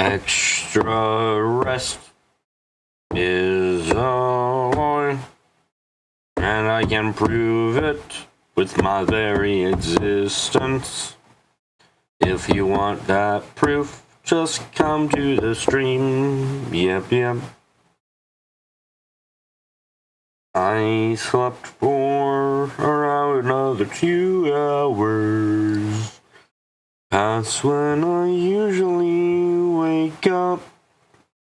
Extra rest is a lie, and I can prove it with my very existence. If you want that proof, just come to the stream. Yep. I slept for around another 2 hours. That's when I usually wake up,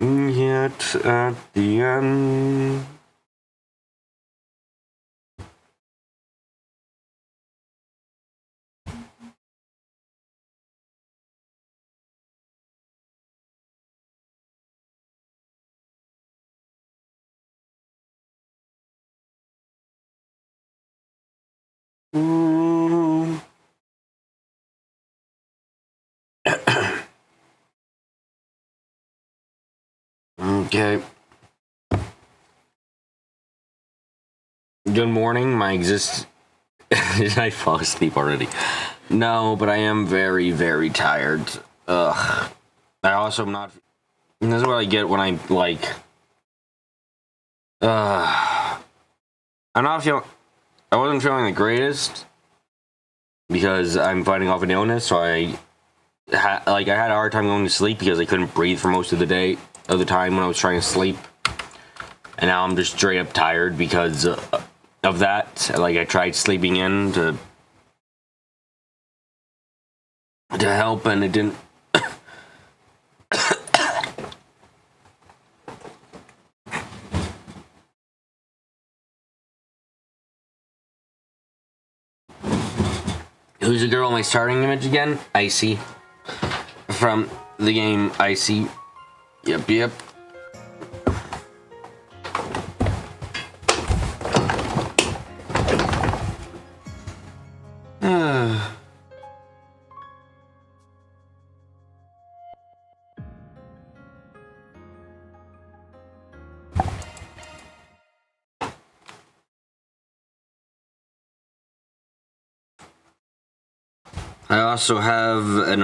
yet at the end. Okay. Good morning, Did I fall asleep already? No, but I am very, very tired. Ugh. I also am not... This is what I get when I, like... I'm not feeling... I wasn't feeling the greatest because I'm fighting off an illness, so I had a hard time going to sleep because I couldn't breathe for most of the time when I was trying to sleep. And now I'm just straight up tired because of that. Like, I tried sleeping in to help, and it didn't. Who's the girl in my starting image again? Icy. From the game Icy. Yep. I also have an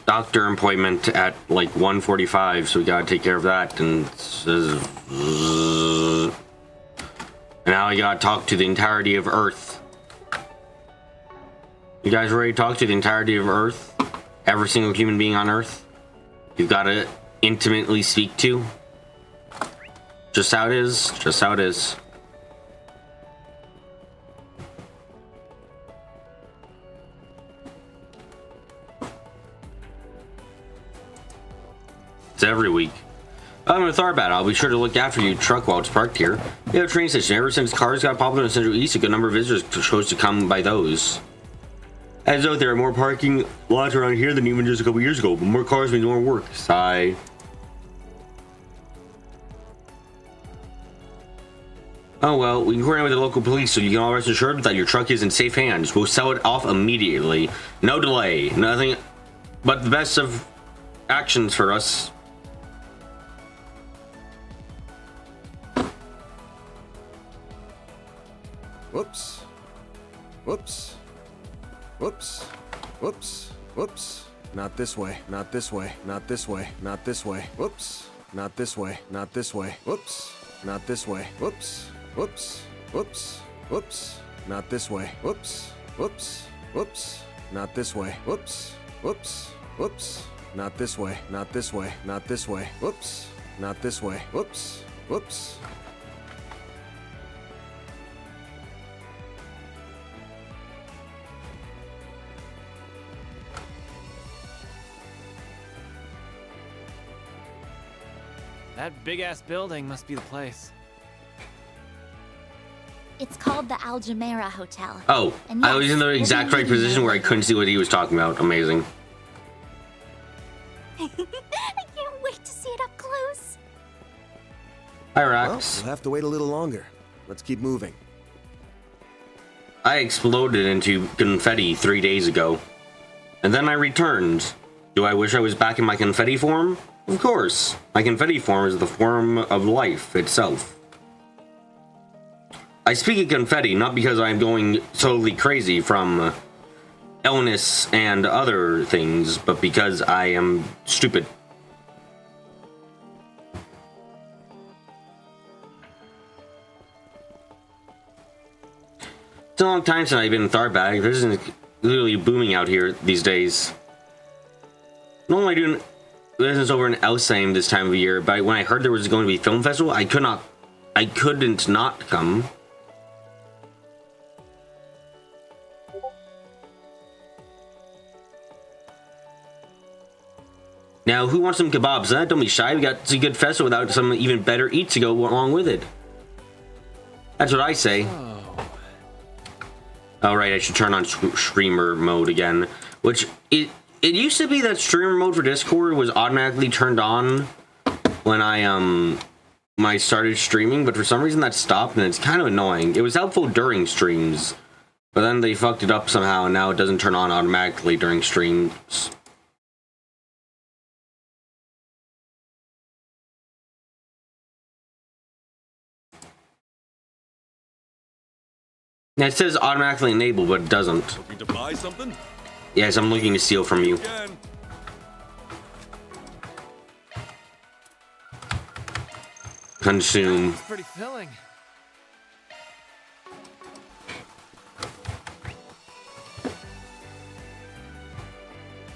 doctor appointment at like 1:45, so we gotta take care of that. And now I gotta talk to the entirety of Earth. You guys ready to talk to the entirety of Earth? Every single human being on Earth? You've gotta intimately speak to. Just how it is. Just how it is. Every week. I'm with Arbat. I'll be sure to look after your truck while it's parked here. We have a train station. Ever since cars got popular in the Central East, a good number of visitors chose to come by those. As though there are more parking lots around here than even just a couple years ago, but more cars means more work. Sigh. Oh well, we can coordinate with the local police so you can all rest assured that your truck is in safe hands. We'll sell it off immediately. No delay. Nothing but the best of actions for us. Whoops. Not this way. Not this way. Not this way. Not this way. Whoops. Not this way. Not this way. Whoops. Not this way. Whoops. Not this way. Whoops. Not this way. Whoops. Not this way. Not this way. Not this way. Whoops. Not this way. Whoops. That big-ass building must be the place. It's called the Al Jumeirah Hotel. Oh, and I was in the exact right position where I couldn't see what he was talking about. Amazing. I can't wait to see it up close. Hi, Well, Rax. we'll have to wait a little longer. Let's keep moving. I exploded into confetti 3 days ago, and then I returned. Do I wish I was back in my confetti form? Of course. My confetti form is the form of life itself. I speak of confetti not because I'm going totally crazy from illness and other things, but because I am stupid. It's a long time since I've been in Tharbag. This is literally booming out here these days. Normally doing business over in Elsheim this time of year, but when I heard there was going to be a film festival, I couldn't not come. Now, who wants some kebabs, huh? Don't be shy. We got a good festival without some even better eats to go along with it. That's what I say. All right, I should turn on streamer mode again, which it used to be that streamer mode for Discord was automatically turned on when I started streaming, but for some reason that stopped, and it's kind of annoying. It was helpful during streams, but then they fucked it up somehow, and now it doesn't turn on automatically during streams. Now it says automatically enable, but it doesn't. Looking to buy something? Yes, I'm looking to steal from you. Again. Consume. It's pretty filling.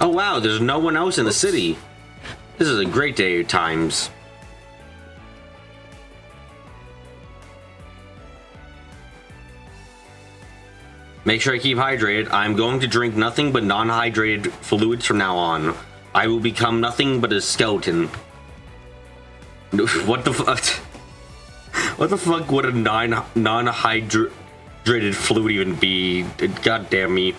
Oh wow, there's no one else in the city. This is a great day of times. Make sure I keep hydrated. I'm going to drink nothing but non-hydrated fluids from now on. I will become nothing but a skeleton. What the fuck? What the fuck would a non-hydrated fluid even be? God damn me.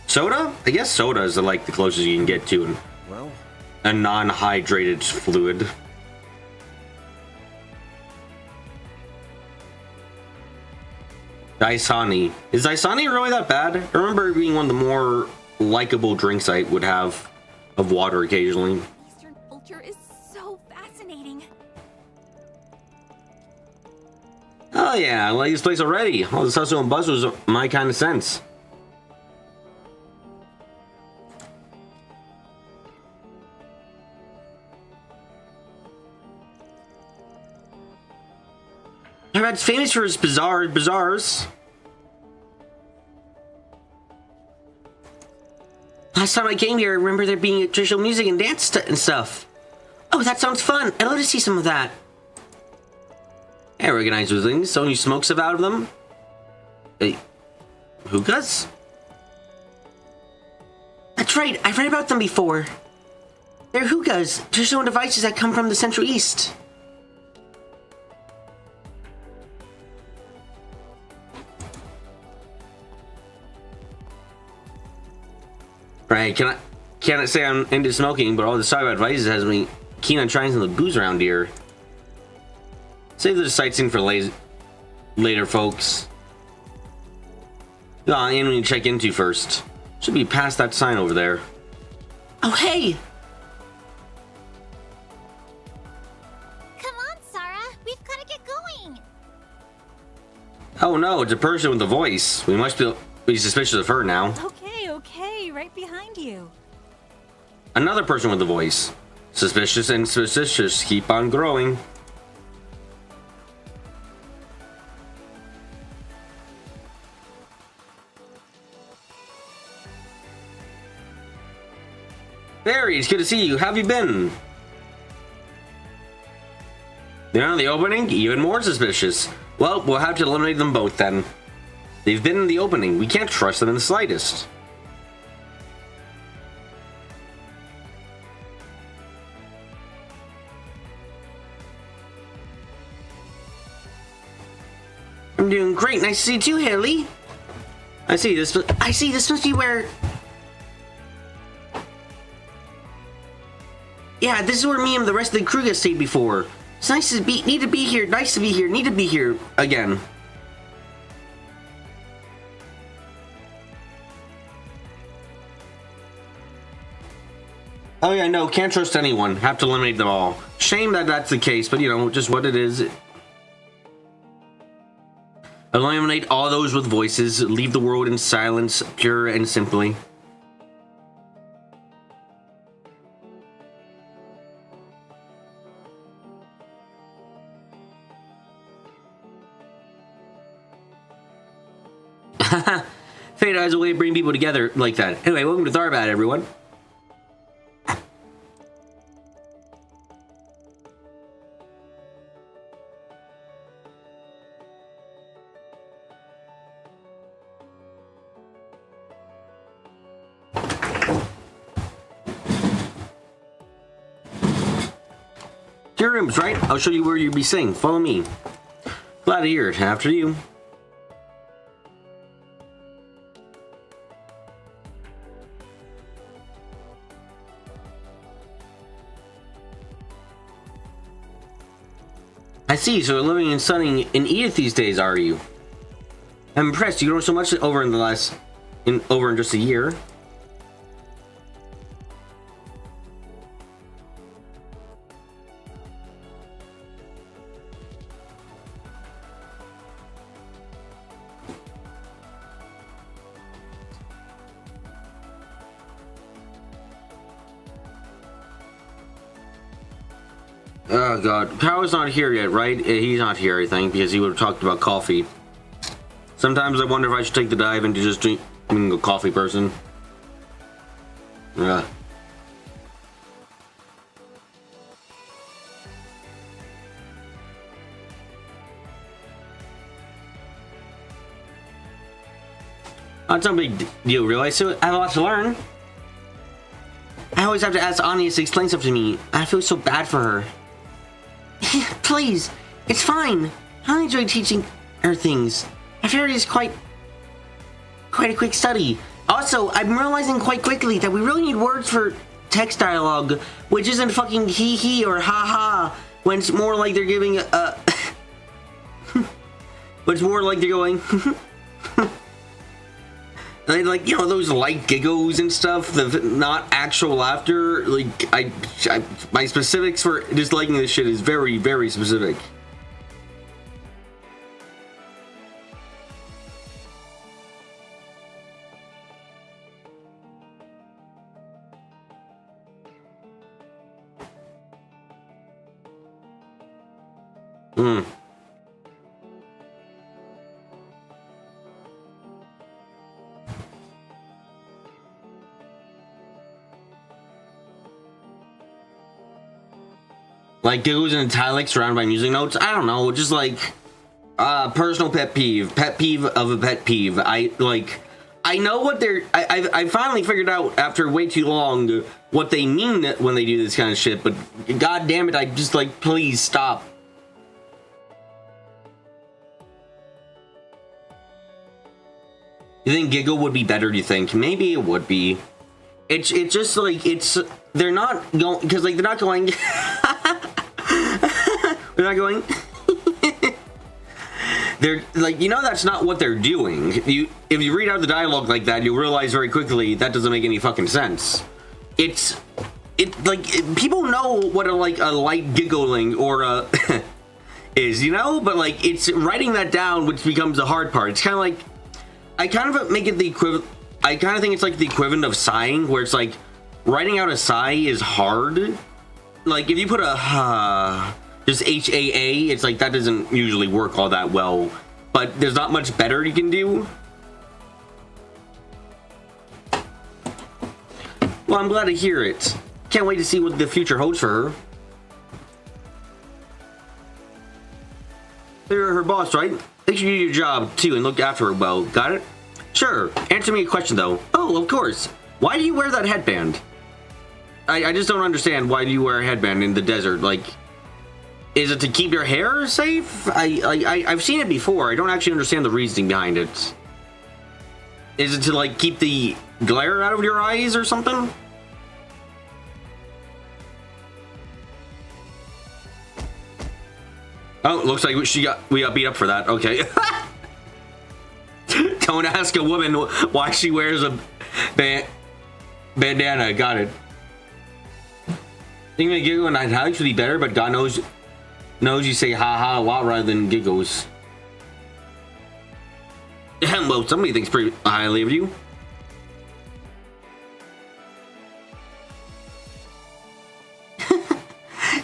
Soda? I guess soda is like the closest you can get to Well, a non-hydrated fluid. Daisani. Is Daisani really that bad? I remember it being one of the more likable drinks I would have of water occasionally. Eastern culture is so fascinating. Oh yeah, I like this place already. All this hustle and bustle is my kind of sense. It's famous for its bazaars. Last time I came here, I remember there being traditional music and dance and stuff. Oh, that sounds fun. I'd love to see some of that. I recognize those things. Someone who smokes stuff out of them. Hey, hookahs? That's right. I've read about them before. They're hookahs, traditional devices that come from the Central East. Right, can't say I'm into smoking, but all this talk about vices has me keen on trying some of the booze around here. Save the sightseeing for later, folks. Oh, and we need to check into first. Should be past that sign over there. Oh, hey! Come on, Sarah. We've got to get going. Oh no, it's a person with a voice. We must be suspicious of her now. Okay, right behind you. Another person with a voice. Suspicious and suspicious keep on growing. Barry, it's good to see you. How have you been? They're on the opening? Even more suspicious. Well, we'll have to eliminate them both then. They've been in the opening. We can't trust them in the slightest. I'm doing great. Nice to see you too, Haley. I see. This must be where. Yeah, this is where me and the rest of the crew got stayed before. It's nice to be. Need to be here. Nice to be here. Need to be here again. Oh yeah, no, can't trust anyone. Have to eliminate them all. Shame that that's the case, but you know, just what it is. Eliminate all those with voices. Leave the world in silence, pure and simply. Fate has a way of bringing people together like that. Anyway, welcome to Tharbad, everyone. Your rooms, right? I'll show you where you'll be staying. Follow me. Glad to hear it. After you. I see, so living and studying in Edith these days, are you? I'm impressed. You know so much over in just a year. Oh god, Power's not here yet, right? He's not here, I think, because he would have talked about coffee. Sometimes I wonder if I should take the dive into just being a coffee person. Yeah. That's no big deal, really. So I have a lot to learn. I always have to ask Anya to explain stuff to me. I feel so bad for her. Please, it's fine. I enjoy teaching her things. I feel it is quite a quick study. Also, I'm realizing quite quickly that we really need words for text dialogue, which isn't fucking hee or ha ha, when it's more like they're giving a but it's more like they're going like, you know, those light giggles and stuff, the not actual laughter. Like, my specifics for disliking this shit is very, very specific. Like giggles in italics surrounded by music notes. I don't know, just like personal pet peeve of a pet peeve. I know what they're. I finally figured out after way too long what they mean when they do this kind of shit. But god damn it, I just like, please stop. You think giggle would be better? Do you think? Maybe it would be. It's just like they're not going, because like they're not going. They're not going. They're like, you know, that's not what they're doing. If you read out the dialogue like that, you'll realize very quickly that doesn't make any fucking sense. It's like people know what a light giggling or a is, you know, but like it's writing that down which becomes the hard part. It's kind of like, I kind of make it the equivalent. I kind of think it's like the equivalent of sighing, where it's like writing out a sigh is hard. Like if you put a just HAA, it's like that doesn't usually work all that well, but there's not much better you can do. Well, I'm glad to hear it. Can't wait to see what the future holds for her. You're her boss, right? Make sure you do your job too and look after her well. Got it? Sure. Answer me a question though. Oh, of course. Why do you wear that headband? I just don't understand. Why do you wear a headband in the desert? Like, is it to keep your hair safe? I've seen it before. I don't actually understand the reasoning behind it. Is it to like keep the glare out of your eyes or something? Oh, looks like we got beat up for that. Okay. Don't ask a woman why she wears a bandana. Got it. Think that giggle and italics would be better, but God knows you say ha ha a lot rather than giggles. Well, somebody thinks pretty highly of you.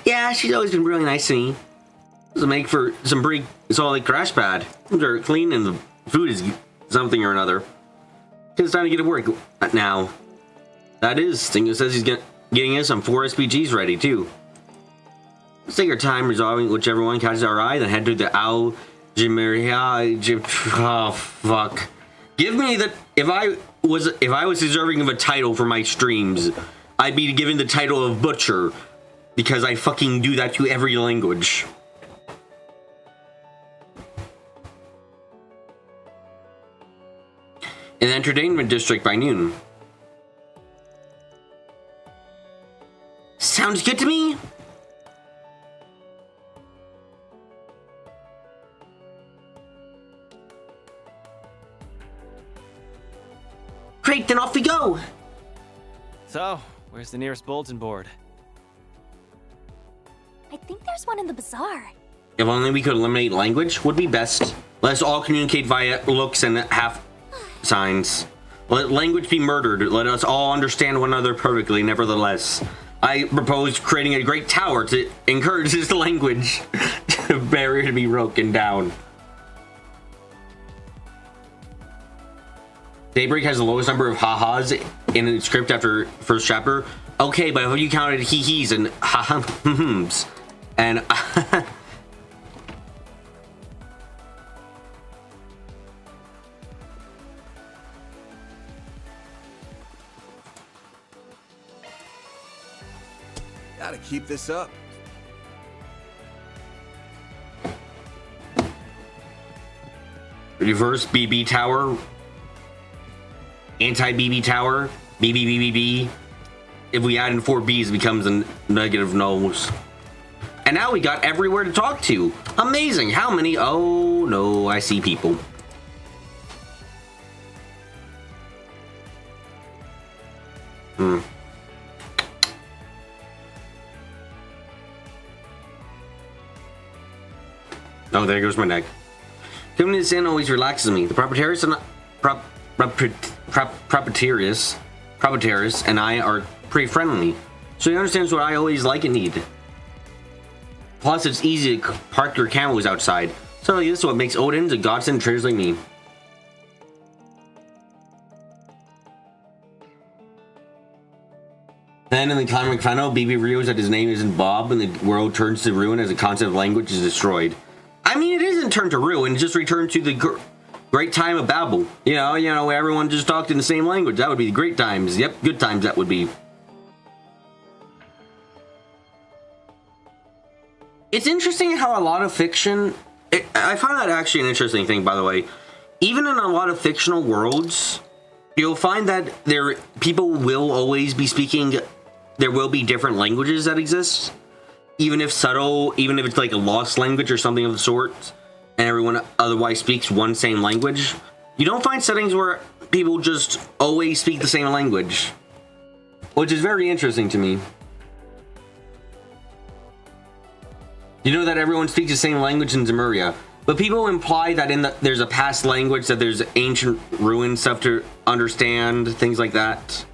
Yeah, she's always been really nice to me. Doesn't make for some pretty solid crash pad. Things are clean and the food is something or another. It's time to get to work now. That is, Stingo says he's getting us some 4 SPGs ready too. Let's take our time resolving whichever one catches our eye, then head to the Al Jimiria. Oh fuck! Give me the if I was deserving of a title for my streams, I'd be given the title of Butcher, because I fucking do that to every language. In the entertainment district by noon. Sounds good to me. Great, then off we go. So, where's the nearest bulletin board? I think there's one in the bazaar. If only we could eliminate language, would be best. Let us all communicate via looks and half signs. Let language be murdered. Let us all understand one another perfectly, nevertheless. I propose creating a great tower to encourage this language barrier to be broken down. Daybreak has the lowest number of ha-has in its script after first chapter. Okay, but have you counted he-he's and ha-hums? And Gotta keep this up. reverse BB tower, anti-BB tower, BB. If we add in 4 B's, it becomes a negative noes. And now we got everywhere to talk to. Amazing. How many? Oh no, I see people. Oh, there goes my neck. Coming to this inn always relaxes me. The proprietarius and I are pretty friendly, so he understands what I always like and need. Plus, it's easy to park your camels outside. So this is what makes Odin a godsend to traders like me. Then in the comic final, BB reveals that his name isn't Bob, and the world turns to ruin as the concept of language is destroyed. I mean, it isn't turned to ruin; it just returned to the great time of Babel. You know, where everyone just talked in the same language. That would be the great times. Yep, good times that would be. It's interesting how a lot of fiction. I find that actually an interesting thing, by the way. Even in a lot of fictional worlds, you'll find that people will always be speaking. There will be different languages that exist. Even if subtle, even if it's like a lost language or something of the sort, and everyone otherwise speaks one same language, you don't find settings where people just always speak the same language, which is very interesting to me. You know that everyone speaks the same language in Zemuria, but people imply that there's a past language, that there's ancient ruin stuff to understand, things like that,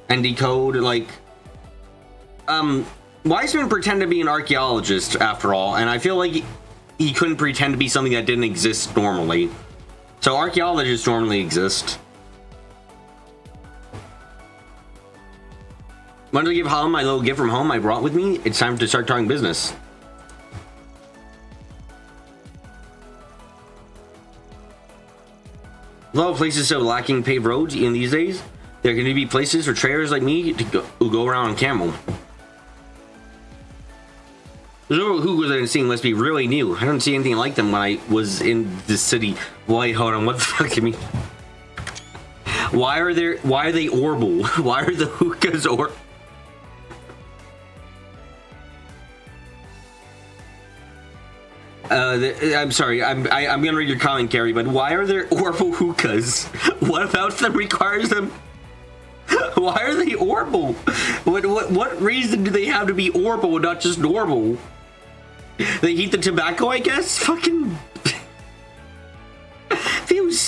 and decode. Like, Wiseman pretended to be an archaeologist after all, and I feel like he couldn't pretend to be something that didn't exist normally. So archaeologists normally exist. Wanted to give Holland my little gift from home I brought with me. It's time to start talking business. A lot of places so lacking paved roads in these days. There are going to be places for traders like me who go around on camel. Those hookahs I've been seeing must be really new. I didn't see anything like them when I was in this city. Wait, hold on, what the fuck you mean? Why are they orbital? Why are the hookahs I'm sorry, I'm gonna read your comment, Gary, but why are there orbital hookahs? What about them requires them? Why are they orbital? What reason do they have to be orbital and not just normal? They heat the tobacco, I guess? Fucking...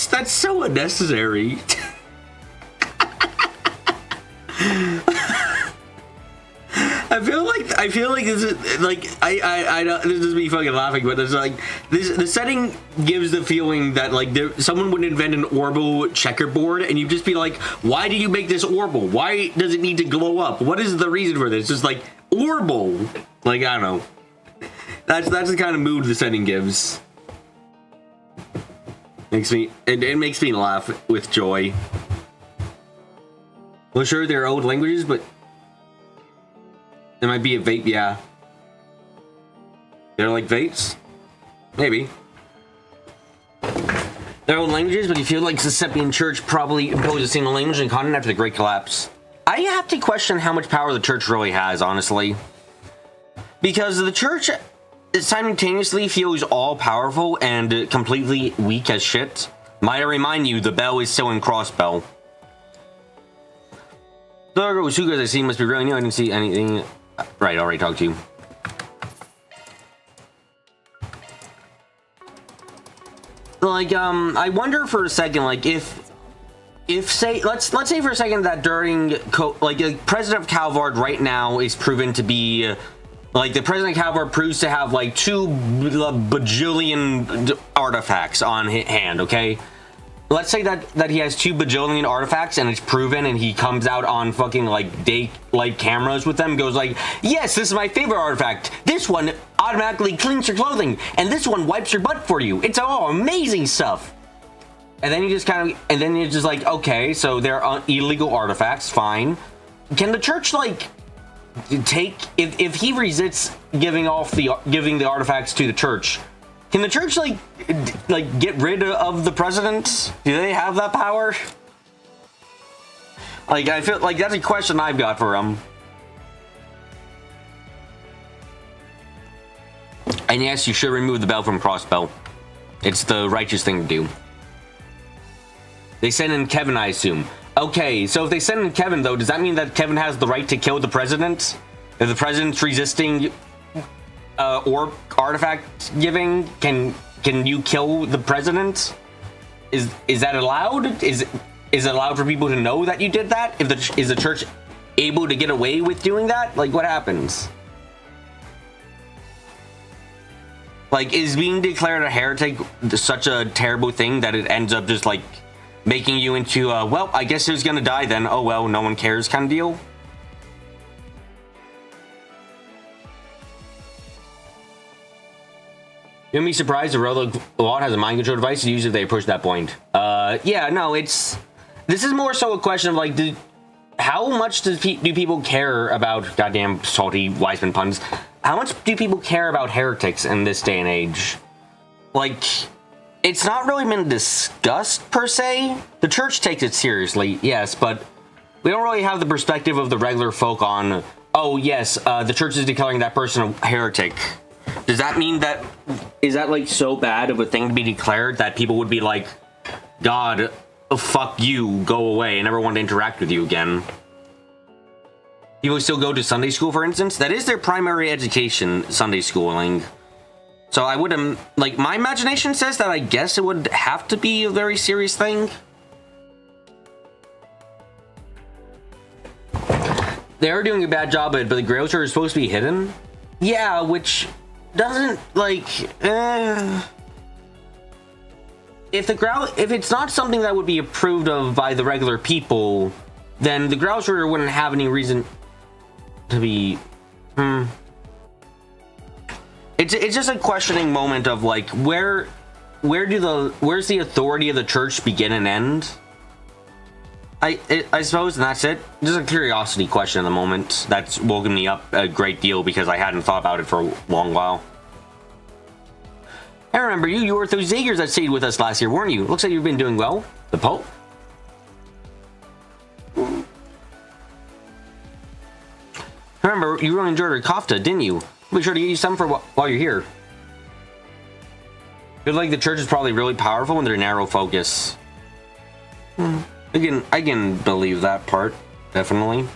That's so unnecessary. I I feel like this is like I don't, this is me fucking laughing, but it's like this the setting gives the feeling that like someone would invent an orbital checkerboard and you'd just be like, why do you make this orbital? Why does it need to glow up? What is the reason for this? Just like orbital. Like I don't know. That's the kind of mood the setting gives. It makes me laugh with joy. Well, sure, they're old languages, but there might be a vape, yeah. They're like vapes? Maybe. They're old languages, but you feel like the Seppian Church probably imposed a single language in the continent after the Great Collapse. I have to question how much power the Church really has, honestly. Because the Church simultaneously feels all-powerful and completely weak as shit. Might I remind you, the bell is still in Crossbell. The Sugas I see must be really new. I didn't see anything. Right, already talked to you. Like, I wonder for a second, like, if say, let's say for a second that during, President of Calvard right now is proven to be, like, the President of Calvard proves to have, like, 2 bajillion artifacts on hand, okay? Let's say that he has 2 bajillion artifacts and it's proven and he comes out on fucking like daylight cameras with them and goes like, yes, this is my favorite artifact. This one automatically cleans your clothing and this one wipes your butt for you. It's all amazing stuff. And then you just you're just like, okay, so they're illegal artifacts, fine. Can the Church like take, if he resists giving the artifacts to the Church, can the Church like get rid of the president? Do they have that power? Like, I feel like that's a question I've got for them. And yes, you should remove the bell from Crossbell. It's the righteous thing to do. They send in Kevin, I assume. Okay, so if they send in Kevin, though, does that mean that Kevin has the right to kill the president? If the president's resisting or artifact giving, can you kill the president? Is that allowed? Is it allowed for people to know that you did that? Is the Church able to get away with doing that? Like, what happens? Like, is being declared a heretic such a terrible thing that it ends up just like making you into well, I guess who's gonna die then? Oh well, no one cares kind of deal. You wouldn't be surprised if Road Lot has a mind control device to use if they approach that point. Yeah, no, this is more so a question of like, how much do people care about goddamn salty Weisman puns? How much do people care about heretics in this day and age? Like, it's not really been discussed per se. The Church takes it seriously, yes, but we don't really have the perspective of the regular folk on, oh yes, the Church is declaring that person a heretic. Does that mean that, is that like so bad of a thing to be declared that people would be like, God, fuck you, go away, I never want to interact with you again? People still go to Sunday school, for instance. That is their primary education, Sunday schooling. So I would, like, my imagination says that I guess it would have to be a very serious thing. They're doing a bad job of it, but the Grail Church is supposed to be hidden? Yeah, which doesn't, like, if it's not something that would be approved of by the regular people, then the Grail Church wouldn't have any reason to be, It's just a questioning moment of like, where's the authority of the Church begin and end? I suppose, and that's it. Just a curiosity question at the moment that's woken me up a great deal because I hadn't thought about it for a long while. I remember you. You were those Zagers that stayed with us last year, weren't you? Looks like you've been doing well. The Pope? I remember you really enjoyed our kofta, didn't you? Be sure to get you some for while you're here. I feel like the Church is probably really powerful in their narrow focus. I can believe that part, definitely.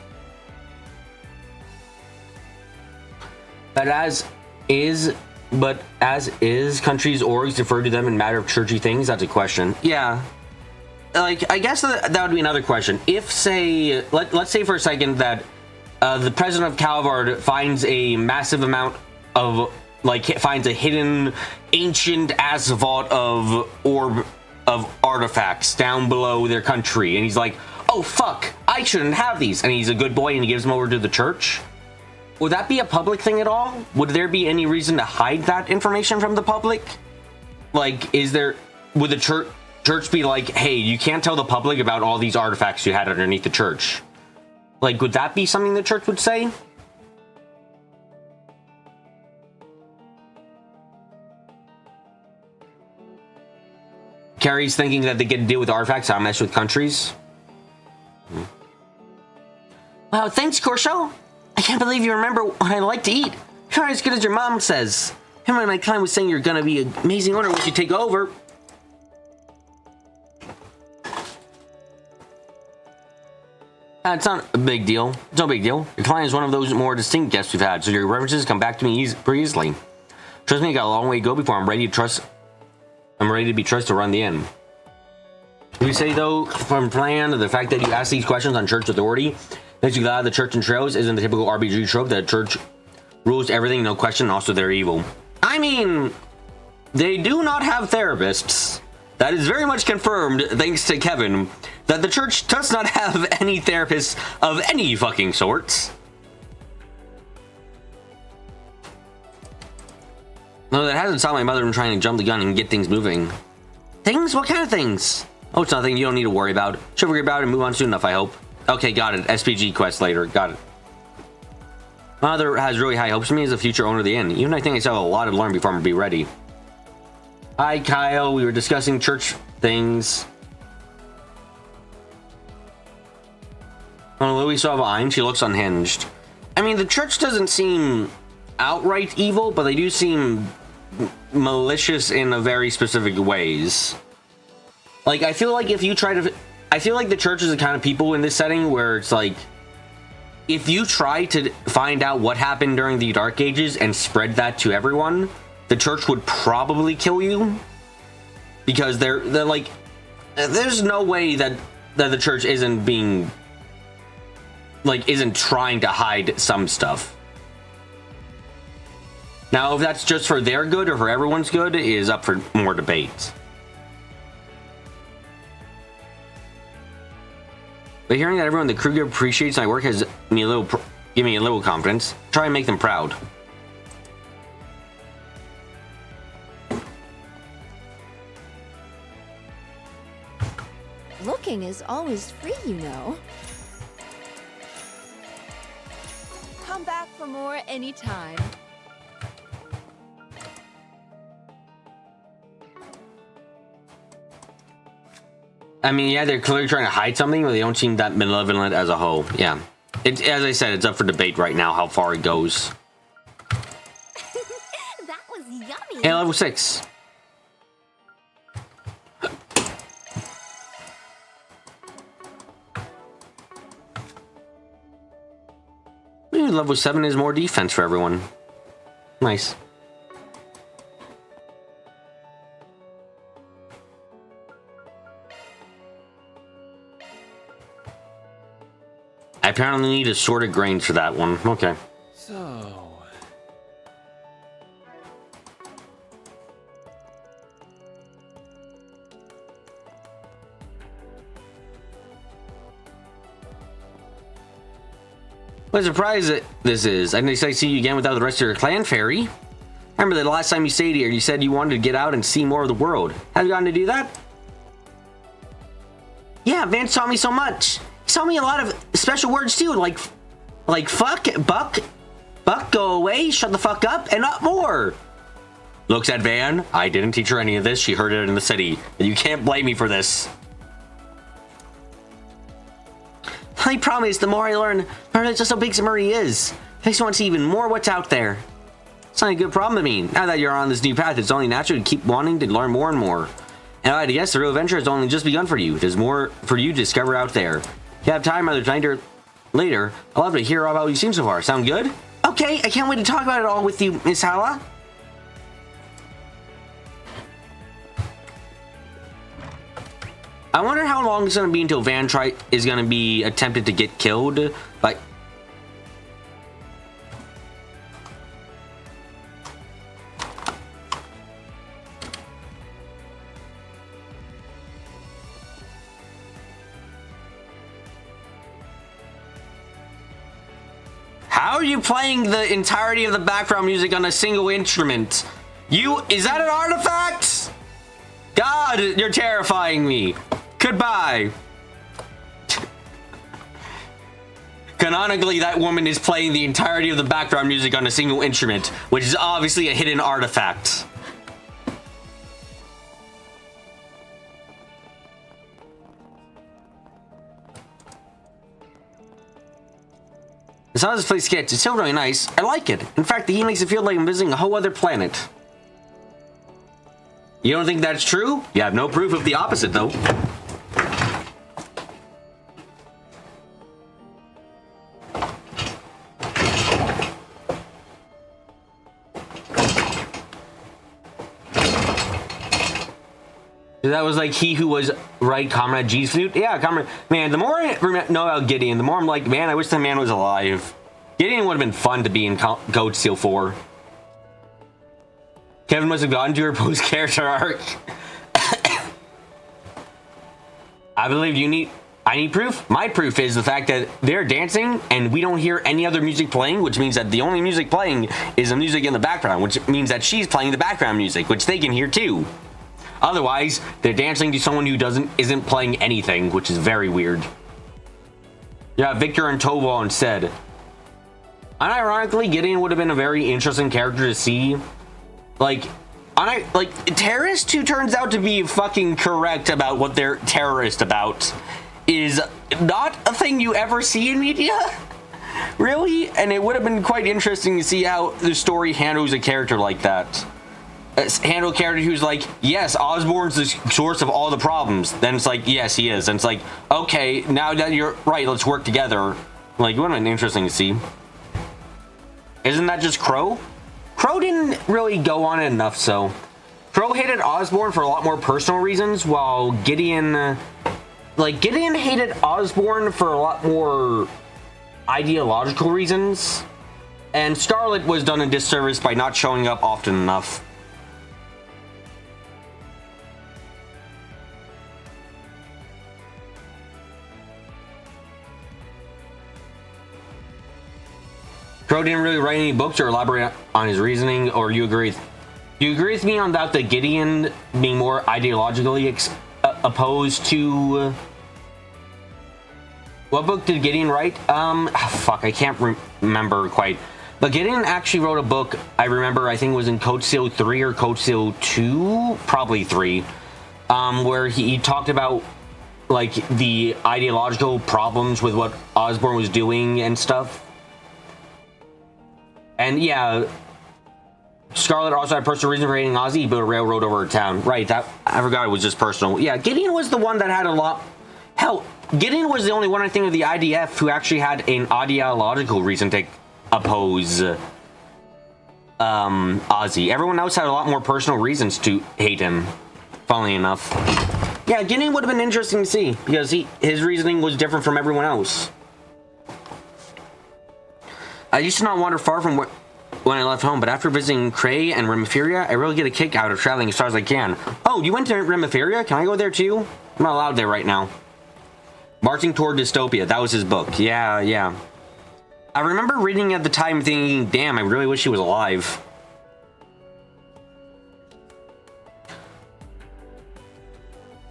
But as is, countries' orgs defer to them in matter of churchy things, that's a question. Yeah. Like, I guess that would be another question. If, say, let's say for a second that the president of Calvard finds a massive amount of, like, finds a hidden ancient ass vault of artifacts down below their country, and he's like, oh fuck, I shouldn't have these, and he's a good boy and he gives them over to the church. Would that be a public thing at all? Would there be any reason to hide that information from the public? Like, would the church be like, hey, you can't tell the public about all these artifacts you had underneath the church? Like, would that be something the church would say? Carrie's thinking that they get to deal with artifacts, not mess with countries. Wow, thanks, Corso. I can't believe you remember what I like to eat. You're not as good as your mom says. Him and my client was saying you're gonna be an amazing owner once you take over. It's not a big deal. It's no big deal. Your client is one of those more distinct guests we've had, so your references come back to me pretty easily. Trust me, I got a long way to go before I'm ready to be trusted to run the inn. You say, though, from plan, the fact that you ask these questions on church authority makes you glad the church and trails isn't the typical RPG trope that church rules everything, no question, and also they're evil. I mean, they do not have therapists. That is very much confirmed, thanks to Kevin, that the church does not have any therapists of any fucking sorts. No, that hasn't stopped my mother from trying to jump the gun and get things moving. Things? What kind of things? Oh, it's nothing you don't need to worry about. She'll figure it out and move on soon enough, I hope. Okay, got it. SPG quest later. Got it. My mother has really high hopes for me as a future owner of the inn. Even I think I still have a lot to learn before I'm be ready. Hi, Kyle. We were discussing church things. When Louis saw Vine, she looks unhinged. I mean, the church doesn't seem outright evil, but they do seem malicious in a very specific ways. Like, I feel like if you try to... I feel like the church is the kind of people in this setting where it's like, if you try to find out what happened during the Dark Ages and spread that to everyone, the church would probably kill you. Because they're like, there's no way that the church isn't being, like, isn't trying to hide some stuff. Now, if that's just for their good or for everyone's good is up for more debate. But hearing that everyone in the crew appreciates my work has me give me a little confidence. Try and make them proud. Looking is always free, you know. Come back for more anytime. I mean, yeah, they're clearly trying to hide something, but they don't seem that malevolent as a whole. Yeah. As I said, it's up for debate right now how far it goes. That was yummy. Hey, level 6. Maybe level 7 is more defense for everyone. Nice. I apparently need assorted grains for that one. Okay. So... What a surprise this is. I didn't see you again without the rest of your clan, Fairy. Remember the last time you stayed here, you said you wanted to get out and see more of the world. Have you gotten to do that? Yeah, Vance taught me so much. He taught me a lot of special words too, like fuck, buck, go away, shut the fuck up, and not more. Looks at Van. I didn't teach her any of this. She heard it in the city. And you can't blame me for this. I promise, the more I learn, the more just how big Murray is. I just want to see even more what's out there. It's not a good problem to me. Now that you're on this new path, it's only natural to keep wanting to learn more and more. And I guess the real adventure has only just begun for you. There's more for you to discover out there. If you have time either tonight or later, I'll love to hear all about what you've seen so far. Sound good? Okay, I can't wait to talk about it all with you, Miss Hala. I wonder how long it's going to be until Van is going to be attempted to get killed. Like, How are you playing the entirety of the background music on a single instrument? Is that an artifact? God, you're terrifying me. Goodbye. Canonically, that woman is playing the entirety of the background music on a single instrument, which is obviously a hidden artifact. As how this place gets, it's still really nice. I like it. In fact, the heat makes it feel like I'm visiting a whole other planet. You don't think that's true? You have no proof of the opposite, though. That was like he who was right, Comrade G's flute. Yeah, Comrade. Man, the more I know about Gideon, the more I'm like, man, I wish the man was alive. Gideon would have been fun to be in Code Steel 4. Kevin must have gotten to her post-character arc. I believe I need proof. My proof is the fact that they're dancing and we don't hear any other music playing, which means that the only music playing is the music in the background, which means that she's playing the background music, which they can hear too. Otherwise, they're dancing to someone who isn't playing anything, which is very weird. Yeah, Victor and Toval instead. Unironically, Gideon would have been a very interesting character to see. Terrorist who turns out to be fucking correct about what they're terrorist about is not a thing you ever see in media. Really? And it would have been quite interesting to see how the story handles a character like that. Handle a character who's like, yes, Osborn's the source of all the problems. Then it's like, yes, he is. And it's like, okay, now that you're right, let's work together. Like, it would have been interesting to see. Isn't that just Crow? Crow didn't really go on it enough, so. Crow hated Osborn for a lot more personal reasons, while Gideon hated Osborn for a lot more ideological reasons. And Scarlet was done a disservice by not showing up often enough. Crow didn't really write any books or elaborate on his reasoning, or do you agree with me on that, the Gideon being more ideologically opposed to... What book did Gideon write? Fuck, I can't remember quite. But Gideon actually wrote a book, I remember, I think it was in Code Steel 3 or Code Steel 2, probably 3, where he talked about, like, the ideological problems with what Osborn was doing and stuff. And yeah, Scarlet also had personal reason for hating Ozzy. He built a railroad over her town. Right, I forgot it was just personal. Yeah, Gideon was the one that had a lot... Hell, Gideon was the only one, I think, of the IDF who actually had an ideological reason to oppose Ozzy. Everyone else had a lot more personal reasons to hate him, funnily enough. Yeah, Gideon would have been interesting to see, because his reasoning was different from everyone else. I used to not wander far from when I left home, but after visiting Cray and Remiferia, I really get a kick out of traveling as far as I can. Oh, you went to Remiferia? Can I go there too? I'm not allowed there right now. Marching Toward Dystopia, that was his book. Yeah. I remember reading at the time thinking, damn, I really wish he was alive.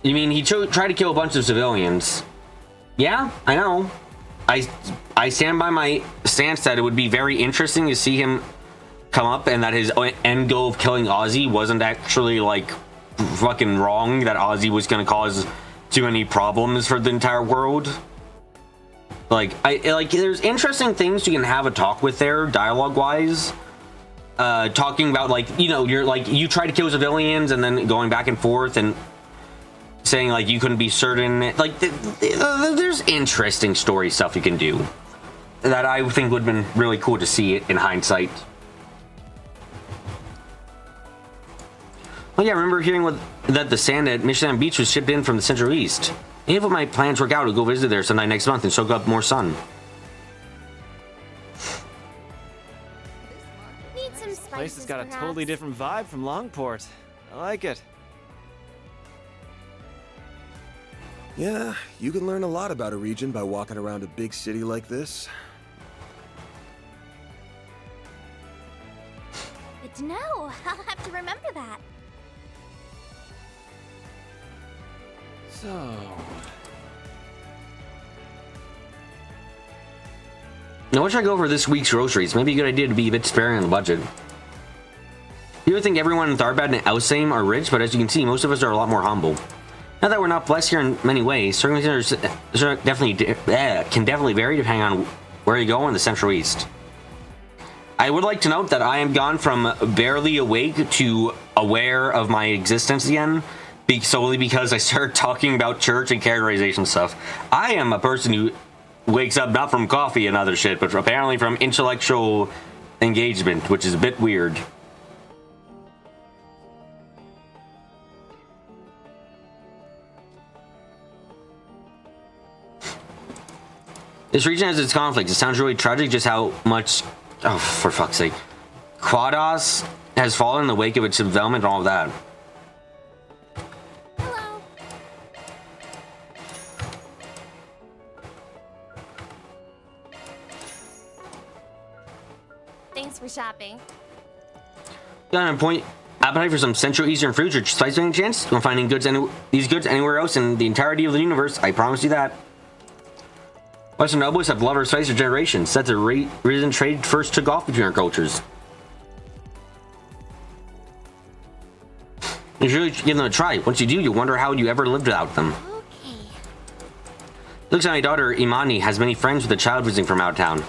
You mean he tried to kill a bunch of civilians? Yeah, I know. I stand by my stance that it would be very interesting to see him come up and that his end goal of killing Ozzy wasn't actually, like, fucking wrong, that Ozzy was going to cause too many problems for the entire world. Like, there's interesting things you can have a talk with there, dialogue-wise. Talking about, like, you know, you try to kill civilians and then going back and forth and saying, like, you couldn't be certain. Like, there's interesting story stuff you can do that I think would have been really cool to see it in hindsight. Well, yeah, I remember hearing that the sand at Michigan Beach was shipped in from the Central East. Even if my plans work out, I'll go visit there sometime next month and soak up more sun. Need some spices, Place has got a perhaps? totally different vibe from Longport. I like it. Yeah, you can learn a lot about a region by walking around a big city like this. Good to know. I'll have to remember that. So, Now, what should I go for this week's groceries? Maybe a good idea to be a bit sparing on the budget. You would think everyone in Tharbad and Elsame are rich, but as you can see, most of us are a lot more humble. Now that we're not blessed here in many ways, circumstances can definitely vary depending on where you go in the Central East. I would like to note that I am gone from barely awake to aware of my existence again, solely because I started talking about church and characterization stuff. I am a person who wakes up not from coffee and other shit, but apparently from intellectual engagement, which is a bit weird. This region has its conflicts. It sounds really tragic just how much... Oh, for fuck's sake. Quados has fallen in the wake of its development and all of that. Hello. Thanks for shopping. Got a point. Appetite for some Central Eastern fruits or spice by any chance? Don't find these goods anywhere else in the entirety of the universe. I promise you that. Western nobles have loved our spice for generations. That's a reason trade first took off between our cultures. You should really give them a try. Once you do, you'll wonder how you ever lived without them. Okay. Looks like my daughter Imani has many friends with a child visiting from out of town.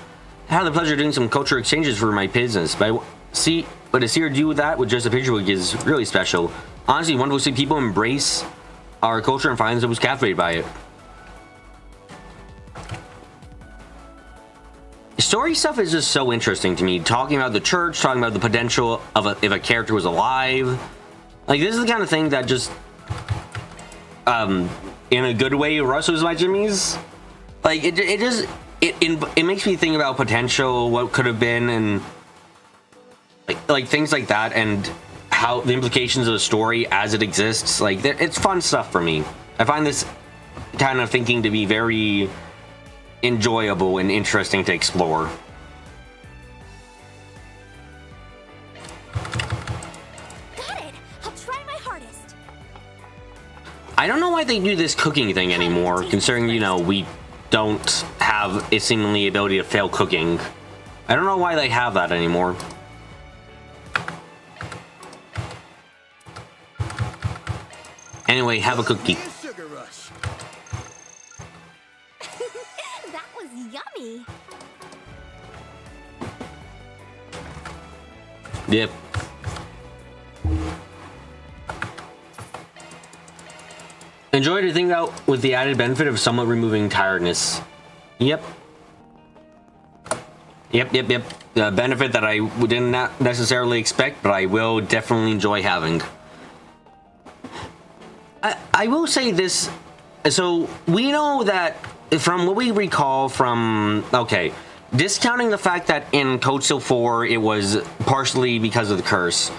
I had the pleasure of doing some culture exchanges for my business, but to see her do that with just a picture book is really special. Honestly, wonderful to see people embrace our culture and find themselves captivated by it. Story stuff is just so interesting to me. Talking about the church, talking about the potential of if a character was alive. Like, this is the kind of thing that just, in a good way, rustles my jimmies. Like, it makes me think about potential, what could have been, and like things like that, and how the implications of the story as it exists. Like, it's fun stuff for me. I find this kind of thinking to be very enjoyable and interesting to explore. Got it. I'll try my hardest. I don't know why they do this cooking thing anymore, considering, you know, we don't have a seemingly ability to fail cooking. I don't know why they have that anymore. Anyway, have a cookie. Sugar rush. That was yummy. Yep. Enjoy to think about with the added benefit of somewhat removing tiredness. Yep. Yep. The benefit that I did not necessarily expect, but I will definitely enjoy having. I will say this. So we know that from what we recall from, okay, discounting the fact that in Code Steel 4 it was partially because of the curse,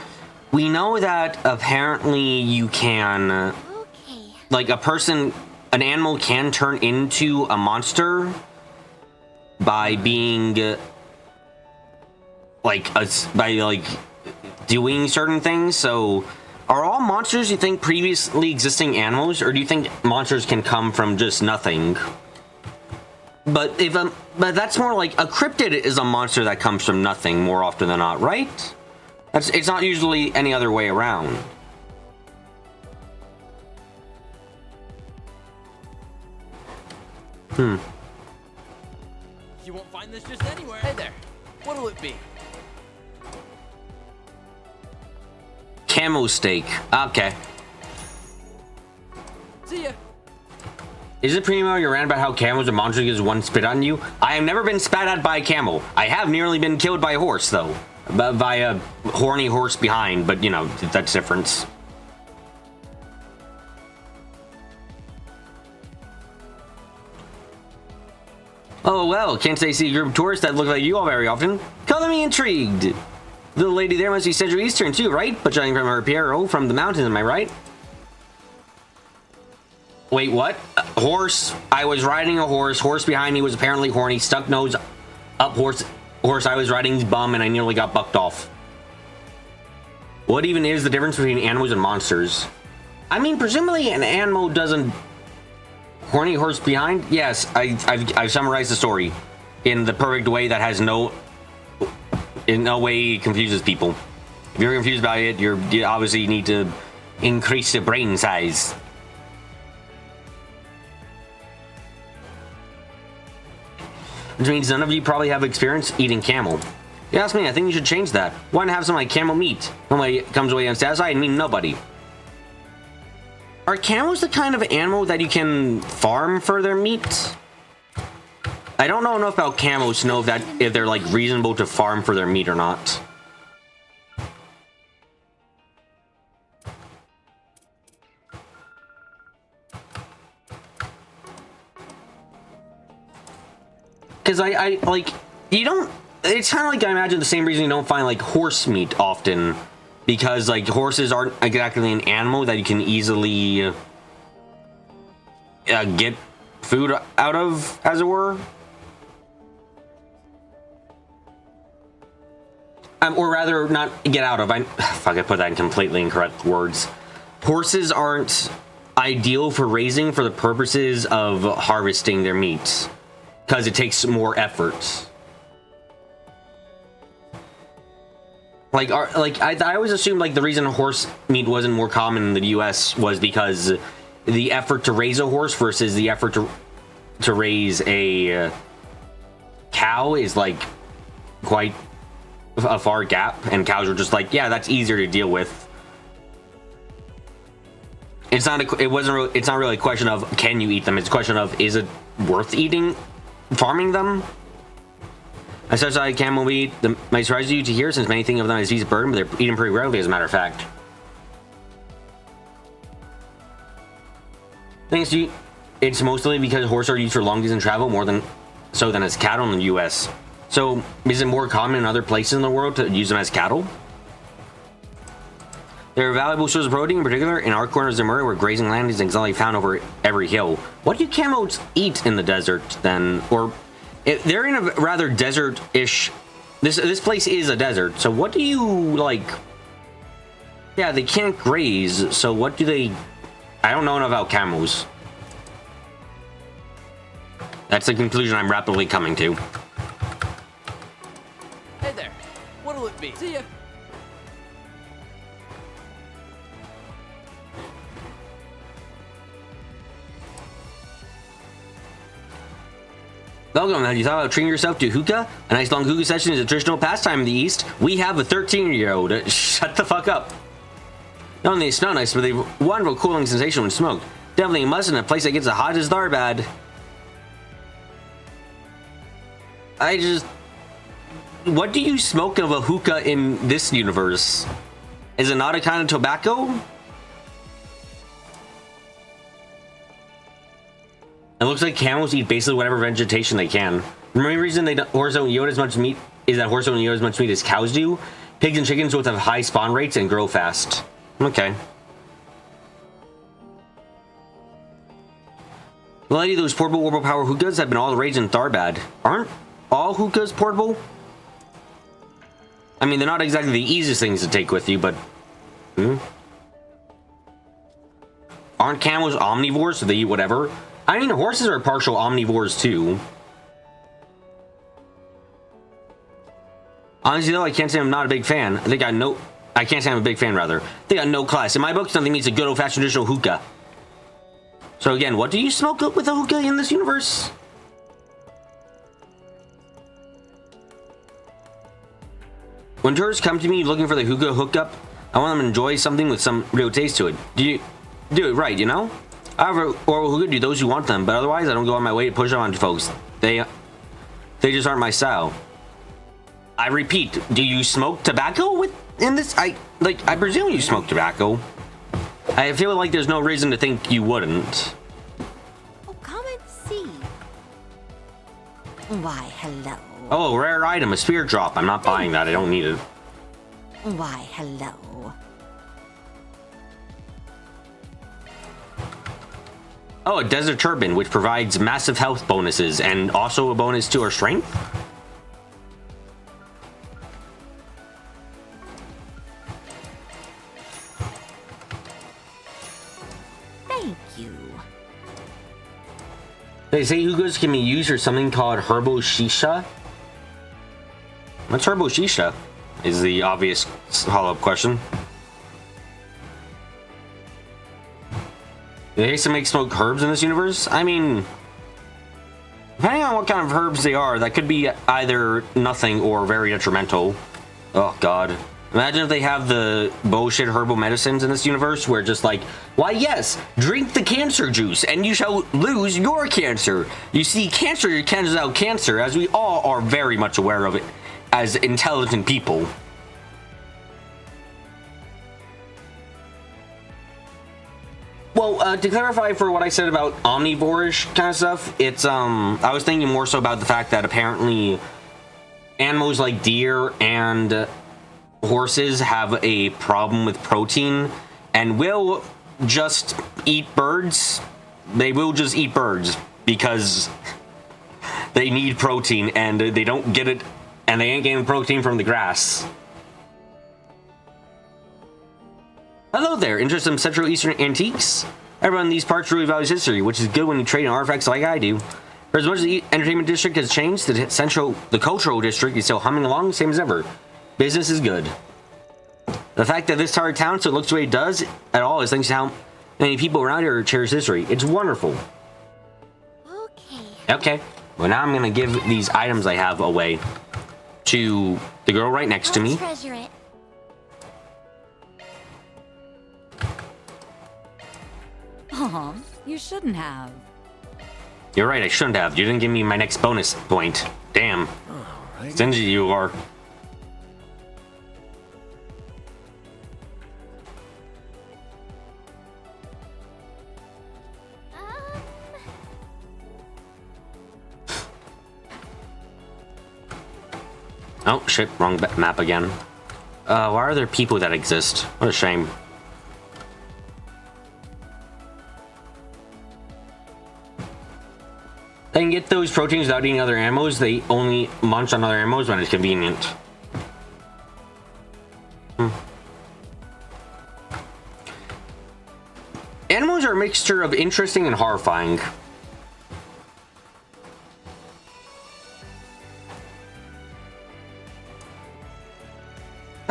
we know that apparently you can, Okay. like an animal can turn into a by being by doing certain things. So are all monsters, you think, previously existing animals, or do you think monsters can come from just nothing? But but that's more like a cryptid is a monster that comes from nothing more often than not, right? It's not usually any other way around. you won't find this just anywhere. Hey there. What'll it be? Camo steak. Okay. See ya. Is it primo you're rant about how camels are monsters because one spit on you? I have never been spat at by a camel. I have nearly been killed by a horse, though. By a horny horse behind, but, you know, that's different. Oh, well, can't say see a group of tourists that look like you all very often. Color me intrigued. The little lady there must be Central Eastern, too, right? But judging from her apparel from the mountains, am I right? Wait, what? Horse. I was riding a horse. Horse behind me was apparently horny. Stuck nose up horse. Horse I was riding's bum, and I nearly got bucked off. What even is the difference between animals and monsters? I mean, presumably an animal doesn't... Horny horse behind? Yes, I've summarized the story in the perfect way that has no... In no way confuses people. If you're confused about it, you obviously need to increase the brain size. Which means none of you probably have experience eating camel. You ask me, I think you should change that. Why not have some like camel meat? Nobody comes away unsatisfied and mean nobody. Are camels the kind of animal that you can farm for their meat? I don't know enough about camels to know if they're like reasonable to farm for their meat or not. Because I like, you don't, it's kind of like I imagine the same reason you don't find like horse meat often. Because like horses aren't exactly an animal that you can easily get food out of, as it were. Or rather, not get out of. Fuck, I put that in completely incorrect words. Horses aren't ideal for raising for the purposes of harvesting their meat. Because it takes more effort. I always assumed like the reason horse meat wasn't more common in the U.S. was because the effort to raise a horse versus the effort to raise a cow is like quite a far gap, and cows are just like, yeah, that's easier to deal with. It's not really a question of can you eat them. It's a question of is it worth eating, farming them. I such like camel meat. Might surprise you to hear, since many think of them as beast of burden, but they're eaten pretty rarely, as a matter of fact. Thanks to you, it's mostly because horses are used for long distance travel more than as cattle in the U.S. So, is it more common in other places in the world to use them as cattle? They're a valuable source of protein, in particular in our corners of Murray, where grazing land is exactly found over every hill. What do camels eat in the desert then, or? They're in a rather desert-ish... This place is a desert, so what do you, like... Yeah, they can't graze, so what do they... I don't know enough about camels. That's the conclusion I'm rapidly coming to. Hey there. What'll it be? See ya. Welcome. Have you thought about treating yourself to hookah? A nice long hookah session is a traditional pastime in the East. We have a 13-year-old. Shut the fuck up. Not only they smell nice, but they have a wonderful cooling sensation when smoked. Definitely a must in a place that gets as hot as Darbad. What do you smoke of a hookah in this universe? Is it not a kind of tobacco? It looks like camels eat basically whatever vegetation they can. The main reason horses don't yield as much meat is that horses don't yield as much meat as cows do. Pigs and chickens both have high spawn rates and grow fast. Okay. The lady, those portable orbital power hookahs have been all the rage in Tharbad. Aren't all hookahs portable? I mean, they're not exactly the easiest things to take with you, but... Aren't camels omnivores, so they eat whatever? I mean, horses are partial omnivores too. Honestly though, I can't say I'm not a big fan. I can't say I'm a big fan, rather. They got no class. In my book, something means a good old-fashioned traditional hookah. So again, what do you smoke with a hookah in this universe? When tourists come to me looking for the hookah hookup, I want them to enjoy something with some real taste to it. Do it right, you know? However, oral hookah do those who want them, but otherwise I don't go on my way to push them on folks. They just aren't my style. I repeat, do you smoke tobacco in this? I presume you smoke tobacco. I feel like there's no reason to think you wouldn't. Oh, come and see. Why, hello. Oh, rare item, a spear drop. I'm not buying that. I don't need it. Why, hello. Oh, a desert turban, which provides massive health bonuses and also a bonus to our strength. They say hookahs can be used for something called herbal shisha. What's herbal shisha? Is the obvious follow-up question. Do they used to make smoked herbs in this universe? I mean, depending on what kind of herbs they are, that could be either nothing or very detrimental. Oh god. Imagine if they have the bullshit herbal medicines in this universe where just like, why yes, drink the cancer juice and you shall lose your cancer. You see, cancer cancels out cancer, as we all are very much aware of it as intelligent people. Well, to clarify for what I said about omnivore-ish kind of stuff, it's, I was thinking more so about the fact that apparently animals like deer and horses have a problem with protein and will just eat birds. They will just eat birds because they need protein and they don't get it, and they ain't getting protein from the grass. Hello there, interested in Central Eastern antiques? Everyone in these parts really values history, which is good when you trade in artifacts like I do. For as much as the entertainment district has changed, the cultural district is still humming along, same as ever. Business is good. The fact that this entire town still looks the way it does at all is thanks to how many people around here cherish history. It's wonderful. Okay. Well, now I'm gonna give these items I have away to the girl right next to me. Treasure it. Aw, you shouldn't have. You're right, I shouldn't have. You didn't give me my next bonus point. Damn. Right. Stingy you are. Oh shit, wrong map again. Why are there people that exist? What a shame. They can get those proteins without eating other animals. They only munch on other animals when it's convenient. Animals are a mixture of interesting and horrifying.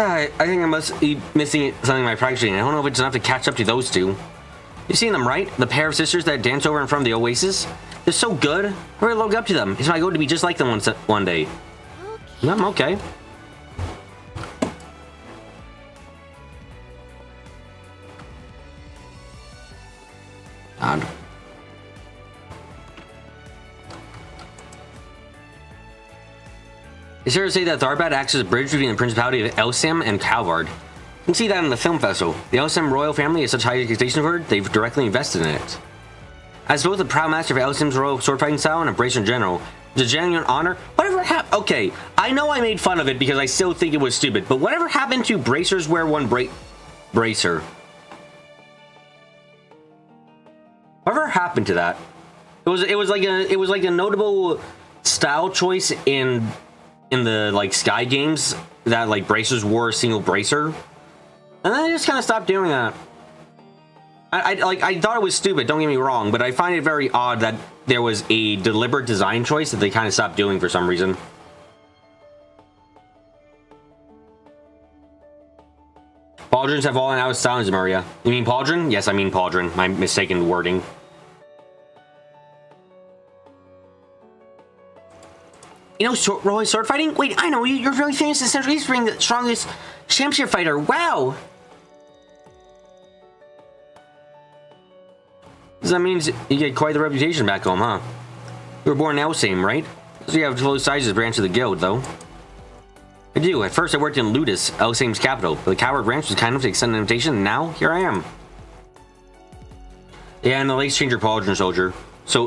I think I must be missing something in my practicing. I don't know if it's enough to catch up to those two. You've seen them, right? The pair of sisters that dance over in front of the oasis? They're so good. I really look up to them. It's my goal to be just like them one day. I'm okay. Odd. It's fair to say that Tharbad acts as a bridge between the Principality of Elsam and Calvard. You can see that in the film festival. The Elsam royal family has such high expectations of her, they've directly invested in it. As both a proud master of Elsam's royal sword fighting style and a bracer in general, it's a genuine honor. Whatever happened? Okay, I know I made fun of it because I still think it was stupid, but whatever happened to bracers wear one bracer? Whatever happened to that? It was like a notable style choice in the like Sky games that like bracers wore a single bracer, and then I just kind of stopped doing that. I thought it was stupid, don't get me wrong, but I find it very odd that there was a deliberate design choice that they kind of stopped doing for some reason. Pauldrons have all in out styles, Maria. You mean pauldron? Yes, I mean pauldron. My mistaken wording. You know, Roy sword fighting? Wait, I know, you're really famous in Central East being the strongest championship fighter. Wow! That means you get quite the reputation back home, huh? You were born in Elsam, right? So you have close ties to the branch of the guild, though. I do. At first I worked in Ludus, Elsam's capital, but the Coward branch was kind enough to extend an invitation, and now, here I am. Yeah, and the Lace Changer Pauldron soldier.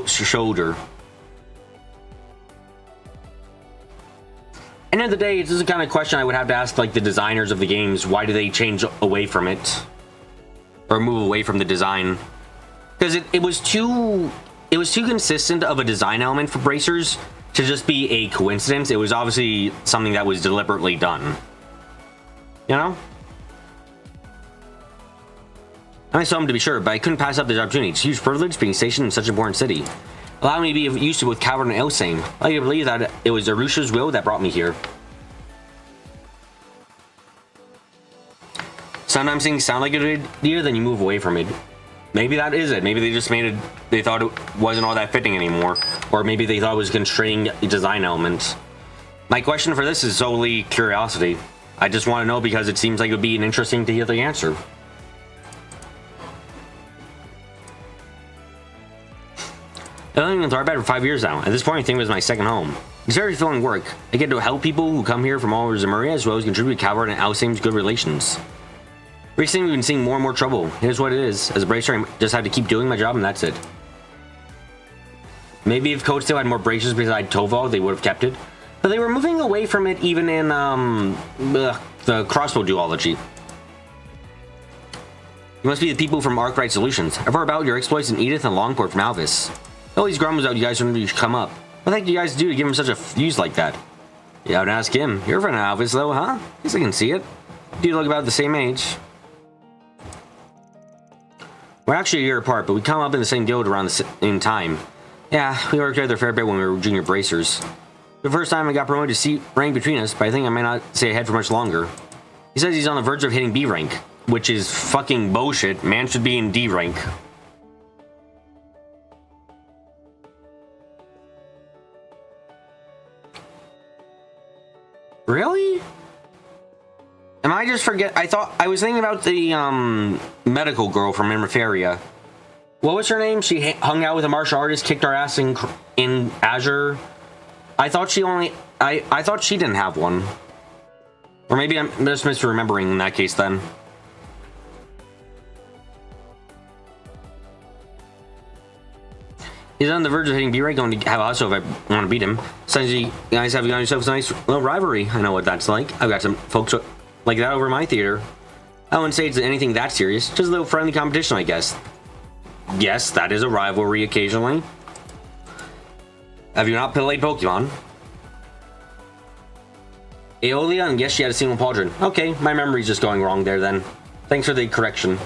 Shoulder. End of the day, this is the kind of question I would have to ask, like, the designers of the games. Why do they change away from it? Or move away from the design? Because it was too consistent of a design element for bracers to just be a coincidence. It was obviously something that was deliberately done. You know? I saw him to be sure, but I couldn't pass up this opportunity. It's a huge privilege being stationed in such an important city. Allow me to be used to with Calvin and Elsame. I like to believe that it was Arusha's will that brought me here. Sometimes things sound like a good idea, then you move away from it. Maybe that is it. Maybe they just made it, they thought it wasn't all that fitting anymore. Or maybe they thought it was constraining design elements. My question for this is solely curiosity. I just want to know because it seems like it would be interesting to hear the answer. I've been in Tharbad for 5 years now. At this point, I think it was my second home. It's very fulfilling work. I get to help people who come here from all over Zemuria, as well as contribute to Calvert and Alsame's good relations. Recently, we've been seeing more and more trouble. Here's what it is. As a bracer, I just have to keep doing my job, and that's it. Maybe if Code still had more bracers beside Tovog, they would have kept it. But they were moving away from it even in the crossbow duology. You must be the people from Arkwright Solutions. I've heard about your exploits in Edith and Longport from Alvis. All these grumbles out you guys when you come up. What the heck do you guys do to give him such a fuse like that? Yeah, I would ask him. You're from Alvis though, huh? Guess I can see it. You look about the same age. We're actually a year apart, but we come up in the same guild around the same time. Yeah, we worked together a fair bit when we were junior bracers. The first time I got promoted to C rank between us, but I think I may not stay ahead for much longer. He says he's on the verge of hitting B rank, which is fucking bullshit. Man should be in D rank. Really? Am I just forget? I was thinking about the medical girl from Inferia. What was her name? She hung out with a martial artist, kicked our ass in Azure. I thought she only. I thought she didn't have one. Or maybe I'm just misremembering in that case then. He's on the verge of hitting B rank. Going to have us if I want to beat him. Since you guys have got yourselves a nice little rivalry. I know what that's like. I've got some folks like that over my theater. I wouldn't say it's anything that serious. Just a little friendly competition, I guess. Yes, that is a rivalry occasionally. Have you not played Pokemon? Aeolia, and yes, she had a single pauldron. Okay, my memory's just going wrong there then. Thanks for the correction.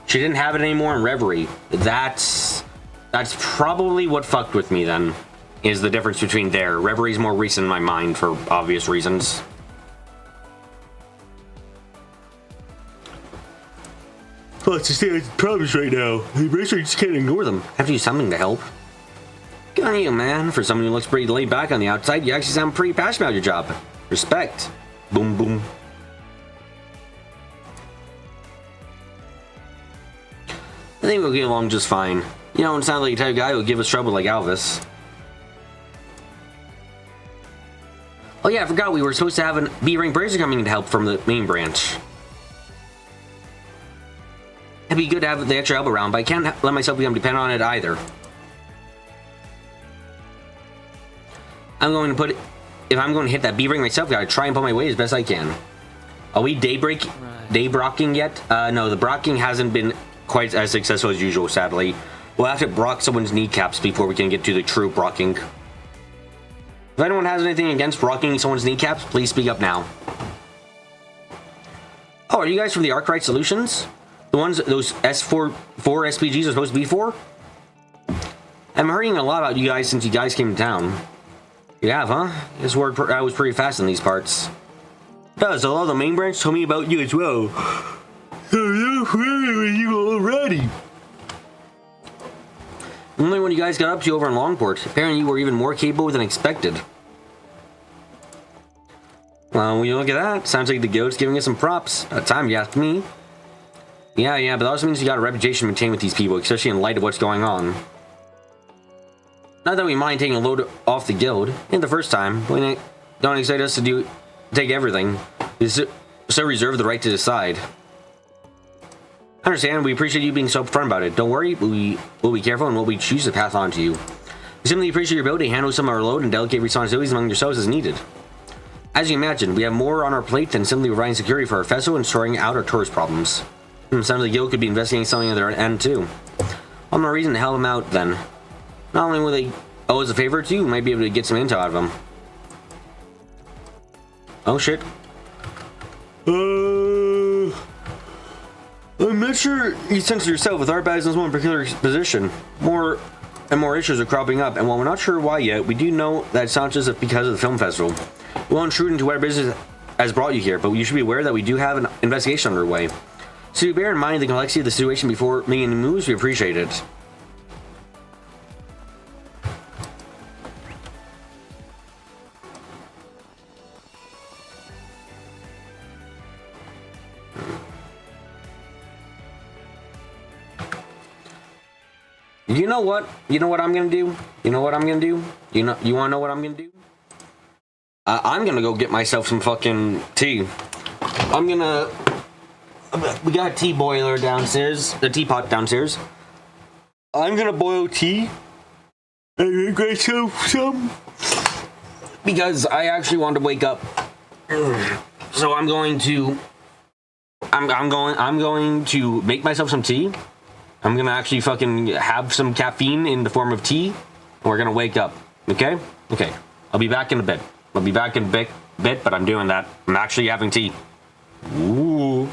She didn't have it anymore in Reverie. That's probably what fucked with me then, is the difference between there. Reverie's more recent in my mind for obvious reasons. Oh, it's just problems right now. The racer just can't ignore them. Have to do something to help. Good on you, man. For someone who looks pretty laid back on the outside, you actually sound pretty passionate about your job. Respect. Boom, boom. I think we'll get along just fine. You don't sound like the type of guy who would give us trouble like Alvis. Oh yeah, I forgot we were supposed to have an B-rank bracer coming to help from the main branch. It'd be good to have the extra help around, but I can't let myself become dependent on it either. I'm going to put it, if I'm going to hit that B ring myself, gotta try and put my weight as best I can. Are we Daybreaking yet? No, the brocking hasn't been quite as successful as usual, sadly. We'll have to brock someone's kneecaps before we can get to the true brocking. If anyone has anything against brocking someone's kneecaps, please speak up now. Oh, are you guys from the Arkwright Solutions? The ones those S4 SPGs are supposed to be for? I'm hearing a lot about you guys since you guys came to town. You have, huh? This word I was pretty fast in these parts. Does a lot of the main branch told me about you as well. I'm familiar with you already. Only when you guys got up to over in Longport. Apparently you were even more capable than expected. Well, when you look at that, sounds like the guild's giving us some props. About time, you ask me. Yeah, but that also means you got a reputation to maintain with these people, especially in light of what's going on. Not that we mind taking a load off the guild. In the first time, we don't expect us to take everything. We so reserve the right to decide. I understand. We appreciate you being so upfront about it. Don't worry. We'll be careful in what we choose to pass on to you. We simply appreciate your ability to handle some of our load and delegate responsibilities among yourselves as needed. As you imagine, we have more on our plate than simply providing security for our festival and sorting out our tourist problems. Sounds like the guild could be investigating something on their end too. Well, no reason to help them out then. Not only will they owe us a favor to you, we might be able to get some intel out of them. Oh shit. I'm not sure you sense yourself with our badge in one particular position. More and more issues are cropping up, and while we're not sure why yet, we do know that it's not just because of the film festival. We won't intrude into whatever business has brought you here, but you should be aware that we do have an investigation underway. So bear in mind the complexity of the situation before making any moves. We appreciate it. You know what? You know what I'm gonna do? You know what I'm gonna do? You wanna know what I'm gonna do? I'm gonna go get myself some fucking tea. We got a tea boiler downstairs, the teapot downstairs. I'm gonna boil tea and get myself some because I actually want to wake up. So I'm going to make myself some tea. I'm gonna actually fucking have some caffeine in the form of tea, and we're gonna wake up. Okay? Okay. I'll be back in a bit. I'll be back in a bit, but I'm doing that. I'm actually having tea. Ooh.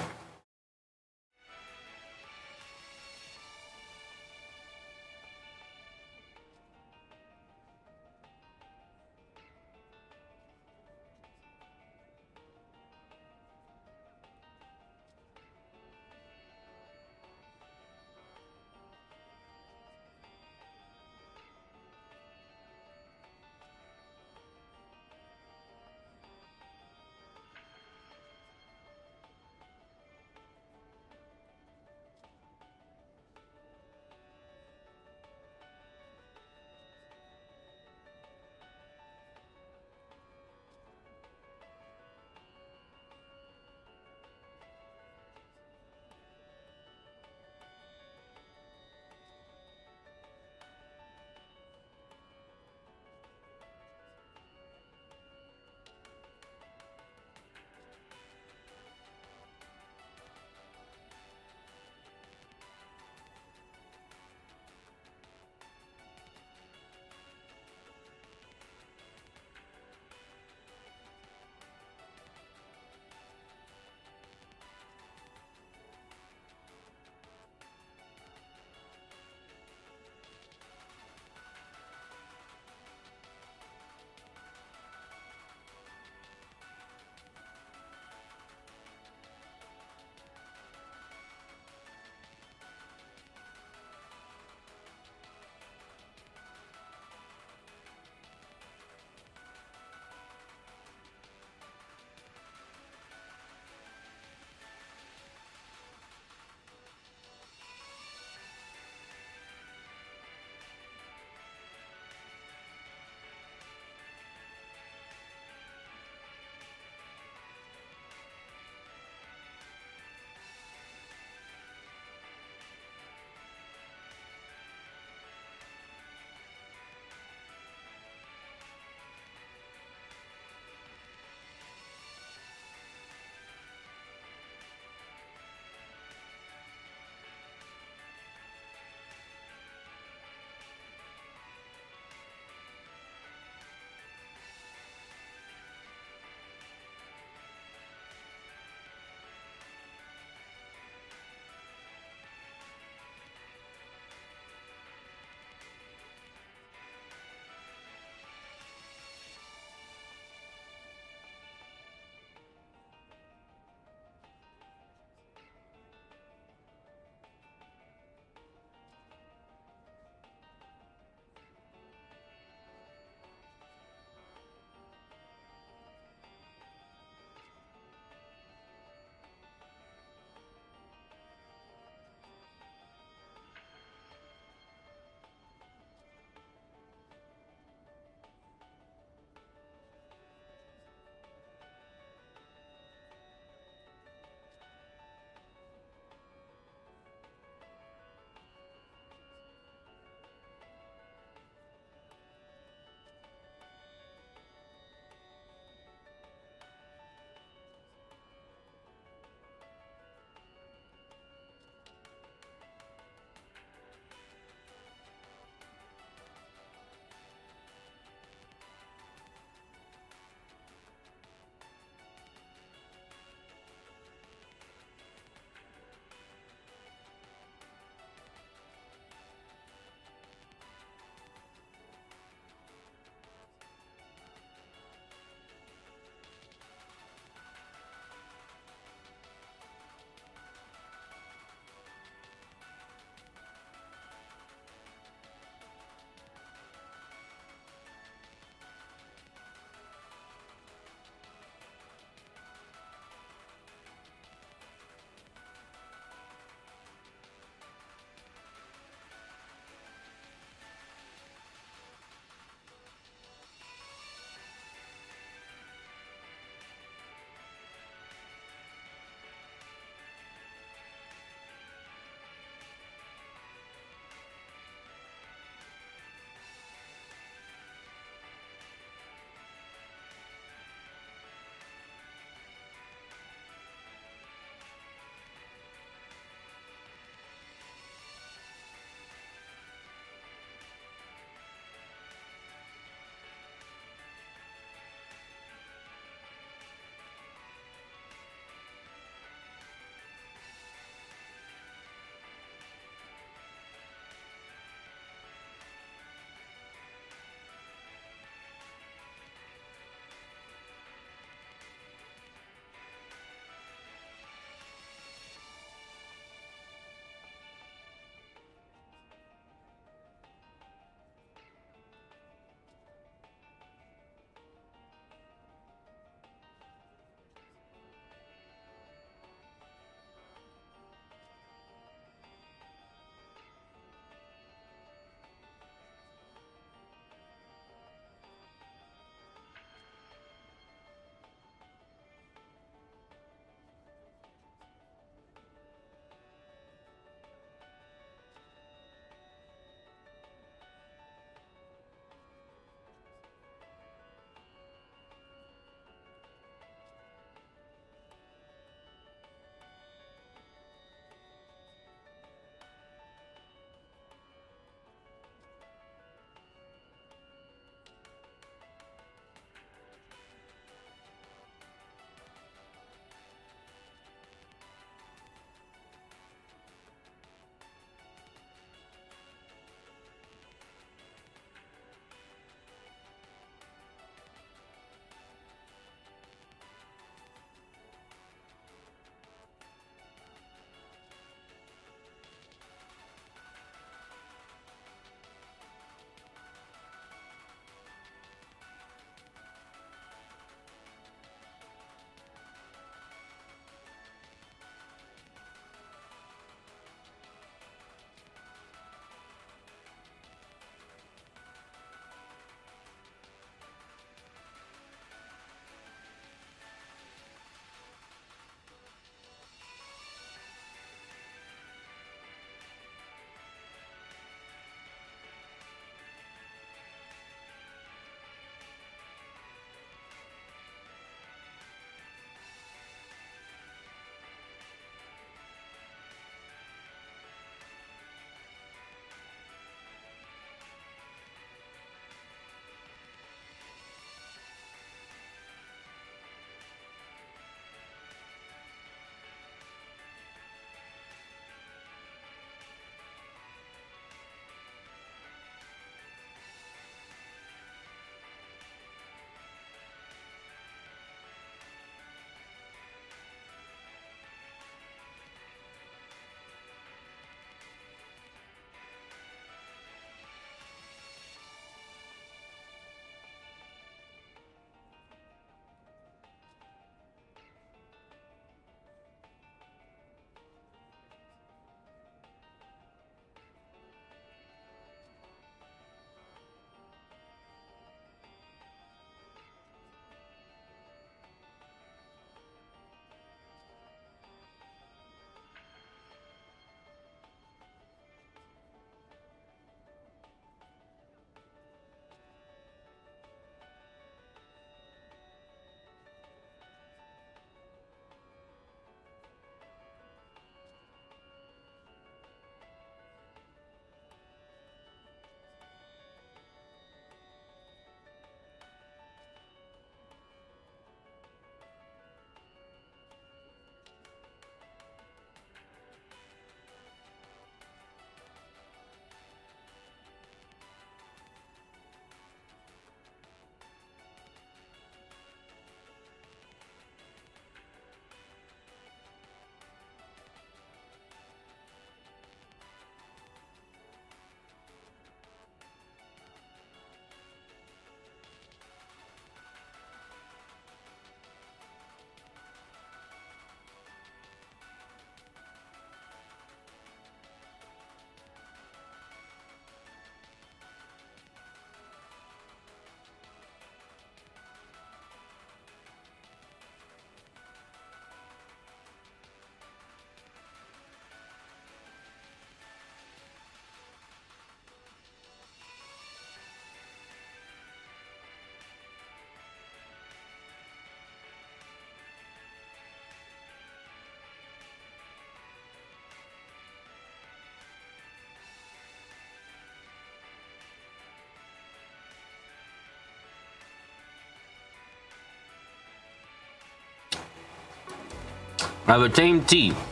I have obtained tea.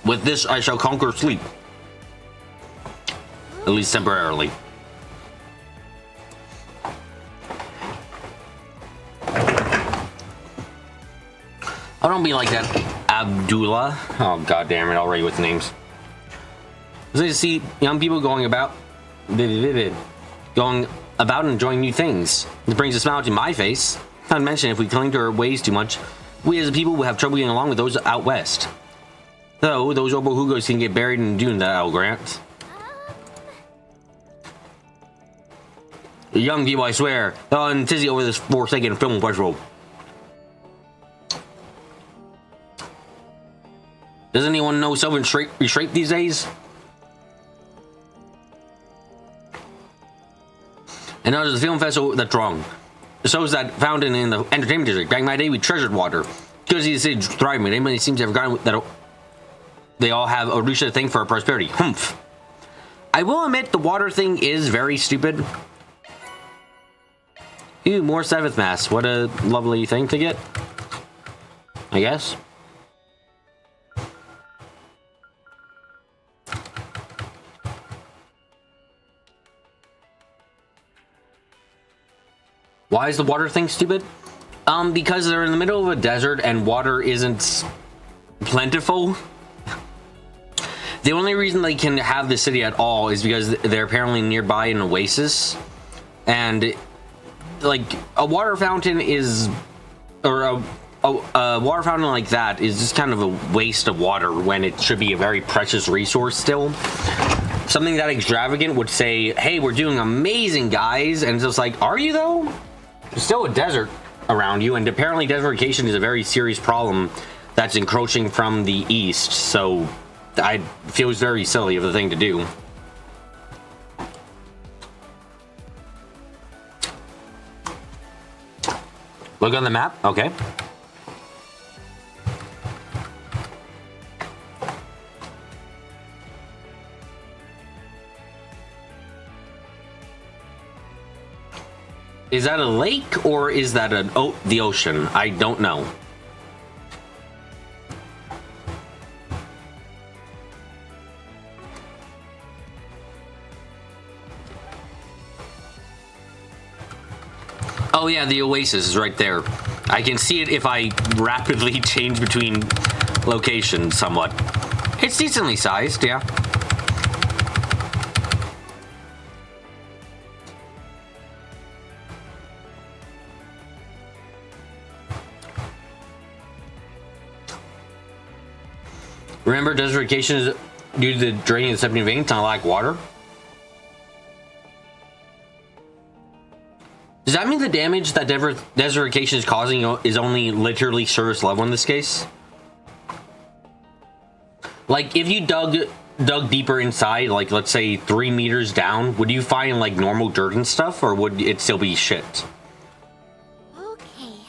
With this, I shall conquer sleep. At least temporarily. Oh, don't be like that, Abdullah. Oh, god damn it, already with names. It's nice to see young people going about and enjoying new things. It brings a smile to my face. Not to mention, if we cling to our ways too much, we as a people will have trouble getting along with those out west. Though, those obohugos can get buried in the dune that I'll grant. Young people, I swear, they'll and tizzy over this forsaken film festival. Does anyone know self-restraint these days? And now there's the film festival that's wrong. So is that fountain in the entertainment district. Back in my day, we treasured water. Good to see the city thriving. Anybody seems to have forgotten that they all have a reach thing for prosperity. Humph. I will admit the water thing is very stupid. Ew, more Sabbath Mass. What a lovely thing to get. I guess. Why is the water thing stupid? Because they're in the middle of a desert and water isn't plentiful. The only reason they can have the city at all is because they're apparently nearby an oasis. And, like, a water fountain is... Or a water fountain like that is just kind of a waste of water when it should be a very precious resource still. Something that extravagant would say, hey, we're doing amazing, guys. And it's just like, are you, though? There's still a desert around you, and apparently desertification is a very serious problem that's encroaching from the east, so I feels very silly of the thing to do. Look on the map? Okay. Is that a lake or is that the ocean? I don't know. Oh yeah, the oasis is right there. I can see it if I rapidly change between locations somewhat. It's decently sized, yeah. Remember, desertification is due to the draining of the septic veins and lack of water. Does that mean the damage that desertification is causing is only literally surface level in this case? Like, if you dug deeper inside, like let's say 3 meters down, would you find like normal dirt and stuff, or would it still be shit? Okay.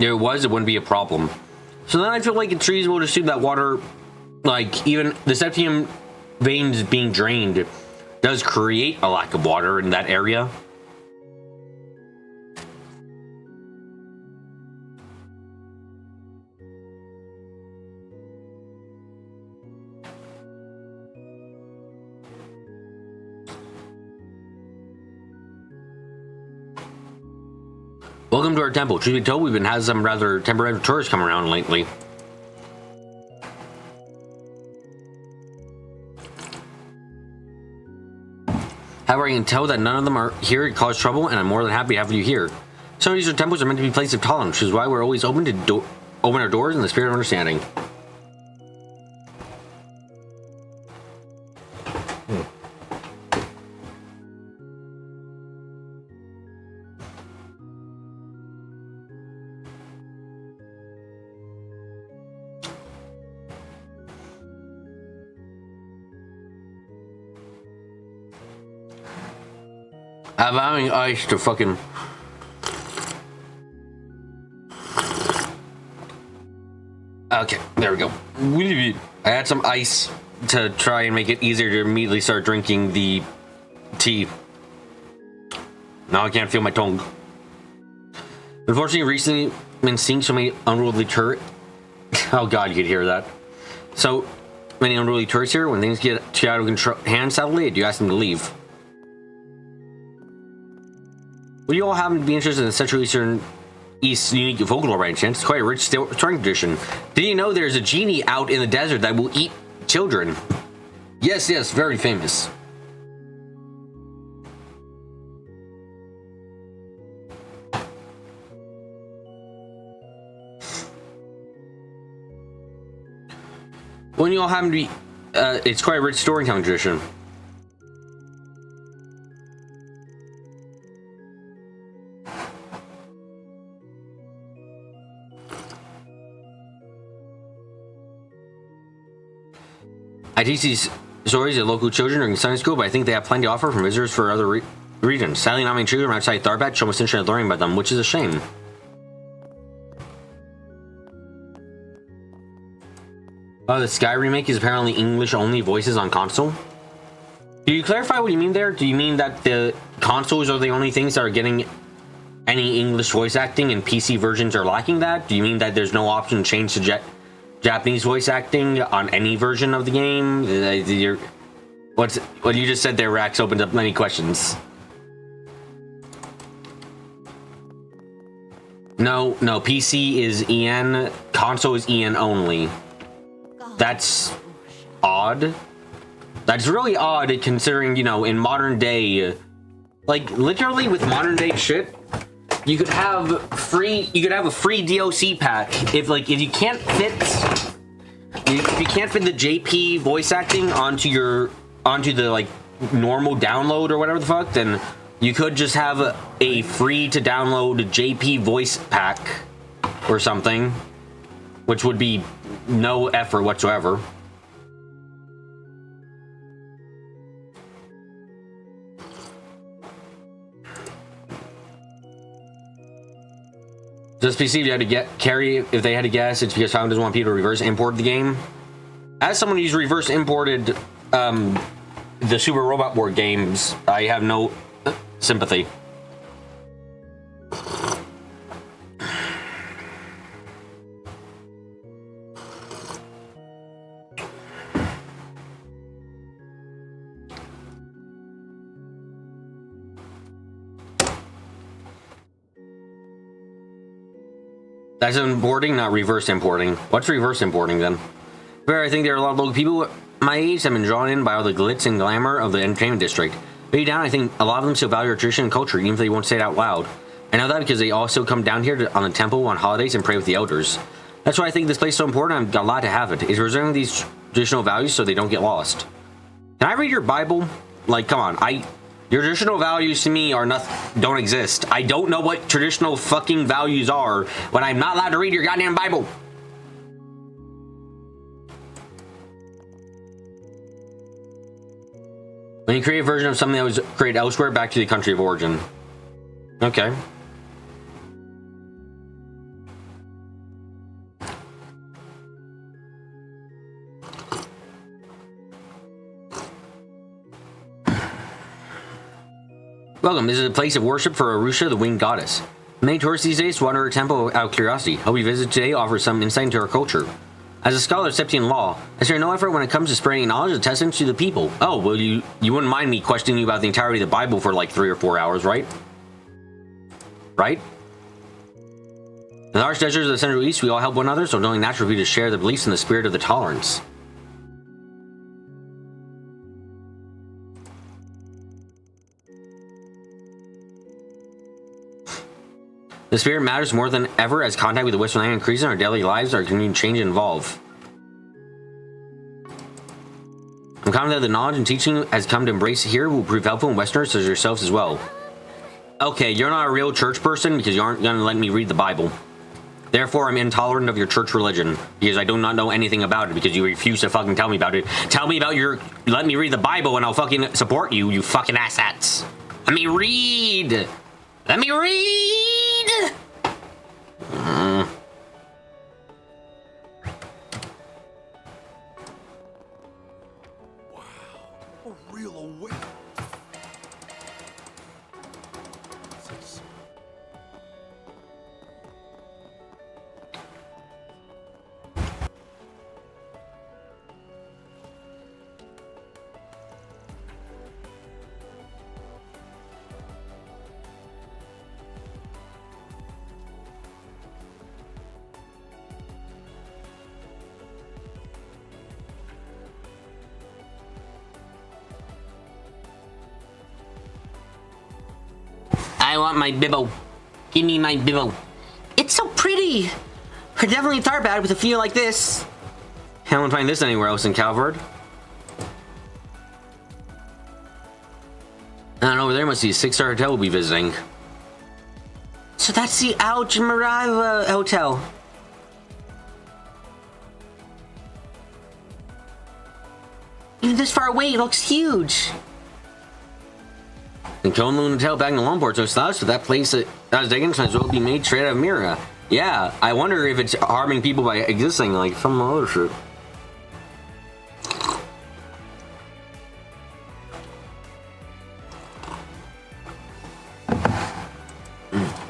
If it was, it wouldn't be a problem. So then I feel like it's reasonable to assume that water, like even the septium veins being drained, does create a lack of water in that area. Welcome to our temple. Truth be told, we've been having some rather temporary tourists come around lately. However, I can tell that none of them are here to cause trouble, and I'm more than happy to have you here. Some of these temples are meant to be places of tolerance, which is why we're always open to open our doors in the spirit of understanding. Allowing ice to fucking... Okay, there we go. I had some ice to try and make it easier to immediately start drinking the tea. Now I can't feel my tongue. Unfortunately, recently been seeing so many unruly turrets. Oh god, you could hear that. So many unruly turrets here. When things get too out of control, hand sadly, do you ask them to leave? Would you all happen to be interested in the Central East unique folklore by any chance? It's quite a rich story tradition. Did you know there's a genie out in the desert that will eat children? Yes, yes, very famous. When you all happen to be, it's quite a rich storytelling tradition. I teach these stories to local children during Sunday school, but I think they have plenty to offer from visitors for other regions. Sadly, not many children outside Tharbat show much interest in learning about them, which is a shame. Oh, the Sky remake is apparently English-only voices on console? Do you clarify what you mean there? Do you mean that the consoles are the only things that are getting any English voice acting and PC versions are lacking that? Do you mean that there's no option to change to Japanese voice acting on any version of the game? What you just said there, Rax, opens up many questions. No, PC is EN, console is EN only. That's odd. That's really odd considering, you know, in modern day, like literally with modern day shit, you could have a free DLC pack if you can't fit the JP voice acting onto the like normal download or whatever the fuck, then you could just have a free to download JP voice pack or something, which would be no effort whatsoever. Just PC, if you had to carry, if they had to guess, it's because Tom doesn't want people to reverse import the game. As someone who's reverse imported the Super Robot Board games, I have no sympathy. That's importing, not reverse importing. What's reverse importing then? Fair, I think there are a lot of local people my age have been drawn in by all the glitz and glamour of the entertainment district. Way down, I think a lot of them still value our tradition and culture, even if they won't say it out loud. I know that because they also come down here on the temple on holidays and pray with the elders. That's why I think this place is so important. I'm glad to have it. Is preserving these traditional values so they don't get lost. Can I read your Bible? Like, come on, your traditional values to me are don't exist. I don't know what traditional fucking values are when I'm not allowed to read your goddamn Bible. When you create a version of something that was created elsewhere, back to the country of origin. Okay. Welcome, this is a place of worship for Arusha, the winged goddess. Many tourists these days wander her temple out of curiosity. How we visit today offers some insight into our culture. As a scholar of Septian law, I spare no effort when it comes to spreading knowledge and testing to the people. Oh, well, you wouldn't mind me questioning you about the entirety of the Bible for like 3 or 4 hours, right? Right? In the harsh deserts of the Central East, we all help one another, so it's only natural for you to share the beliefs and the spirit of the tolerance. The spirit matters more than ever as contact with the Western Land increases in our daily lives, our continuing change and evolve. I'm confident that the knowledge and teaching has come to embrace here will prove helpful in Westerners such as yourselves as well. Okay, you're not a real church person because you aren't going to let me read the Bible. Therefore, I'm intolerant of your church religion because I do not know anything about it because you refuse to fucking tell me about it. Tell me about let me read the Bible and I'll fucking support you, you fucking asshats. Let me read! Let me read! A real awakening. I want my bibbo. Give me my bibbo. It's so pretty. I definitely thought about it with a feel like this. I won't find this anywhere else in Calvard. And over there must be a 6-star hotel we'll be visiting. So that's the Algemarava Hotel. Even this far away, it looks huge. The Kowloon Hotel back in the Lomport so stylish, but that place that was taken might as well be made straight out of Mira. Yeah, I wonder if it's harming people by existing like some other shit.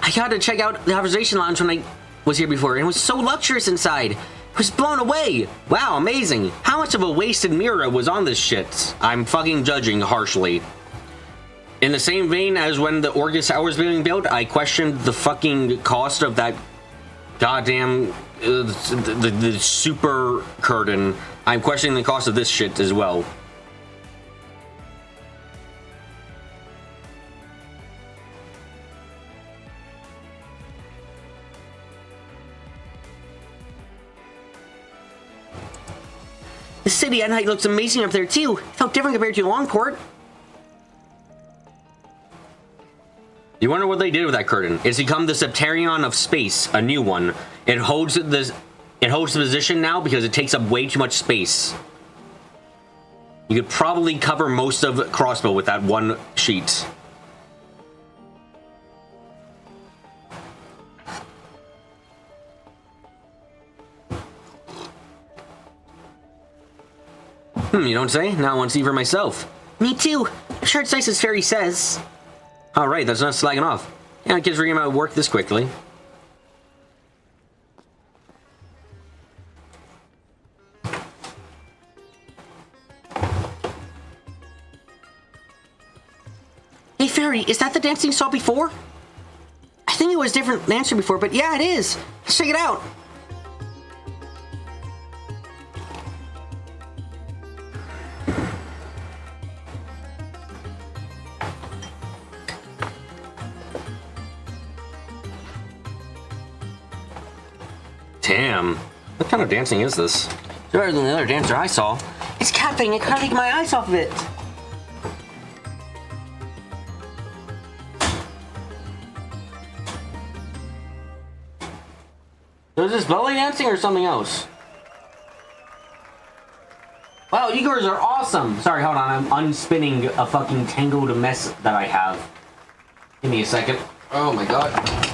I got to check out the observation lounge when I was here before, and it was so luxurious inside. I was blown away. Wow, amazing. How much of a wasted Mira was on this shit? I'm fucking judging harshly. In the same vein as when the Orgus Tower was being built, I questioned the fucking cost of that goddamn the super curtain. I'm questioning the cost of this shit as well. The city at night looks amazing up there too. It felt different compared to Longport. You wonder what they did with that curtain. It's become the Septarion of space, a new one. It holds the position now because it takes up way too much space. You could probably cover most of Crossbow with that one sheet. You don't say? Now I want to see for myself. Me too. I'm sure it's nice as Fairy says. Alright, that's not slagging off. Yeah, kids figuring out work this quickly. Hey Fairy, is that the dancing you saw before? I think it was a different dancer before, but yeah, it is. Let's check it out. Damn. What kind of dancing is this? It's better than the other dancer I saw. It's captivating. I can't take my eyes off of it. So is this belly dancing or something else? Wow, you girls are awesome. Sorry, hold on. I'm unspinning a fucking tangled mess that I have. Give me a second. Oh my god.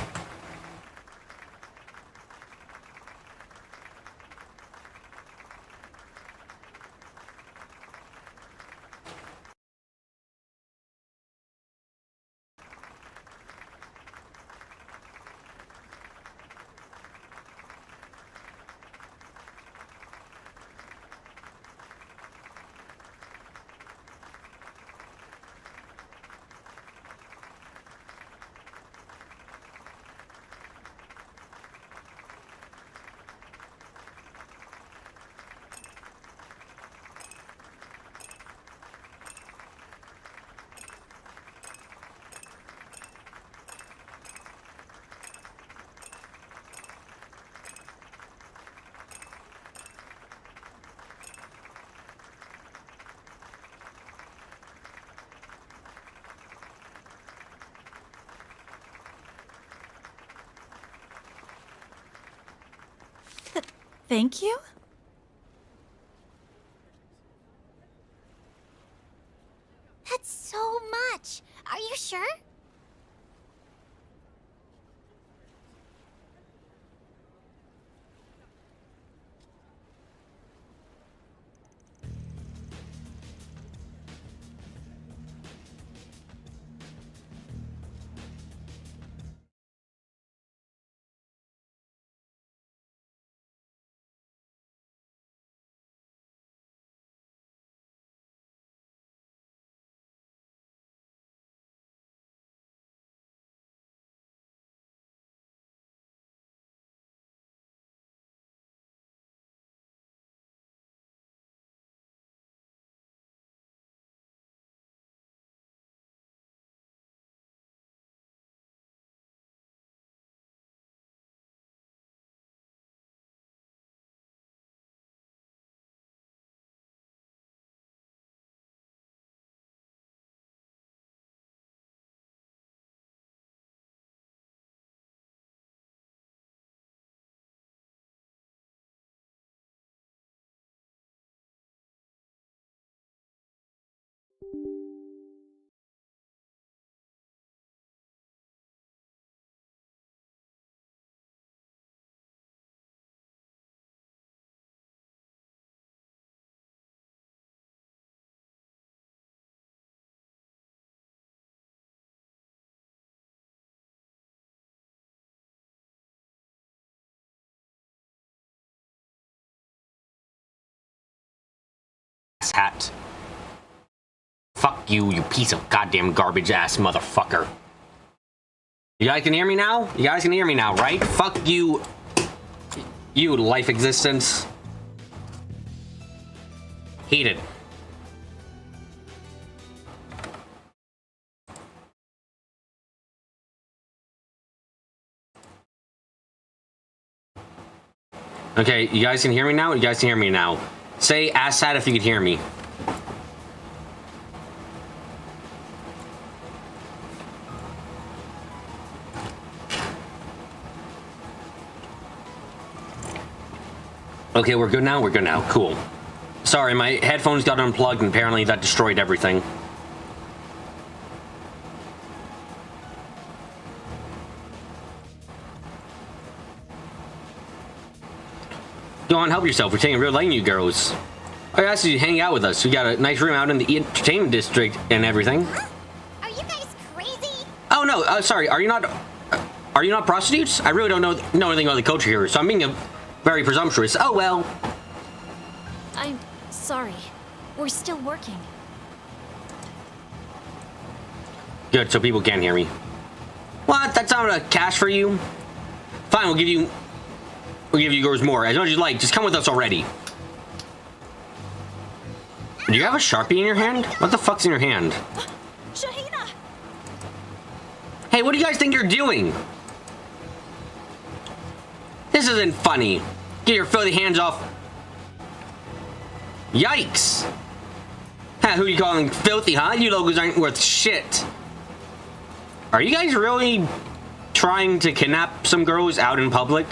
Thank you? That's so much. Are you sure? asshat. Fuck you, you piece of goddamn garbage ass motherfucker. You guys can hear me now? You guys can hear me now, right? Fuck you. You life existence. Heated. Okay, you guys can hear me now? You guys can hear me now. Say asshat if you could hear me. Okay, we're good now? We're good now. Cool. Sorry, my headphones got unplugged and apparently that destroyed everything. Go on, help yourself. We're taking a real light on you girls. I asked you to hang out with us. We got a nice room out in the entertainment district and everything. Are you guys crazy? Oh no, sorry. Are you not prostitutes? I really don't know anything about the culture here, so I'm being very presumptuous. Oh well. I'm sorry. We're still working. Good, so people can hear me. What? That's not enough cash for you? Fine, we'll give you girls more, as much as you like. Just come with us already. Do you have a Sharpie in your hand? What the fuck's in your hand? Shahina! Hey, what do you guys think you're doing? This isn't funny. Get your filthy hands off. Yikes. Ha, who you calling filthy, huh? You locals aren't worth shit. Are you guys really trying to kidnap some girls out in public?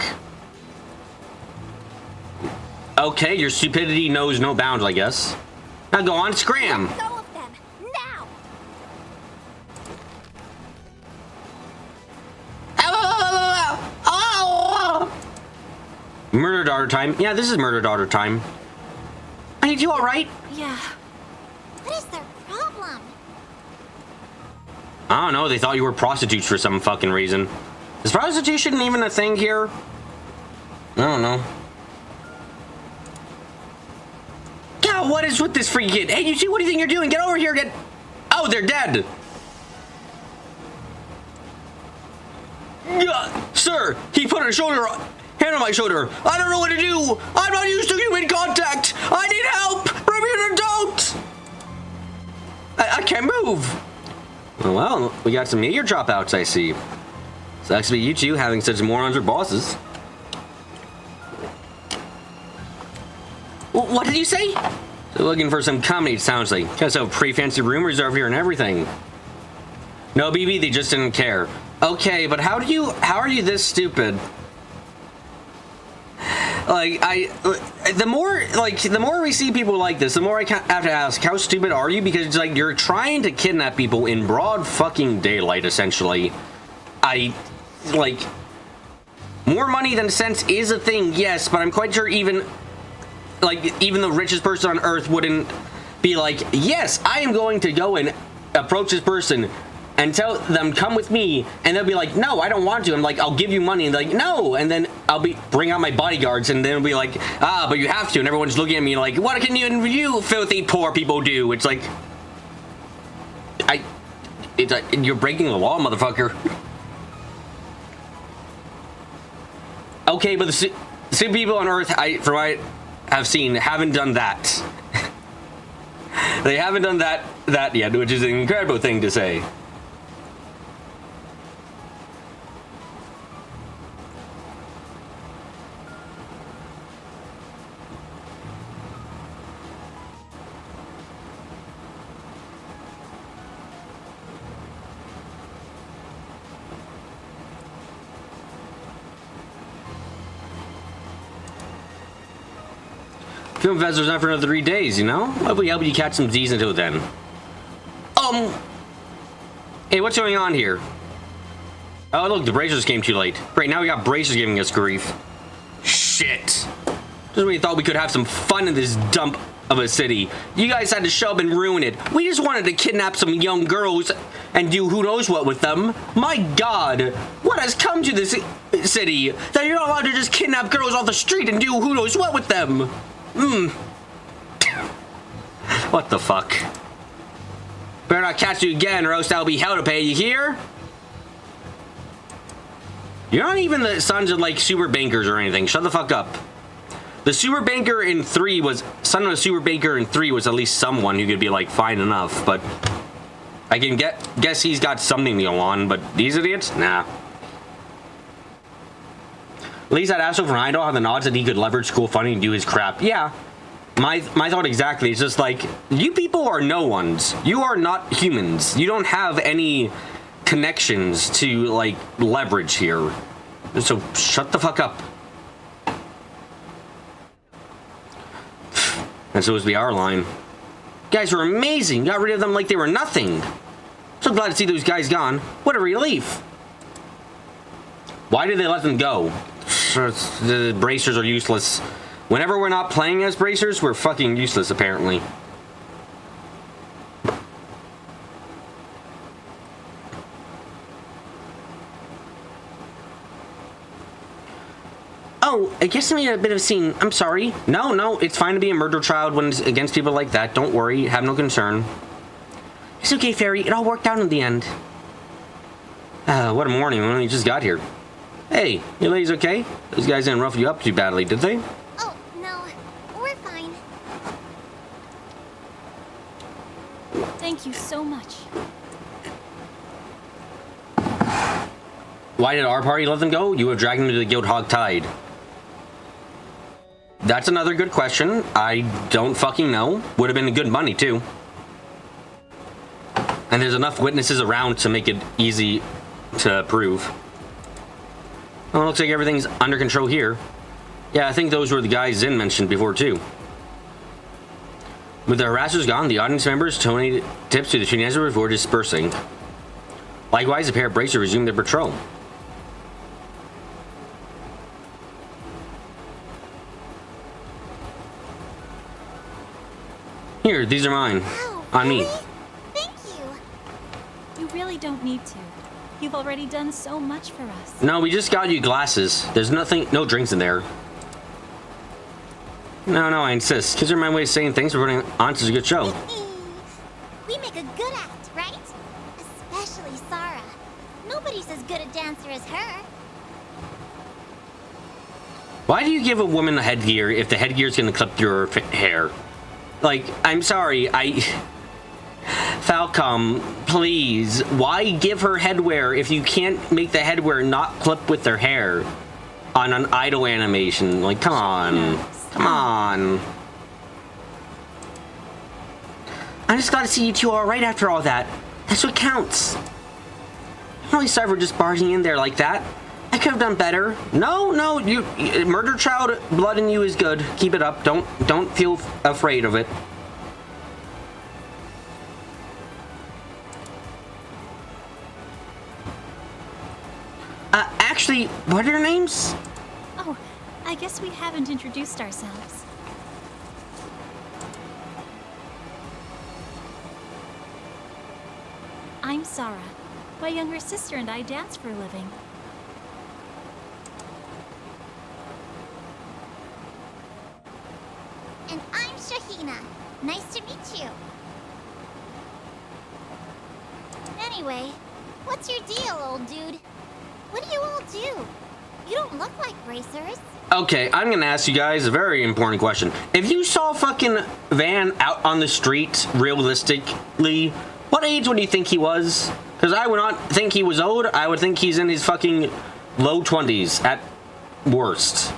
Okay, your stupidity knows no bounds, I guess. Now go on, scram! Go of them, now! Murder daughter time. Yeah, this is murder daughter time. Are you alright? Yeah. What is their problem? I don't know, they thought you were prostitutes for some fucking reason. Is prostitution even a thing here? I don't know. God, what is with this freaking kid? Hey, you see, what do you think you're doing? Get over here, get... Oh, they're dead. Sir, he put a hand on my shoulder. I don't know what to do. I'm not used to human contact. I need help. Bring me an adult. I can't move. Well, we got some major dropouts, I see. Sucks to be you two having such morons or bosses. What did you say? So looking for some comedy, it sounds like. Got some pretty fancy room reserved here and everything. No, BB, they just didn't care. Okay, but how are you this stupid? Like, the more we see people like this, the more I have to ask, how stupid are you? Because, like, you're trying to kidnap people in broad fucking daylight, essentially. Like, more money than sense is a thing, yes, but I'm quite sure even the richest person on Earth wouldn't be like, yes, I am going to go and approach this person and tell them, come with me, and they'll be like, no, I don't want to. I'm like, I'll give you money, and they're like, no, and then bring out my bodyguards, and then it'll be like, but you have to, and everyone's looking at me like, what can you filthy poor people do? It's like, you're breaking the law, motherfucker. Okay, but the same people on Earth, from what I have seen, haven't done that. They haven't done that yet, which is an incredible thing to say. Film festival's not for another 3 days, you know? Hopefully help you catch some Z's until then. Hey, what's going on here? Oh, look, the bracers came too late. Great, now we got bracers giving us grief. Shit. Just when we thought we could have some fun in this dump of a city, you guys had to show up and ruin it. We just wanted to kidnap some young girls and do who knows what with them. My God, what has come to this city that you're not allowed to just kidnap girls off the street and do who knows what with them? What the fuck? Better not catch you again, or else I'll be hell to pay. You hear? You're not even the sons of like super bankers or anything. Shut the fuck up. The super banker in 3 was son of a super banker in 3 was at least someone who could be like fine enough, but I can guess he's got something to go on. But these idiots, nah. At least that asshole from Idol had the odds that he could leverage school funding and do his crap. Yeah. My thought exactly. It's just like, you people are no ones. You are not humans. You don't have any connections to, like, leverage here. So, shut the fuck up. That's supposed to be our line. Guys were amazing. Got rid of them like they were nothing. So glad to see those guys gone. What a relief. Why did they let them go? The bracers are useless. Whenever we're not playing as bracers, we're fucking useless, apparently. Oh, I guess I made a bit of a scene. I'm sorry. No, it's fine to be a murder child when it's against people like that. Don't worry. Have no concern. It's okay, Fairy. It all worked out in the end. What a morning. We only just got here. Hey, you ladies okay? Those guys didn't rough you up too badly, did they? Oh, no. We're fine. Thank you so much. Why did our party let them go? You have dragged them to the guild hog tide. That's another good question. I don't fucking know. Would have been good money, too. And there's enough witnesses around to make it easy to prove. Well, it looks like everything's under control here. Yeah, I think those were the guys Zin mentioned before, too. With the harassers gone, the audience members donated tips to the Shinyazu before dispersing. Likewise, a pair of bracers resumed their patrol. Here, these are mine. Wow, On me. really? Thank you. You really don't need to. You've already done so much for us. No, we just got you glasses. There's no drinks in there. No, I insist. Kids are my way of saying thanks for putting on such a good show. We make a good act, right? Especially Sarah. Nobody's as good a dancer as her. Why do you give a woman a headgear if the headgear's gonna clip your hair? Like, I'm sorry, Falcom, please, why give her headwear if you can't make the headwear not clip with their hair on an idol animation? Like, come on. Come on. I'm just glad to see you two all right after all that. That's what counts. I'm really sorry for just barging in there like that. I could have done better. No, you murder child blood in you is good. Keep it up. Don't feel afraid of it. Actually, what are your names? Oh, I guess we haven't introduced ourselves. I'm Sarah. My younger sister and I dance for a living. And I'm Shahina. Nice to meet you. Anyway, what's your deal, old dude? What do you all do? You don't look like bracers. Okay, I'm gonna ask you guys a very important question. If you saw fucking Van out on the street, realistically, what age would you think he was? Because I would not think he was old. I would think he's in his fucking low 20s at worst.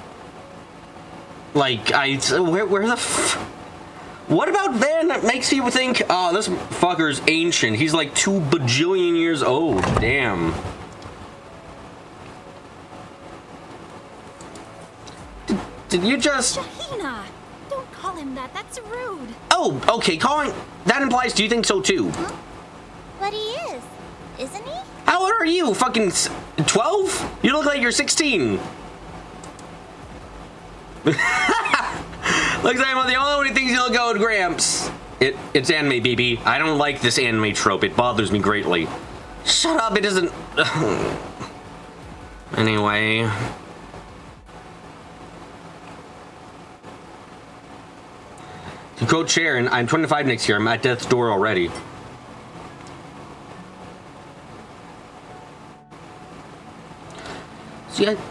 Like, where the what about Van that makes people think, oh, this fucker's ancient. He's like 2 bajillion years old. Damn. Did you just... Shahina! Don't call him that. That's rude. Oh, okay, calling... That implies, do you think so too? Huh? But he is, isn't he? How old are you? Fucking 12? You look like you're 16. Looks like I'm the only one who thinks you'll go with Gramps. It's anime, BB. I don't like this anime trope. It bothers me greatly. Shut up, it doesn't... Anyway... To quote Sharon, I'm 25 next year. I'm at death's door already.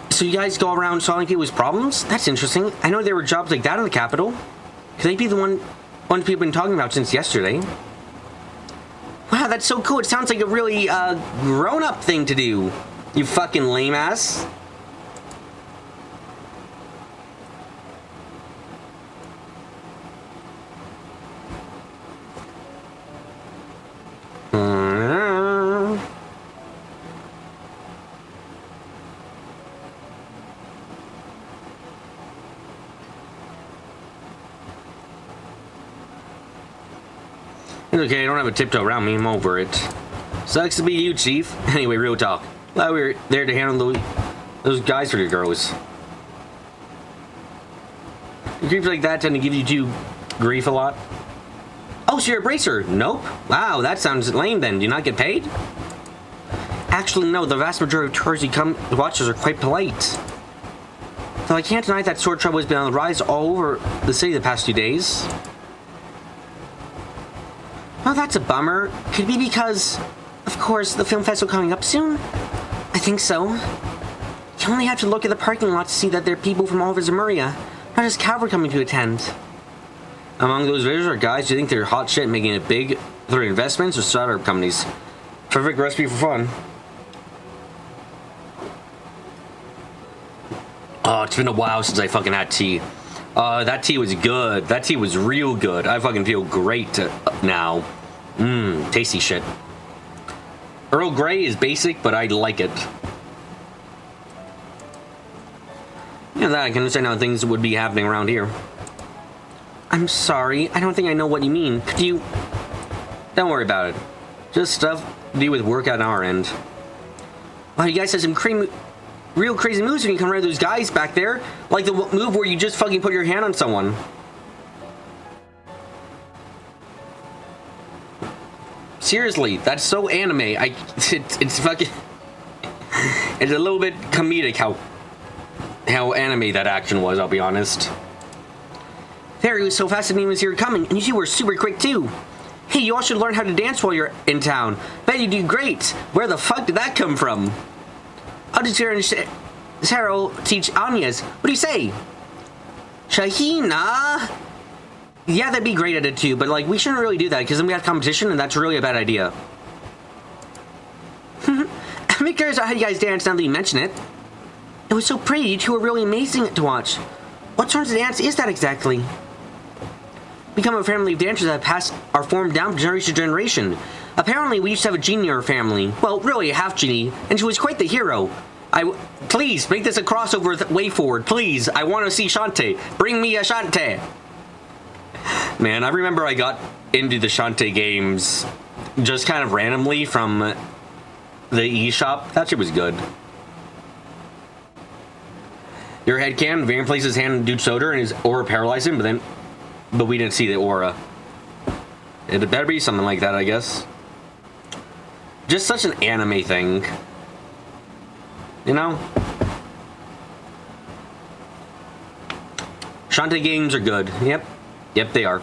So you guys go around solving people's problems? That's interesting. I know there were jobs like that in the capital. Could they be the ones people have been talking about since yesterday? Wow, that's so cool. It sounds like a really grown-up thing to do. You fucking lame ass. Okay, I don't have a tiptoe around me. I'm over it. Sucks to be you, Chief. Anyway, real talk. Glad we were there to handle those guys for your girls. Creeps like that tend to give you two grief a lot. Oh, so you're a bracer? Nope. Wow, that sounds lame then. Do you not get paid? Actually, no. The vast majority of tourists who come to watch us are quite polite. Though I can't deny that sword trouble has been on the rise all over the city the past few days. Oh, that's a bummer. Could it be because, of course, the film festival coming up soon? I think so. You only have to look at the parking lot to see that there are people from all over Zemuria, not just cavalry coming to attend. Among those visitors are guys who think they're hot shit making it big through investments or startup companies. Perfect recipe for fun. Oh, it's been a while since I fucking had tea. That tea was good. That tea was real good. I fucking feel great now. Tasty shit. Earl Grey is basic, but I like it. You know that I can understand how things would be happening around here. I'm sorry. I don't think I know what you mean. Could you... Don't worry about it. Just stuff to do with work on our end. Wow, you guys have some real crazy moves when you come around those guys back there. Like the move where you just fucking put your hand on someone. Seriously, that's so anime. It's fucking... It's a little bit comedic how anime that action was, I'll be honest. There, it was so fast that was here coming, and you two were super quick too. Hey, you all should learn how to dance while you're in town. Bet you do great. Where the fuck did that come from? I'll just hear Sarah will teach Anya's. What do you say? Shahina? Yeah, that'd be great at it too, but like, we shouldn't really do that because then we have competition and that's really a bad idea. I'm curious about how you guys danced now that you mention it. It was so pretty. You two were really amazing to watch. What sort of dance is that exactly? Become a family of dancers that are formed down from generation to generation. Apparently, we used to have a genie in our family. Well, really, a half genie, and she was quite the hero. Please, make this a crossover way forward. Please, I want to see Shantae. Bring me a Shantae. Man, I remember I got into the Shantae games just kind of randomly from the eShop. That shit was good. Your head can. Van places his hand in dude's shoulder and his aura paralyzed him, but we didn't see the aura. It better be something like that, I guess. Just such an anime thing. You know? Shantae games are good. Yep. Yep, they are.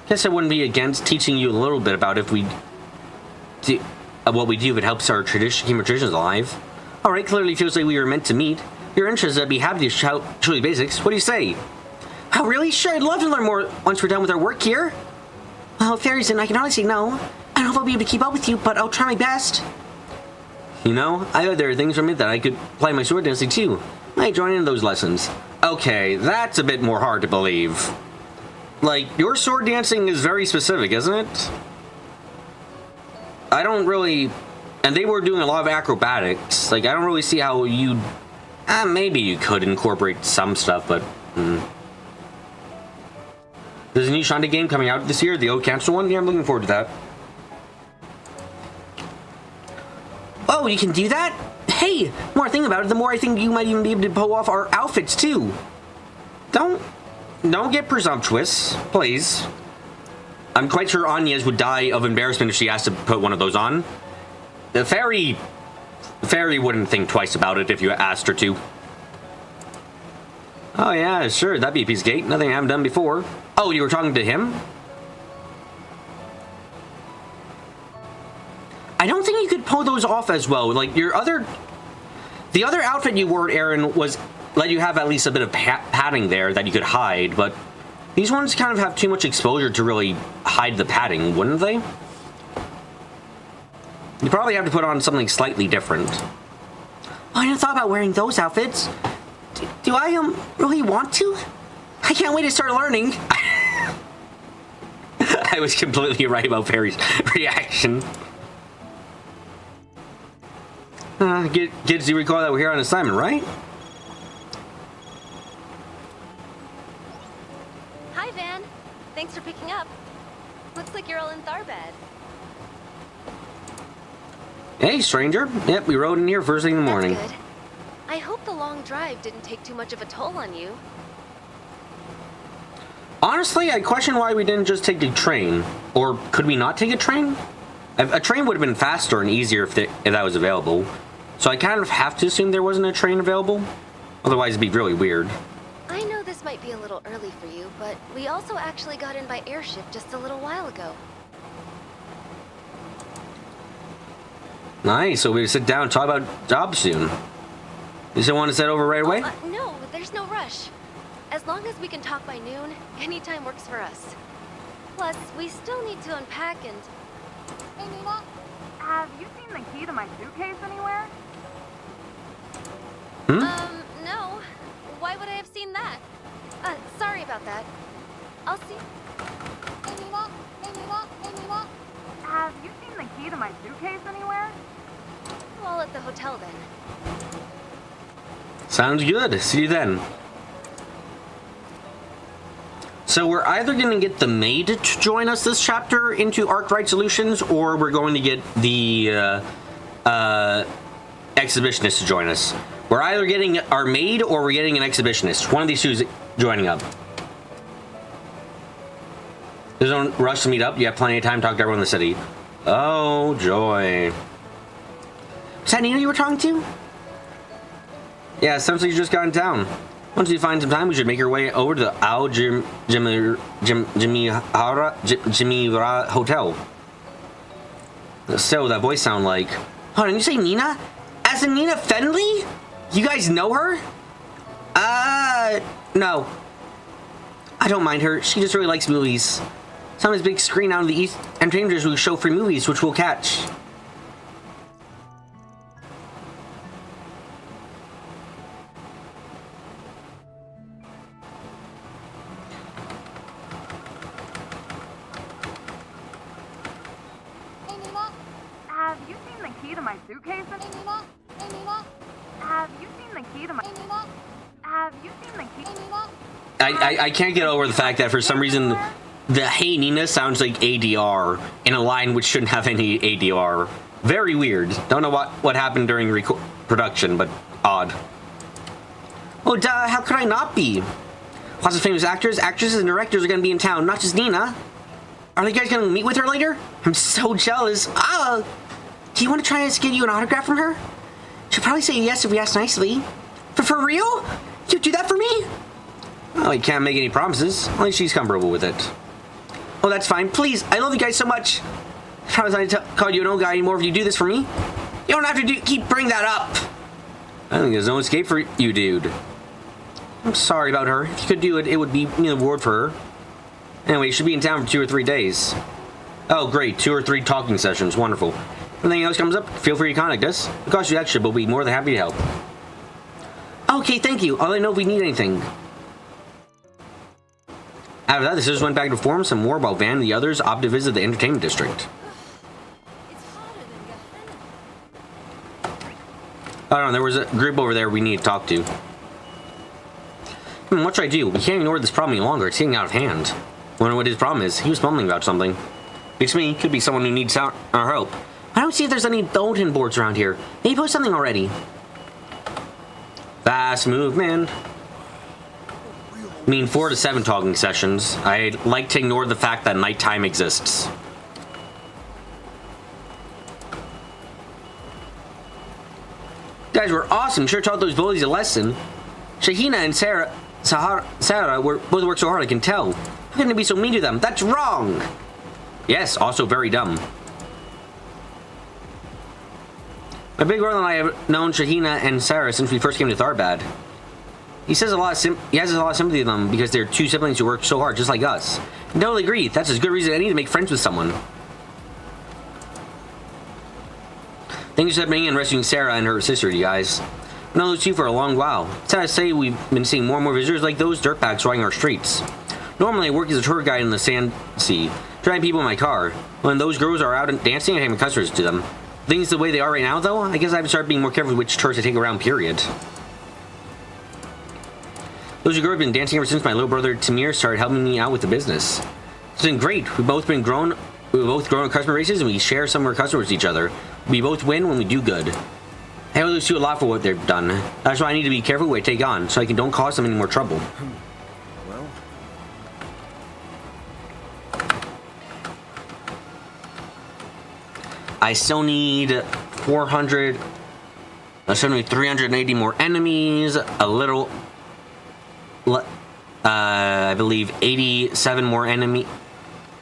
Guess I wouldn't be against teaching you a little bit about what we do if it helps our keep our traditions alive. Alright, clearly feels like we were meant to meet. If you're interested, I'd be happy to show you the basics. What do you say? Oh, really? Sure, I'd love to learn more once we're done with our work here. Well, Fairies, and I can honestly say no. I don't know if I'll be able to keep up with you, but I'll try my best. You know, I bet there are things from it that I could play my sword dancing too. I join in those lessons. Okay, that's a bit more hard to believe. Like, your sword dancing is very specific, isn't it? I don't really... And they were doing a lot of acrobatics. Like, I don't really see how you'd... maybe you could incorporate some stuff, but... There's a new Shantae game coming out this year, the old cancer one. Yeah, I'm looking forward to that. Oh, you can do that? Hey, the more I think about it, the more I think you might even be able to pull off our outfits, too. Don't get presumptuous, please. I'm quite sure Anya's would die of embarrassment if she has to put one of those on. The fairy wouldn't think twice about it if you asked her to. Oh yeah, sure, that'd be a piece of cake. Nothing I haven't done before. Oh, you were talking to him? I don't think you could pull those off as well. Like the other outfit you wore, Aaron, was let you have at least a bit of padding there that you could hide, but these ones kind of have too much exposure to really hide the padding, wouldn't they? You probably have to put on something slightly different. Oh, I never thought about wearing those outfits. Do I really want to? I can't wait to start learning. I was completely right about Perry's reaction. Kids, do you recall that we're here on assignment, right? Hi, Van. Thanks for picking up. Looks like you're all in Tharbad. Hey, stranger. Yep, we rode in here first thing in the morning. That's good. I hope the long drive didn't take too much of a toll on you. Honestly, I question why we didn't just take the train. Or could we not take a train? A train would have been faster and easier if that was available. So I kind of have to assume there wasn't a train available. Otherwise, it'd be really weird. I know this might be a little early for you, but we also actually got in by airship just a little while ago. Nice, so we sit down and talk about jobs soon. You still want to set over right away? No, there's no rush. As long as we can talk by noon, any time works for us. Plus, we still need to unpack and... Hey, Nina, have you seen the key to my suitcase anywhere? No. Why would I have seen that? Sorry about that. I'll see... Hey, Nina, have you seen the key to my suitcase anywhere? Well, at the hotel then. Sounds good. See you then. So we're either going to get the maid to join us this chapter into Arkwright Solutions, or we're going to get the exhibitionist to join us. We're either getting our maid or we're getting an exhibitionist. One of these two is joining up. There's no rush to meet up. You have plenty of time to talk to everyone in the city. Oh, joy. Was that Nina you were talking to? Yeah, essentially you just got in town. Once you find some time, we should make our way over to the Jimihara Hotel. So, that voice sound like... Oh, didn't you say Nina? As in Nina Fenley? You guys know her? No. I don't mind her. She just really likes movies. Sometimes big screen out of the East Entertainers will show free movies, which we'll catch. Hey, Nina, have you seen the key to my suitcase? Hey, Nina, have you seen the key to my... Hey, Nina, have you seen the key? Hey, Nina, I can't get over the fact that for some reason the Hey Nina sounds like ADR in a line which shouldn't have any ADR. Very weird. Don't know what happened during production, but odd. Oh, duh, how could I not be? Lots of famous actors, actresses, and directors are going to be in town, not just Nina. Are you guys going to meet with her later? I'm so jealous. Do you want to try to get you an autograph from her? She'll probably say yes if we ask nicely. For real? You'd do that for me? Well, you can't make any promises. Only she's comfortable with it. Oh, that's fine. Please, I love you guys so much. I promise not to call you an old guy anymore if you do this for me. You don't have to keep bringing that up. I think there's no escape for you, dude. I'm sorry about her. If you could do it, it would be a reward for her. Anyway, you should be in town for 2 or 3 days. Oh, great. 2 or 3 talking sessions. Wonderful. If anything else comes up, feel free to contact us. It costs you extra, but we'll be more than happy to help. Okay, thank you. I'll let you know if we need anything. After that, the sisters went back to inform some more about Van and the others opted to visit the entertainment district. Oh no, there was a group over there we need to talk to. What should I do? We can't ignore this problem any longer. It's getting out of hand. Wonder what his problem is. He was mumbling about something. It's me. Could be someone who needs our help. I don't see if there's any bulletin boards around here. Maybe post something already. Fast movement. I mean, 4 to 7 talking sessions. I'd like to ignore the fact that nighttime exists. You guys were awesome. Sure taught those bullies a lesson. Shahina and Sarah Sarah both work so hard, I can tell. How can they be so mean to them? That's wrong! Yes, also very dumb. My big brother and I have known Shahina and Sarah since we first came to Tharbad. He has a lot of sympathy with them because they're two siblings who work so hard, just like us. I totally agree. That's as good reason as any to make friends with someone. Thank you for stepping in and rescuing Sarah and her sister, you guys. I've known those two for a long while. Sad to say, we've been seeing more and more visitors like those dirtbags riding our streets. Normally, I work as a tour guide in the Sand Sea, driving people in my car. When those girls are out and dancing, I take my customers to them. Things the way they are right now, though, I guess I have to start being more careful with which tourists I take around, period. Those girls have been dancing ever since my little brother Tamir started helping me out with the business. It's been great. We've both grown at customer races, and we share some of our customers with each other. We both win when we do good. I owe those two a lot for what they've done. That's why I need to be careful who I take on, so I don't cause them any more trouble. Well, I still need 400. I still need 380 more enemies. I believe 87 more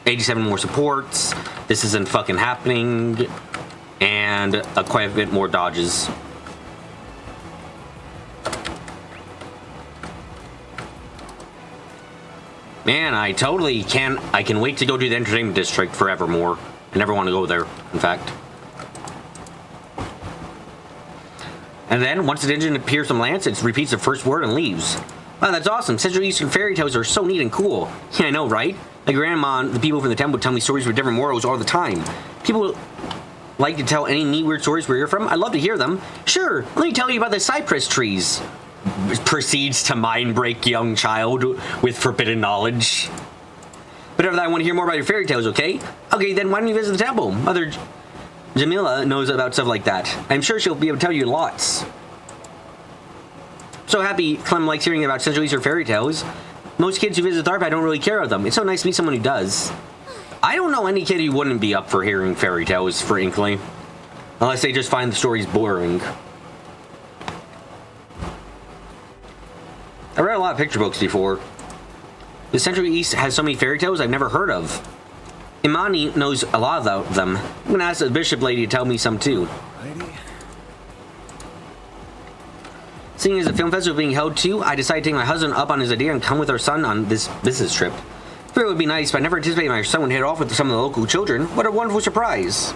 87 more supports. This isn't fucking happening. And quite a bit more dodges. Man, I can wait to go to the entertainment district forevermore. I never want to go there, in fact. And then, once the engine appears on land, it repeats the first word and leaves. Wow, that's awesome. Central Eastern fairy tales are so neat and cool. Yeah, I know, right? My grandma and the people from the temple tell me stories with different morals all the time. People like to tell any neat, weird stories where you're from? I'd love to hear them. Sure, let me tell you about the cypress trees. Proceeds to mind break young child with forbidden knowledge. But after that, I want to hear more about your fairy tales, okay? Okay, then why don't you visit the temple? Mother Jamila knows about stuff like that. I'm sure she'll be able to tell you lots. So happy Clem likes hearing about Central Eastern fairy tales. Most kids who visit Tharpa don't really care about them. It's so nice to meet someone who does. I don't know any kid who wouldn't be up for hearing fairy tales for Inkling. Unless they just find the stories boring. I read a lot of picture books before. The Central East has so many fairy tales I've never heard of. Imani knows a lot about them. I'm gonna ask the bishop lady to tell me some too. righty. Seeing as the film festival being held too, I decided to take my husband up on his idea and come with our son on this business trip. I figured it would be nice, but I never anticipated my son would head off with some of the local children. What a wonderful surprise.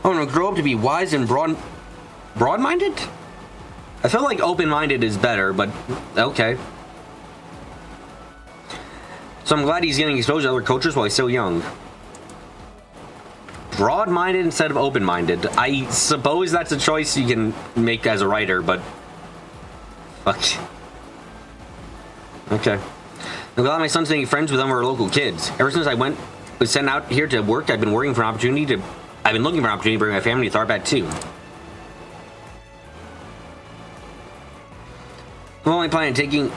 I want to grow up to be wise and broad-minded? I feel like open-minded is better, but okay. So I'm glad he's getting exposed to other cultures while he's so young. Broad-minded instead of open-minded. I suppose that's a choice you can make as a writer, but... fuck. Okay. I'm glad my son's making friends with some of our local kids. Ever since I was sent out here to work, I've been looking for an opportunity to bring my family to Tharbat too. I'm only planning on taking...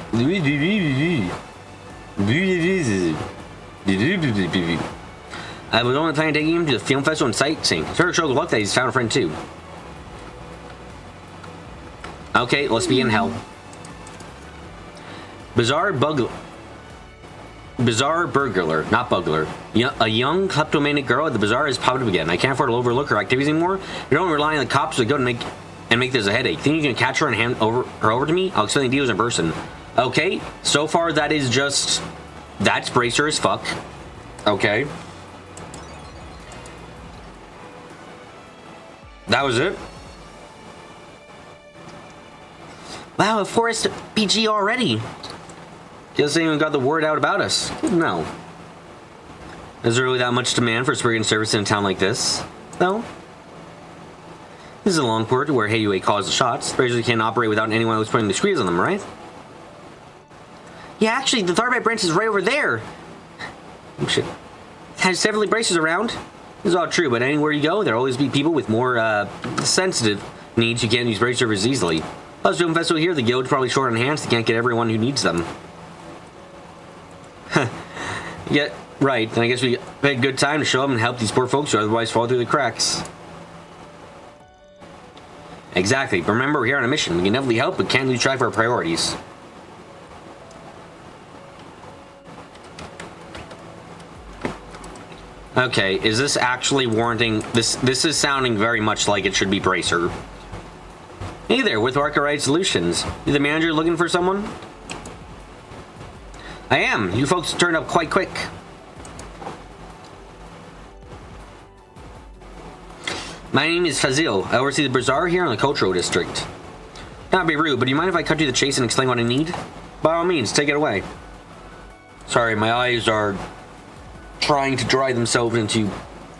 I was only planning on taking him to the film festival and sightseeing. It's very sure of luck that he's found a friend too. Okay, let's be in hell. Bizarre burglar, not bugler. A young kleptomaniac girl at the bazaar has popped up again. I can't afford to overlook her activities anymore. We don't rely on the cops to go and make this a headache. Think you can catch her and hand her over to me? I'll explain the deals in person. Okay, so far that is just... that's bracer as fuck. Okay. That was it. Wow, a forest PG already. Guess they even got the word out about us. No. Is there really that much demand for spring service in a town like this? No. This is a long port where Heiyue calls the shots. Brazers can't operate without anyone else putting the squeeze on them, right? Yeah, actually, the Tharbite branch is right over there. Oh, shit. Has several bracers around. This is all true, but anywhere you go, there'll always be people with more sensitive needs who can't use brace servers easily. Plus, film festival here, the guild's probably short on hands. They can't get everyone who needs them. Yeah, right. Then I guess we had a good time to show up and help these poor folks who otherwise fall through the cracks. Exactly. But remember, we're here on a mission. We can definitely help, but can't lose track of our priorities. Okay, is this actually warranting... This is sounding very much like it should be Bracer. Hey there, with Archiride Solutions. You the manager looking for someone? I am. You folks turned up quite quick. My name is Fazil. I oversee the bazaar here in the Cultural District. Not be rude, but do you mind if I cut you the chase and explain what I need? By all means, take it away. Sorry, my eyes are trying to dry themselves into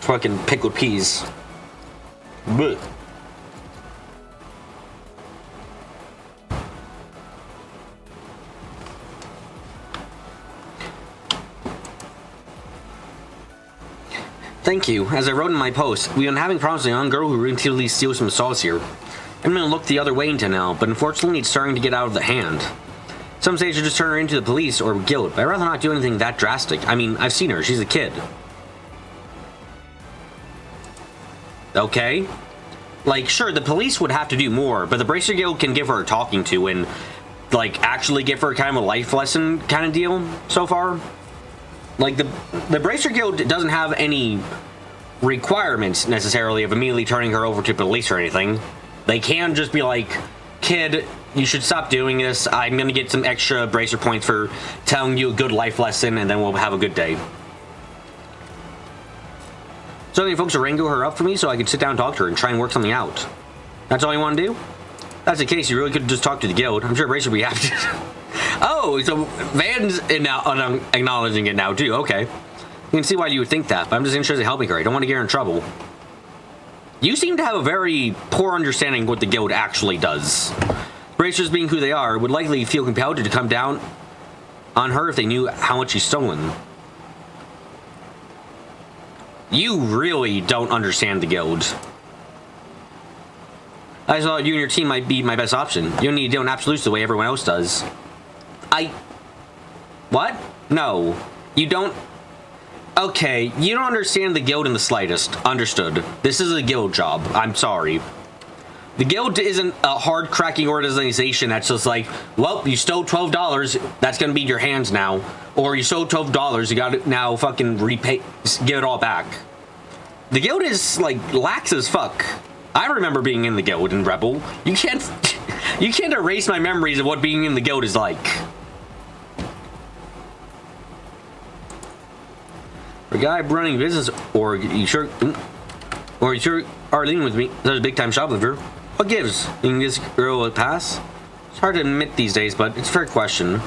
fucking pickled peas. Blech. Thank you. As I wrote in my post, we've been having problems with a young girl who repeatedly steals some sauce here. I'm gonna look the other way until now, but unfortunately it's starting to get out of the hand. Some say I should just turn her into the police or guild, but I'd rather not do anything that drastic. I mean, I've seen her. She's a kid. Okay. Like, sure, the police would have to do more, but the Bracer Guild can give her a talking to and, like, actually give her kind of a life lesson kind of deal so far. Like, the Bracer Guild doesn't have any requirements, necessarily, of immediately turning her over to police or anything. They can just be like, kid, you should stop doing this. I'm gonna get some extra Bracer points for telling you a good life lesson, and then we'll have a good day. So you folks wrangle her up for me so I can sit down and talk to her and try and work something out. That's all you want to do? If that's the case, you really could just talk to the guild. I'm sure Bracer would be happy to... Oh, so Van's now acknowledging it now too. Okay. You can see why you would think that, but I'm just interested in helping her. I don't want to get her in trouble. You seem to have a very poor understanding of what the guild actually does. Bracers, being who they are, would likely feel compelled to come down on her if they knew how much she's stolen. You really don't understand the guild. I thought you and your team might be my best option. You don't need to deal in absolutes the way everyone else does. What? No. You don't... Okay, you don't understand the guild in the slightest. Understood. This is a guild job. I'm sorry. The guild isn't a hard-cracking organization that's just like, well, you stole $12, that's gonna be in your hands now. Or you stole $12, you gotta now fucking repay, give it all back. The guild is, like, lax as fuck. I remember being in the guild in Rebel. You can't erase my memories of what being in the guild is like. For a guy running a business, or you sure are leaning with me, there's a big-time shoplifter. What gives? You can give this girl a pass? It's hard to admit these days, but it's a fair question.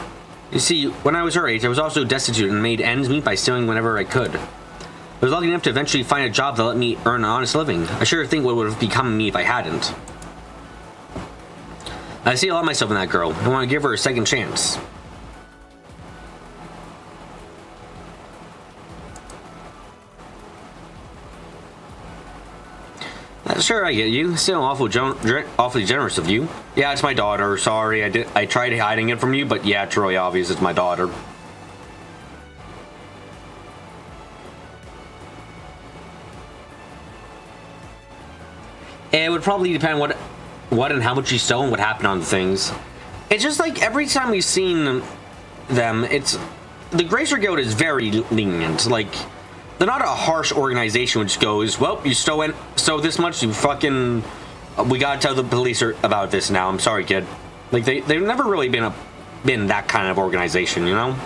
You see, when I was her age, I was also destitute and made ends meet by stealing whenever I could. I was lucky enough to eventually find a job that let me earn an honest living. I sure think what would have become of me if I hadn't. I see a lot of myself in that girl. I want to give her a second chance. Sure, I get you. Still awfully generous of you. Yeah, it's my daughter. Sorry, I tried hiding it from you, but yeah, it's really obvious it's my daughter. It would probably depend what and how much you stole and what happened on the things. It's just like every time we've seen them, it's the Gracer Guild is very lenient. Like, they're not a harsh organization which goes, well, you stole this much, you fucking, we gotta tell the police about this now. I'm sorry, kid. Like, they've never really been that kind of organization, you know?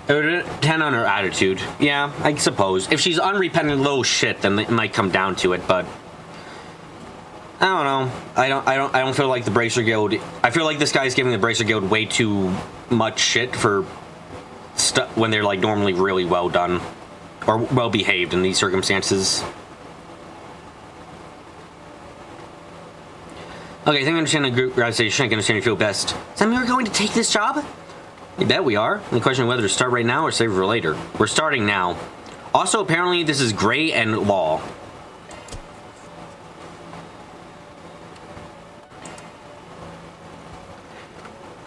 It would depend on her attitude. Yeah, I suppose. If she's unrepentant little shit, then it might come down to it, but I don't know. I don't feel like the Bracer Guild. I feel like this guy's giving the Bracer Guild way too much shit for stuff when they're like normally really well done or well behaved in these circumstances. Okay, I think I understand the group organization. I can understand you feel best. So we're going to take this job? You bet we are. The question of whether to start right now or save for later. We're starting now. Also, apparently, this is gray and law.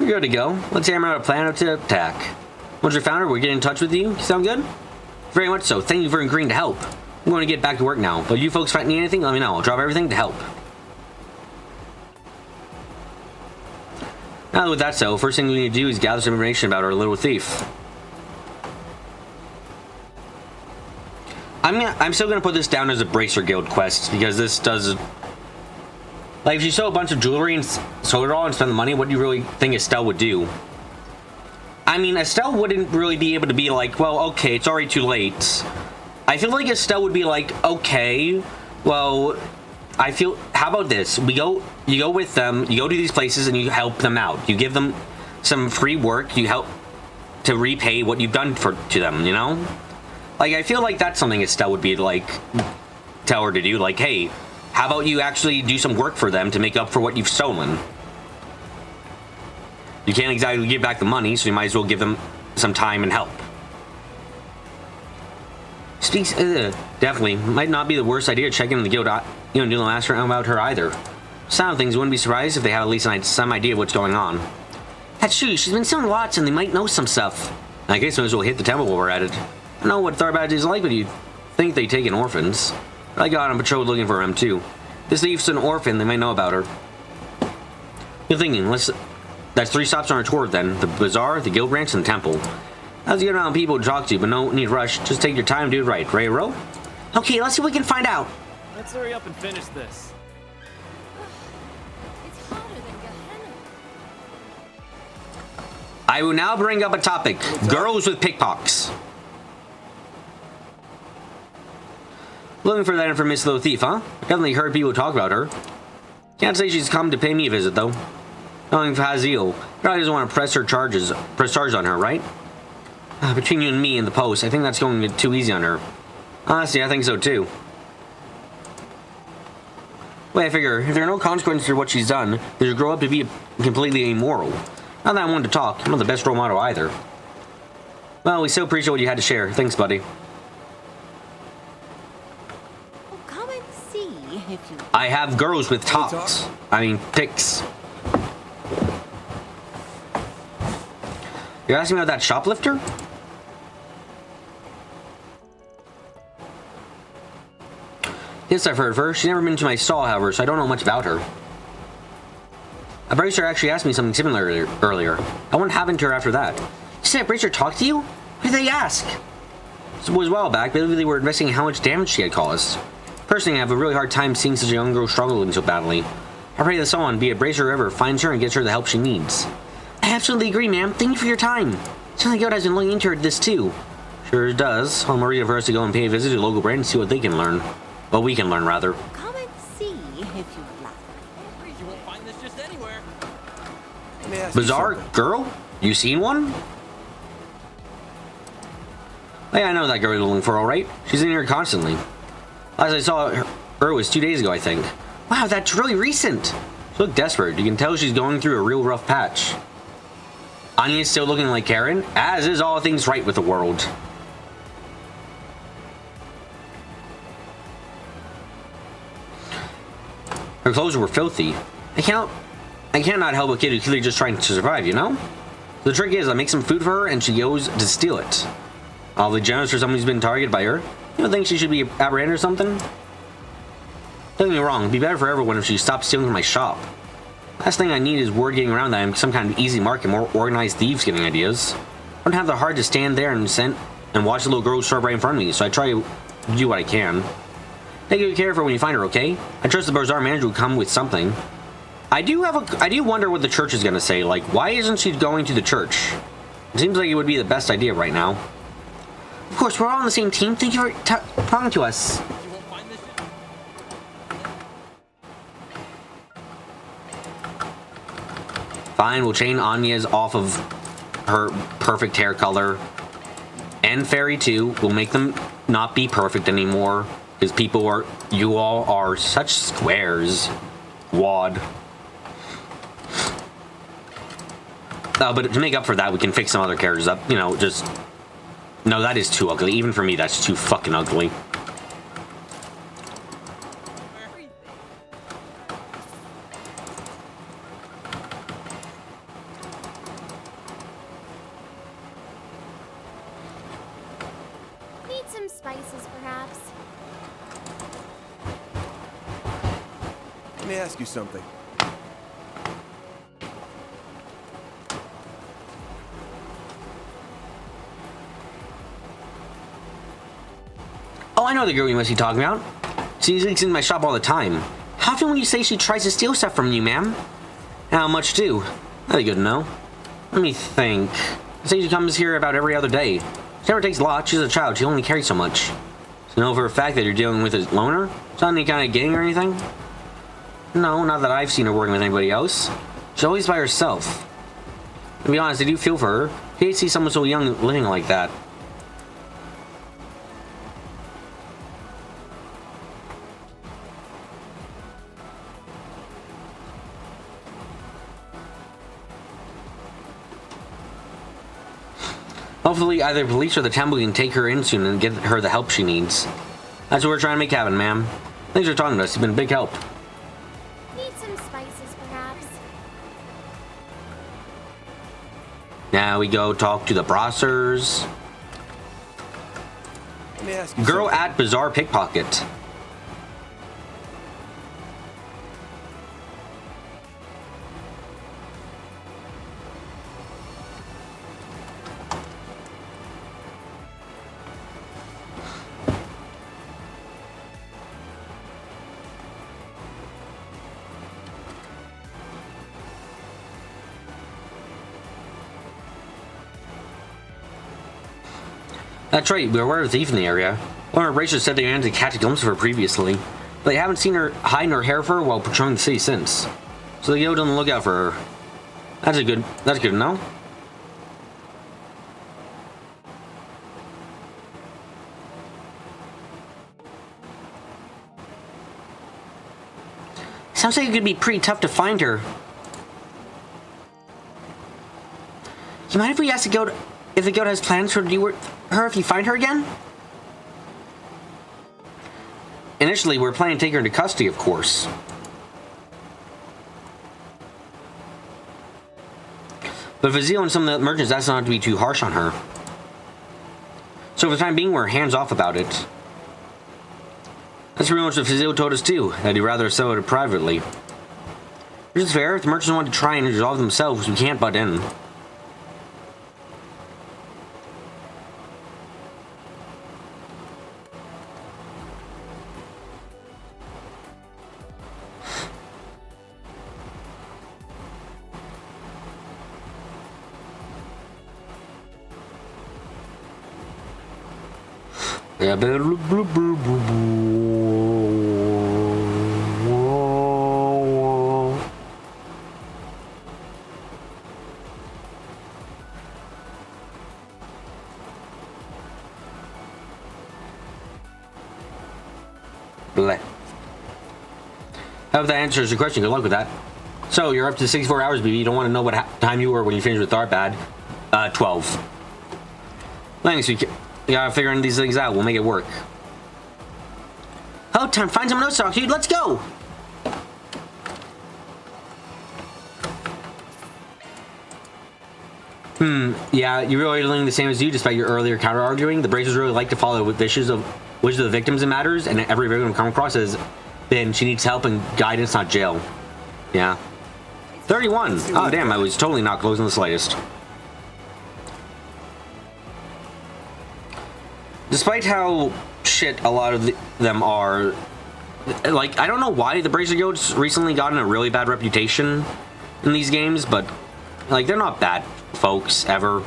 We're good to go. Let's hammer out a plan to attack. Once you're found her, we'll get in touch with you. You sound good? Very much so. Thank you for agreeing to help. I'm going to get back to work now, but if you folks need anything, let me know. I'll drop everything to help. Now with that so, first thing we need to do is gather some information about our little thief. I'm still gonna put this down as a Bracer Guild quest because this does. Like, if you sell a bunch of jewelry and sold it all and spend the money, what do you really think Estelle would do? I mean, Estelle wouldn't really be able to be like, well, okay, it's already too late. I feel like Estelle would be like, okay, well, how about this? You go with them, you go to these places and you help them out. You give them some free work, you help to repay what you've done to them, you know? Like, I feel like that's something Estelle would be like, tell her to do, like, hey, how about you actually do some work for them to make up for what you've stolen? You can't exactly give back the money, so you might as well give them some time and help. Definitely. Might not be the worst idea checking in the guild, doing ask around about her either. Sound things, wouldn't be surprised if they had at least some idea of what's going on. That's true, she's been selling lots and they might know some stuff. I guess might as well hit the temple while we're at it. I don't know what Tharbad is like, but you'd think they take in orphans. I got on patrol looking for him too. This thief's an orphan, they might know about her. You're thinking, that's 3 stops on our tour then. The bazaar, the guild branch, and the temple. That's a good amount of people to talk to, but no need to rush. Just take your time, do it right. Ready to roll? Okay, let's see what we can find out. Let's hurry up and finish this. It's hotter than Gehenna. I will now bring up a topic. Girls with pickpockets. Looking for that infamous little thief, huh? Definitely heard people talk about her. Can't say she's come to pay me a visit, though. Knowing Fazil, probably doesn't want to press charges on her, right? Between you and me and the post, I think that's going to be too easy on her. Honestly, I think so too. Wait, I figure, if there are no consequences for what she's done, does she grow up to be completely immoral? Not that I'm one to talk, I'm not the best role model either. Well, we still appreciate what you had to share. Thanks, buddy. Oh, come and see if you... I have girls with tops. I mean, pics. You're asking me about that shoplifter? Yes, I've heard of her. She's never been to my stall, however, so I don't know much about her. A Bracer actually asked me something similar earlier. I went happened to her after that. You said a Bracer talked to you? What did they ask? It was a while back, but they were investigating how much damage she had caused. Personally, I have a really hard time seeing such a young girl struggling so badly. I pray that someone, be it Bracer or ever, finds her and gets her the help she needs. I absolutely agree, ma'am. Thank you for your time. Sounds like Guild has been looking into this too. Sure does. I'm ready for us to go and pay a visit to the local brand and see what they can learn. Well, we can learn, rather. Come and see if you'd like. You won't find this just anywhere. Bizarre girl? You seen one? Hey, I know that girl you're looking for, alright? She's in here constantly. Last I saw her was 2 days ago, I think. Wow, that's really recent. She looked desperate. You can tell she's going through a real rough patch. Anya's still looking like Karen, as is all things right with the world. Her clothes were filthy. I cannot help a kid who's clearly just trying to survive, you know? The trick is, I make some food for her and she goes to steal it. Awfully generous for someone who's been targeted by her. You don't think she should be apprehended or something? Don't get me wrong, it'd be better for everyone if she stopped stealing from my shop. Last thing I need is word getting around that I'm some kind of easy market, more organized thieves getting ideas. I don't have the heart to stand there and watch the little girl starve right in front of me, so I try to do what I can. Take good care of her when you find her, okay? I trust the bazaar manager will come with something. I do wonder what the church is gonna say. Like, why isn't she going to the church? It seems like it would be the best idea right now. Of course, we're all on the same team. Thank you for talking to us. You won't find this. Fine, we'll chain Anya's off of her perfect hair color. And Fairy too. We'll make them not be perfect anymore. Because you all are such squares. Wad. But to make up for that, we can fix some other characters up. You know, just... No, that is too ugly. Even for me, that's too fucking ugly. some spices, perhaps? Let me ask you something. Oh, I know the girl you must be talking about. She sneaks in my shop all the time. How often when you say she tries to steal stuff from you, ma'am? How much too? That'd be good to know. Let me think. I say she comes here about every other day. She never takes a lot. She's a child. She only carries so much. So know for a fact that you're dealing with a loner? It's not any kind of gang or anything? No, not that I've seen her working with anybody else. She's always by herself. To be honest, I do feel for her. I hate to see someone so young living like that. Hopefully, either police or the temple can take her in soon and get her the help she needs. That's what we're trying to make happen, ma'am. Thanks for talking to us. You've been a big help. Need some spices, perhaps? Now we go talk to the Brossers. Let me ask you Girl something. at Bazaar Pickpocket. That's right, we were aware of a thief in the area. One of our bracers said they managed to catch a glimpse of her previously, but they haven't seen her hide nor hair for her while patrolling the city since. So they go on the lookout for her. That's good to know. Sounds like it could be pretty tough to find her. You mind if we ask the goat if the goat has plans for you her if you find her again? Initially, we're planning to take her into custody, of course. But Vazil and some of the merchants, that's not to be too harsh on her. So for the time being, we're hands off about it. That's pretty much what Vazil told us too, that he'd rather sell it privately. Which is fair. If the merchants want to try and resolve themselves, we can't butt in. Yeah, Bleh. I hope that answers your question. Good luck with that. So, you're up to 64 hours, BB. You don't want to know what time you were when you finished with Tharbad. 12. Thanks, we gotta figure these things out. We'll make it work. Oh, time to find someone else to talk to. Let's go! Yeah, you're really doing the same as you, despite your earlier counter-arguing. The Bracers really like to follow the wishes of the victims in matters, and every victim come across has been she needs help and guidance, not jail. Yeah. 31. Oh, damn, I was totally not close in the slightest. Despite how shit a lot of them are, like, I don't know why the Bracer Guild's recently gotten a really bad reputation in these games, but, like, they're not bad folks, ever.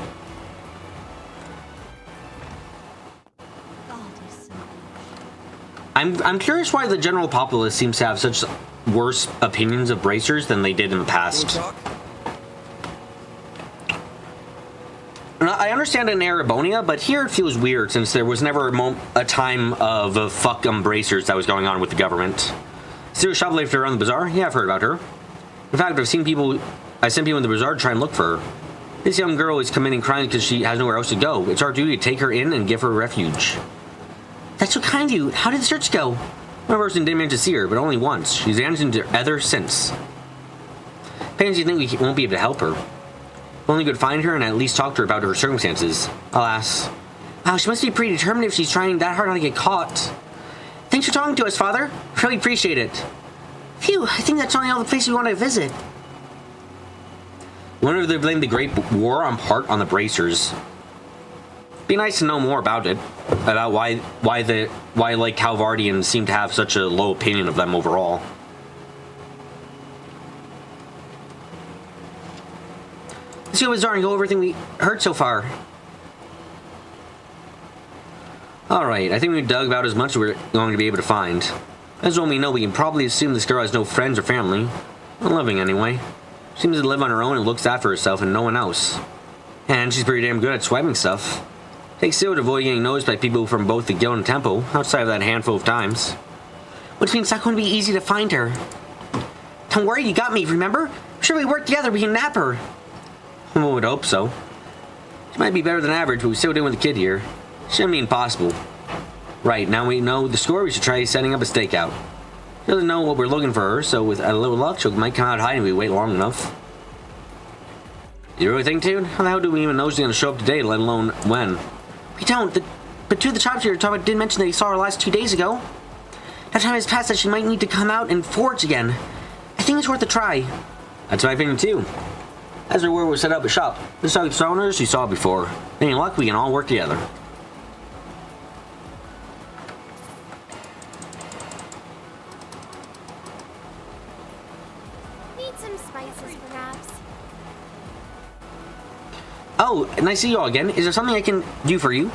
I'm curious why the general populace seems to have such worse opinions of Bracers than they did in the past. I understand in Erebonia, but here it feels weird since there was never a time of fuck Bracers that was going on with the government. Is there a shoplifter around the bazaar? Yeah, I've heard about her. In fact, I sent people in the bazaar to try and look for her. This young girl is committing crimes because she has nowhere else to go. It's our duty to take her in and give her refuge. That's so kind of you. How did the search go? One person didn't manage to see her, but only once. She's vanished into ever since. Pansy think we won't be able to help her. Only could find her and at least talk to her about her circumstances. Alas. Wow, she must be pretty determined if she's trying that hard not to get caught. Thanks for talking to us, Father. Really appreciate it. Phew, I think that's only all the places we want to visit. I wonder if they blame the Great War on the bracers. Be nice to know more about it, about why like Calvardians seem to have such a low opinion of them overall. Let's go bazaar and go over everything we heard so far. Alright, I think we dug about as much as we're going to be able to find. As what we know, we can probably assume this girl has no friends or family. Not living anyway. Seems to live on her own and looks after herself and no one else. And she's pretty damn good at swiping stuff. Takes skill to avoid getting noticed by people from both the guild and temple, outside of that handful of times. Which means it's not going to be easy to find her. Don't worry, you got me, remember? I'm sure we work together, we can nab her. One would hope so. She might be better than average, but we still dealing with a kid here. Shouldn't be impossible. Right, now we know the score, we should try setting up a stakeout. She doesn't know what we're looking for her, so with a little luck, she might come out hiding if we wait long enough. You really think, dude? How the hell do we even know she's gonna show up today, let alone when? We don't, but two of the chops you're talking about did mention that he saw her last 2 days ago. That time has passed that she might need to come out and forge again. I think it's worth a try. That's my opinion too. As we were, we'll set up a shop. This type of owners you saw before. Any luck, we can all work together. Need some spices, perhaps. Oh, nice to see you all again. Is there something I can do for you?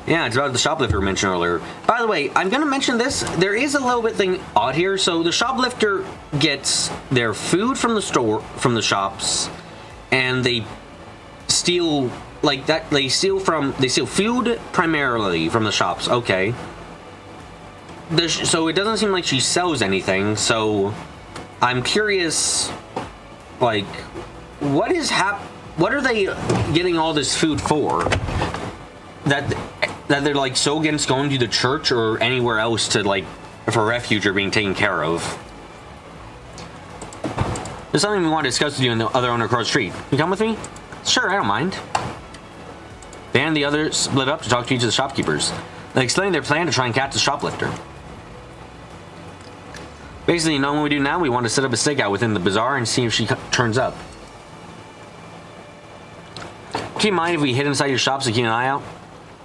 Yeah, it's about the shoplifter mentioned earlier. By the way, I'm gonna mention this. There is a little bit thing odd here. So the shoplifter gets their food from the store, from the shops, and they steal like that. They steal food primarily from the shops. Okay. So it doesn't seem like she sells anything. So I'm curious, like, what are they getting all this food for? That they're like so against going to the church or anywhere else to like for refuge or being taken care of. There's something we want to discuss with you and the other owner across the street. You come with me? Sure, I don't mind. They and the others split up to talk to each of the shopkeepers. They explained their plan to try and catch the shoplifter. Basically, you know what we do now? We want to set up a stakeout within the bazaar and see if she turns up. Keep in mind if we hid inside your shops to keep an eye out.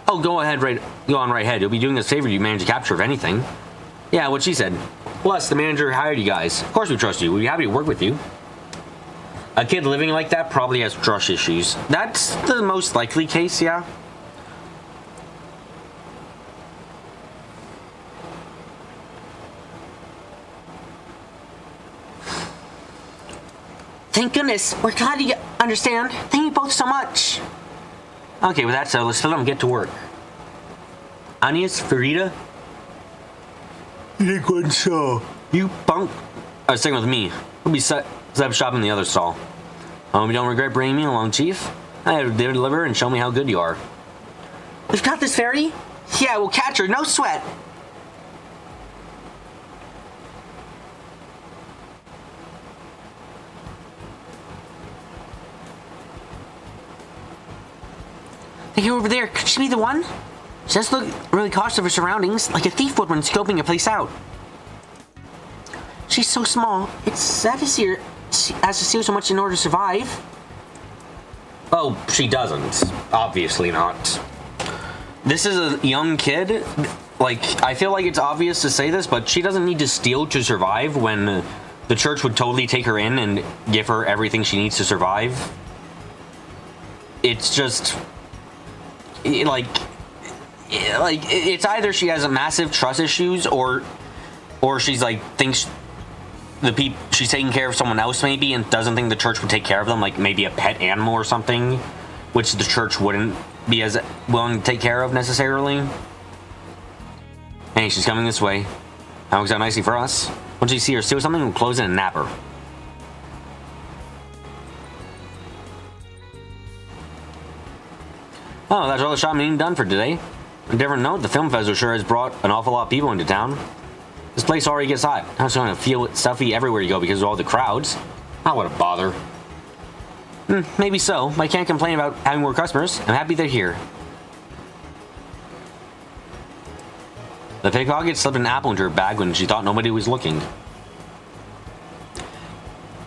Oh, go on right ahead. You'll be doing us a favor if you manage to capture, if anything. Yeah, what she said. Plus, the manager hired you guys. Of course we trust you. We'd be happy to work with you. A kid living like that probably has trust issues. That's the most likely case, yeah. Thank goodness. We're glad you understand. Thank you both so much. Okay, with that said, let's let them get to work. Anias, Farida? You think one so? You punk. Sticking with me. We'll be set up shop in the other stall. You don't regret bringing me along, Chief? I have to deliver and show me how good you are. We've got this fairy? Yeah, we'll catch her, no sweat. Hey, over there, could she be the one? She does look really cautious of her surroundings, like a thief would when scoping a place out. She's so small, it's sad to see her has to steal so much in order to survive. Oh, she doesn't. Obviously not. This is a young kid. Like, I feel like it's obvious to say this, but she doesn't need to steal to survive when the church would totally take her in and give her everything she needs to survive. It's just... Like, it's either she has a massive trust issues or she's like thinks she's taking care of someone else maybe and doesn't think the church would take care of them, like maybe a pet animal or something, which the church wouldn't be as willing to take care of necessarily. Hey, she's coming this way. That works out nicely for us. Once you see her steal something, we'll close in and nab her. Oh, that's all the shop meeting done for today. On a different note, the film festival sure has brought an awful lot of people into town. This place already gets hot. Now it's going to feel stuffy everywhere you go because of all the crowds. Not what a bother. Maybe so, but I can't complain about having more customers. I'm happy they're here. The pickpocket slipped an apple into her bag when she thought nobody was looking.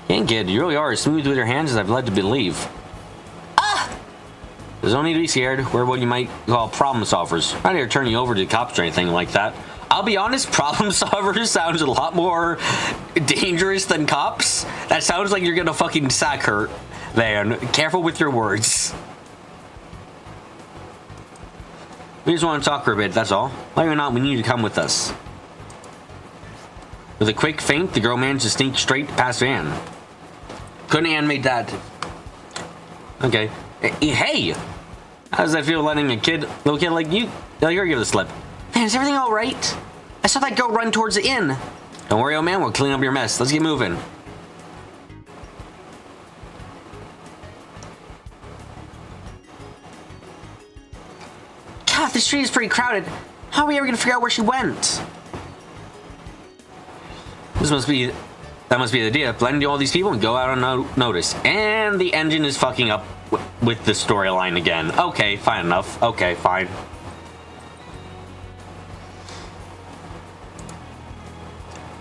Dang kid, you really are as smooth with your hands as I've led to believe. Ah! There's no need to be scared. We're what you might call problem solvers. I'm not here to turn you over to the cops or anything like that. I'll be honest, problem solvers sounds a lot more dangerous than cops. That sounds like you're gonna fucking sack her, man. Careful with your words. We just want to talk for a bit, that's all. Like it or not, we need you to come with us. With a quick feint, the girl managed to sneak straight past Anne. Couldn't animate that. Okay. Hey! How does that feel letting a little kid like you, give it a slip? Man, is everything alright? I saw that girl run towards the inn. Don't worry, old man, we'll clean up your mess. Let's get moving. God, the street is pretty crowded. How are we ever gonna figure out where she went? That must be the idea. Blend into all these people and go out unnoticed. And the engine is fucking up with the storyline again. Okay, fine enough. Okay, fine.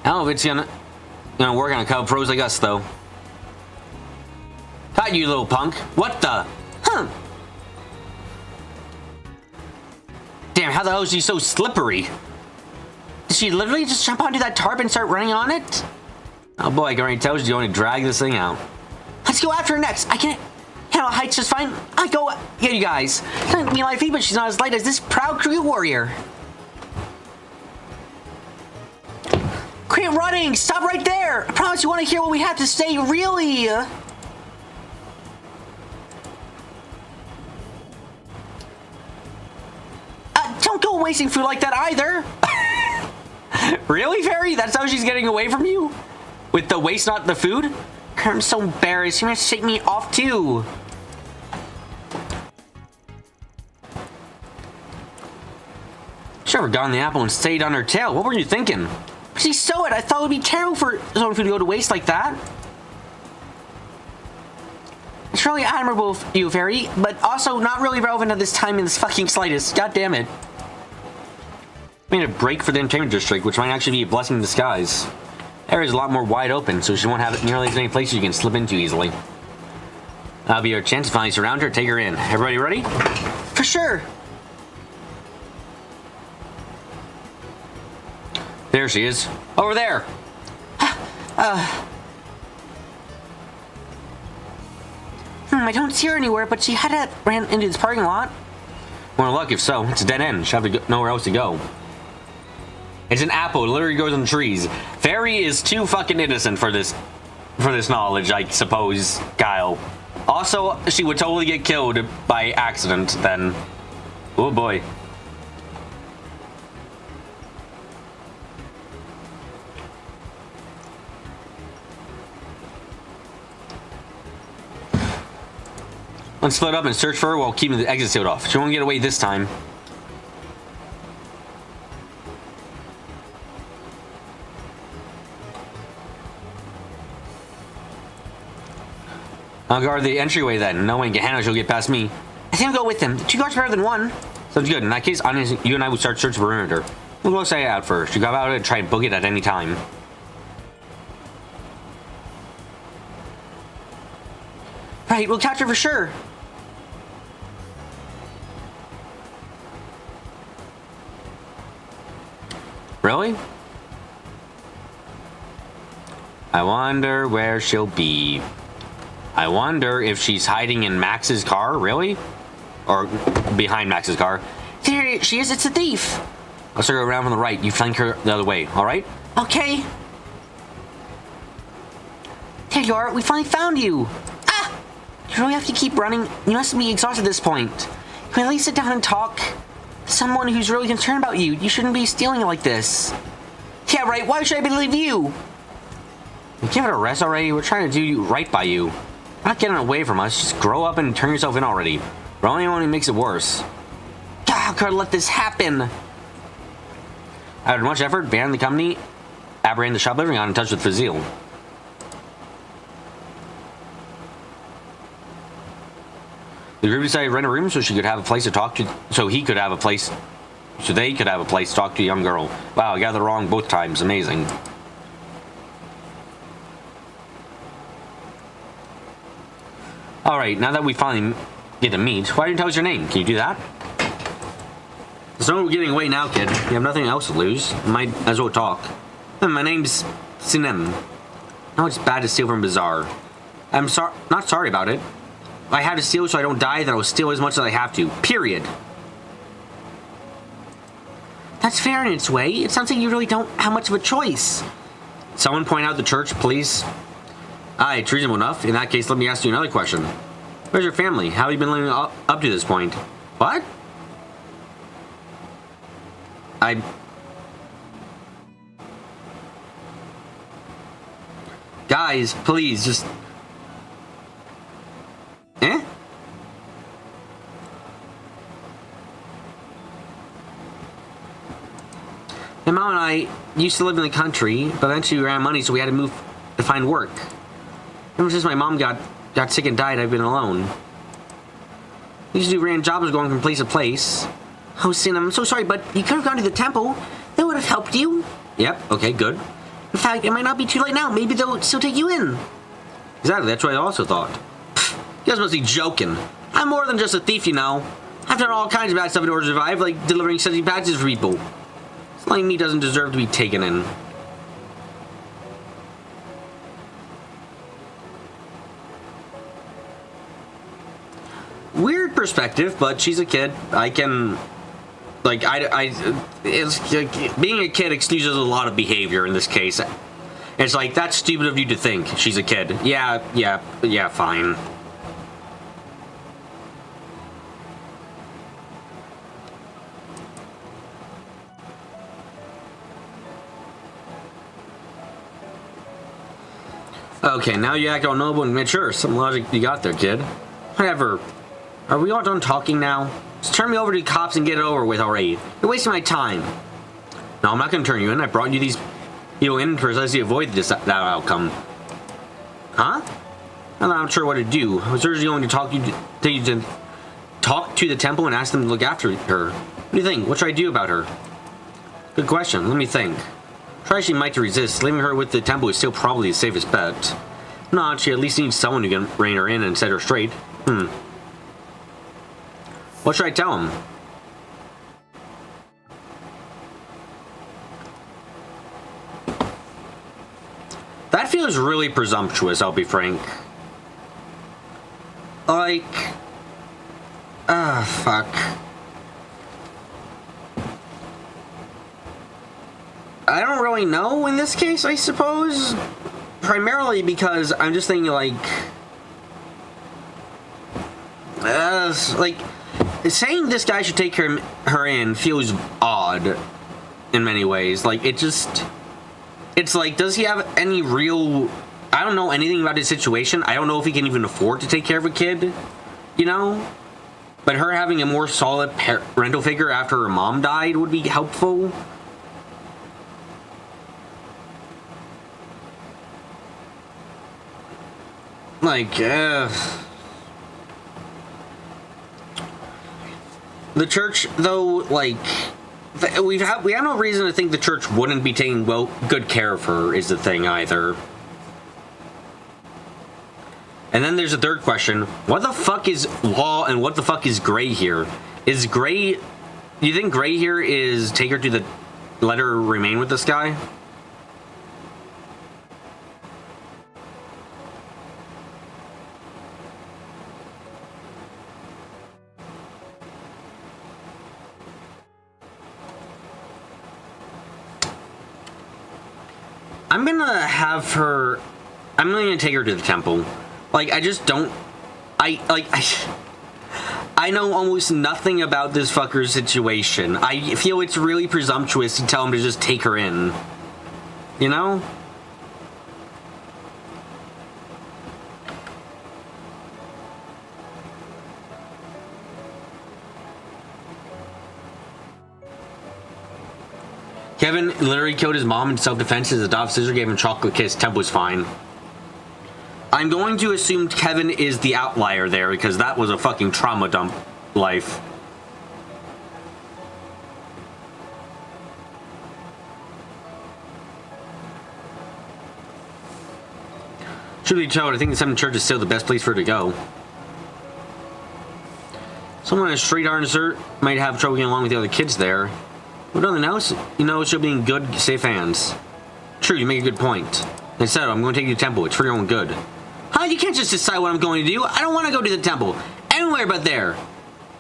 I don't know if it's gonna work on a couple pros like us, though. Got you, little punk. What the? Huh. Damn, how the hell is she so slippery? Did she literally just jump onto that tarp and start running on it? Oh boy, I can already tell you only drag this thing out. Let's go after her next. I can handle heights just fine. I go get you guys. Doesn't mean light feet, but she's not as light as this proud crew warrior. Quit running! Stop right there! I promise you want to hear what we have to say, really! Don't go wasting food like that either! Really, Fairy? That's how she's getting away from you? With the waste, not the food? I'm so embarrassed. You're gonna shake me off too. Should have gotten the apple and stayed on her tail. What were you thinking? She stole it. I thought it would be terrible for someone food to go to waste like that. It's really admirable of you, Fairy, but also not really relevant at this time in this fucking slightest. God damn it. Made a break for the entertainment district, which might actually be a blessing in disguise. The area is a lot more wide open, so she won't have nearly as many places you can slip into easily. That'll be your chance to finally surround her, take her in. Everybody ready? For sure! There she is. Over there! I don't see her anywhere, but she ran into this parking lot. More luck if so. It's a dead end. She'll have to go nowhere else to go. It's an apple. It literally grows on the trees. Fairy is too fucking innocent for this knowledge, I suppose, Kyle. Also, she would totally get killed by accident then. Oh boy. Let's split up and search for her while keeping the exit sealed off. She won't get away this time. I'll guard the entryway then. No one can handle it. She'll get past me. I think I'll go with him. 2 guards better than 1. Sounds good. In that case, you and I will start searching the perimeter. We'll go stay out first. You go out and try and book it at any time. Right, we'll catch her for sure. Really? I wonder where she'll be. I wonder if she's hiding in Max's car, really? Or behind Max's car. There she is, it's a thief! Let's go around from the right, you flank her the other way, alright? Okay. There you are, we finally found you! Ah! You really have to keep running? You must be exhausted at this point. Can we at least sit down and talk? Someone who's really concerned about you. You shouldn't be stealing it like this. Yeah, right, why should I believe you? Give it a rest already, we're trying to do right by you. Not getting away from us, just grow up and turn yourself in already. We're only one who makes it worse. God, how could I let this happen? After much effort, banned the company, apprehended the shoplifter, and got in touch with Fazil. The group decided to rent a room so she could have a place to talk to, so he could have a place so they could have a place to talk to a young girl. Wow, I got it wrong both times. Amazing. Alright, now that we finally get to meet, why didn't you tell us your name? Can you do that? There's no getting away now, kid. You have nothing else to lose. Might as well talk. My name's Sinem. No, it's bad to steal from Bazaar. I'm not sorry about it. I had to steal so I don't die, then I'll steal as much as I have to. Period. That's fair in its way. It sounds like you really don't have much of a choice. Someone point out the church, please. Aye, it's reasonable enough. In that case, let me ask you another question. Where's your family? How have you been living up to this point? What? Guys, please, just... Eh? My mom and I used to live in the country, but eventually we ran out of money, so we had to move to find work. Ever since my mom got sick and died, I've been alone. We used to do random jobs going from place to place. Oh, Sin, I'm so sorry, but you could have gone to the temple. That would have helped you. Yep, okay, good. In fact, it might not be too late now. Maybe they'll still take you in. Exactly, that's what I also thought. Pfft, you guys must be joking. I'm more than just a thief, you know. I've done all kinds of bad stuff in order to survive, like delivering sexy packages for people. Someone like me doesn't deserve to be taken in. Weird perspective, but she's a kid. I can... Like, it's like, being a kid excuses a lot of behavior in this case. It's like, that's stupid of you to think. She's a kid. Yeah, fine. Okay, now you act all noble and mature. Some logic you got there, kid. Whatever. Are we all done talking now? Just turn me over to the cops and get it over with already. You're wasting my time. No, I'm not going to turn you in. I brought you these people in precisely to avoid that outcome. Huh? I'm not sure what to do. I was originally going to talk to the temple and ask them to look after her. What do you think? What should I do about her? Good question. Let me think. Try she might resist. Leaving her with the temple is still probably the safest bet. Not, she at least needs someone who can rein her in and set her straight. What should I tell him? That feels really presumptuous, I'll be frank. Like... fuck. I don't really know in this case, I suppose. Primarily because I'm just thinking, like... saying this guy should take her in feels odd in many ways. Like, it's like, does he have any real... I don't know anything about his situation. I don't know if he can even afford to take care of a kid, you know? But her having a more solid parental figure after her mom died would be helpful. Like, the church, though, like, we have no reason to think the church wouldn't be taking good care of her, is the thing either. And then there's a third question: what the fuck is law and what the fuck is gray here? Is gray? Do you think gray here is take her to the let her remain with this guy? I'm gonna take her to the temple. Like, I just don't... I know almost nothing about this fucker's situation. I feel it's really presumptuous to tell him to just take her in. You know? Kevin literally killed his mom in self-defense. His adopted sister gave him a chocolate kiss. Temp was fine. I'm going to assume Kevin is the outlier there because that was a fucking trauma dump life. Truth be told, I think the Seventh Church is still the best place for her to go. Someone in a street art insert might have trouble getting along with the other kids there. But other than else, you know, she'll be in good, safe hands. True, you make a good point. Instead, I'm going to take you to the temple. It's for your own good. Huh? You can't just decide what I'm going to do. I don't want to go to the temple. Anywhere but there.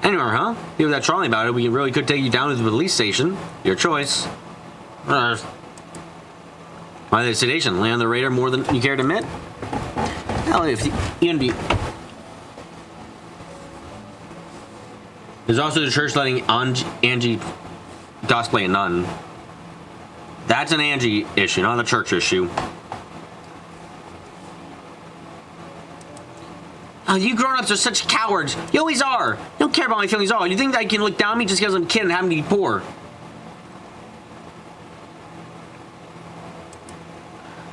Anywhere, huh? Give that trolley about it. We really could take you down to the police station. Your choice. Why the sedation? Lay on the radar more than you care to admit? Hell, if you can be... There's also the church letting Angie cosplay a nun. That's an Angie issue, not a church issue. Oh, you grown-ups are such cowards. You always are. You don't care about my feelings at all. You think that you can look down on me just because I'm a kid and happen to be poor.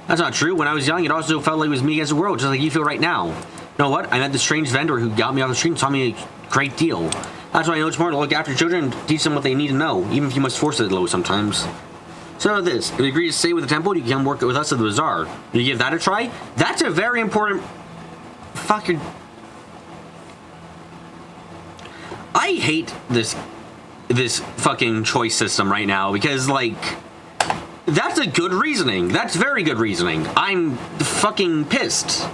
That's not true. When I was young, it also felt like it was me against the world, just like you feel right now. You know what? I met this strange vendor who got me off the street and taught me a great deal. That's why I know it's more to look after children and teach them what they need to know, even if you must force it low sometimes. So this, if you agree to stay with the temple, you can come work with us at the bazaar. Do you give that a try? That's a very important... Fucking... I hate this fucking choice system right now because, like... That's a good reasoning. That's very good reasoning. I'm fucking pissed.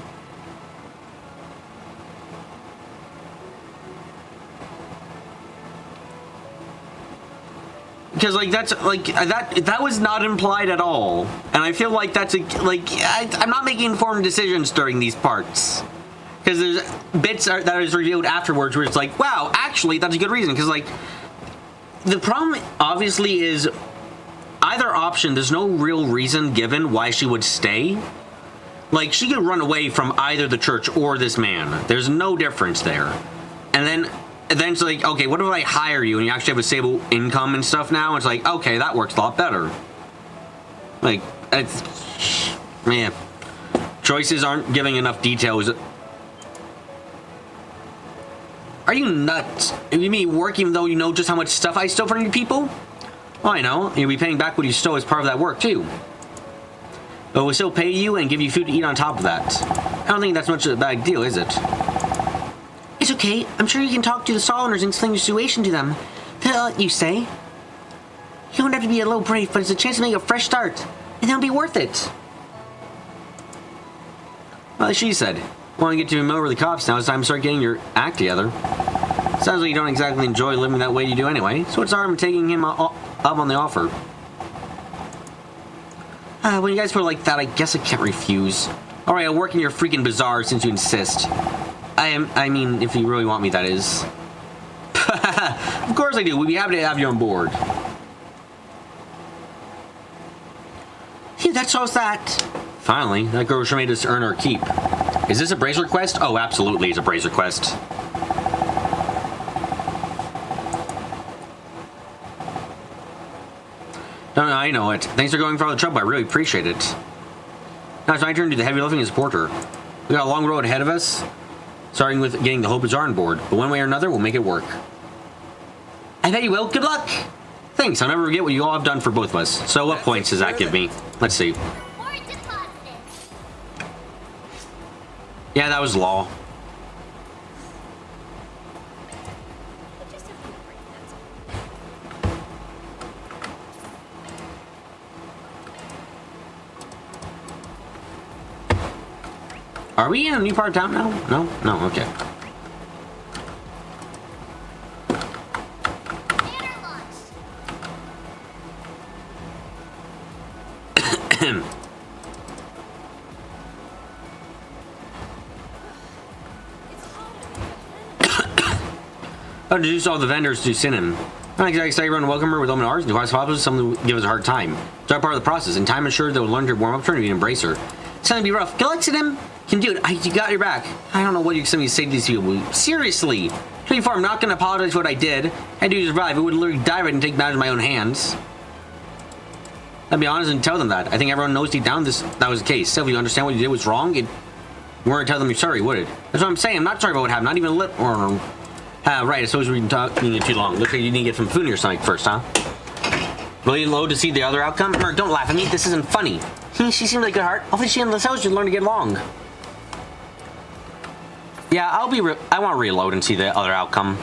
Because, like, that's, like, that was not implied at all. And I feel like that's, I'm not making informed decisions during these parts. Because there's bits that is revealed afterwards where it's like, wow, actually, that's a good reason. Because, like, the problem, obviously, is either option, there's no real reason given why she would stay. Like, she could run away from either the church or this man. There's no difference there. And then it's like, okay, what if I hire you and you actually have a stable income and stuff now? It's like, okay, that works a lot better. Like, it's... Man. Choices aren't giving enough details. Are you nuts? You mean work even though you know just how much stuff I stole from you people? Oh, I know. You'll be paying back what you stole as part of that work, too. But we'll still pay you and give you food to eat on top of that. I don't think that's much of a bad deal, is it? It's okay. I'm sure you can talk to the stall owners and explain your situation to them. They'll let you stay. You don't have to be a little brave, but it's a chance to make a fresh start. And that'll be worth it. Well, she said. Want to get to familiar with the cops now, it's time to start getting your act together. Sounds like you don't exactly enjoy living that way you do anyway, so what's the harm in taking him up on the offer? When you guys put it like that, I guess I can't refuse. Alright, I'll work in your freaking bazaar since you insist. I mean, if you really want me, that is. Of course I do. We'd be happy to have you on board. Phew, that's all that. Finally, that girl sure made us earn our keep. Is this a bracelet quest? Oh, absolutely, it's a bracelet quest. No, I know it. Thanks for going for all the trouble. I really appreciate it. Now it's my turn to do the heavy lifting and support her. We got a long road ahead of us, starting with getting the whole bazaar on board. But one way or another, we'll make it work. I bet you will. Good luck. Thanks. I'll never forget what you all have done for both of us. So what points does that give me? Let's see. Yeah, that was law. Are we in a new part of town now? No? No, okay. Oh, to do all the vendors to send him. Not exactly say everyone welcome her with open arms, and if possible, someone will give us a hard time. It's all part of the process, and time ensures they'll learn to warm up to her and embrace her. It's gonna be rough. Good luck to them. Can do it. You got your back. I don't know what you expect me to say to these people. Seriously. Before, I'm not gonna apologize for what I did. I do survive. I would literally dive in and take matters in my own hands. I'll be honest and tell them that. I think everyone knows deep down that was the case. So if you understand what you did was wrong, you weren't tell them you're sorry, would it? That's what I'm saying. I'm not sorry about what happened. Not even a lip or... right, I suppose we've been talking it too long. Looks like you need to get some food in your stomach first, huh? Really low to see the other outcome? Merc, don't laugh at me. This isn't funny. She seems like a good heart. Hopefully she and Lascelles should learn to get along. Yeah, I want to reload and see the other outcome.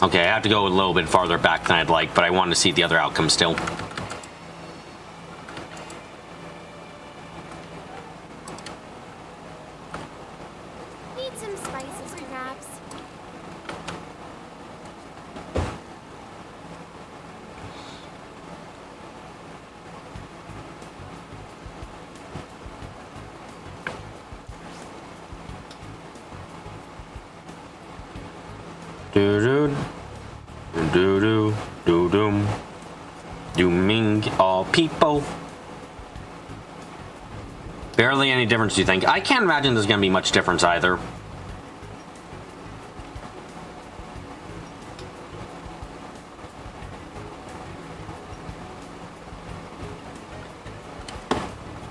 Okay, I have to go a little bit farther back than I'd like, but I want to see the other outcome still. Need some spices, perhaps. Do do do do do doom. Dooming all people. Barely any difference, do you think? I can't imagine there's gonna be much difference either.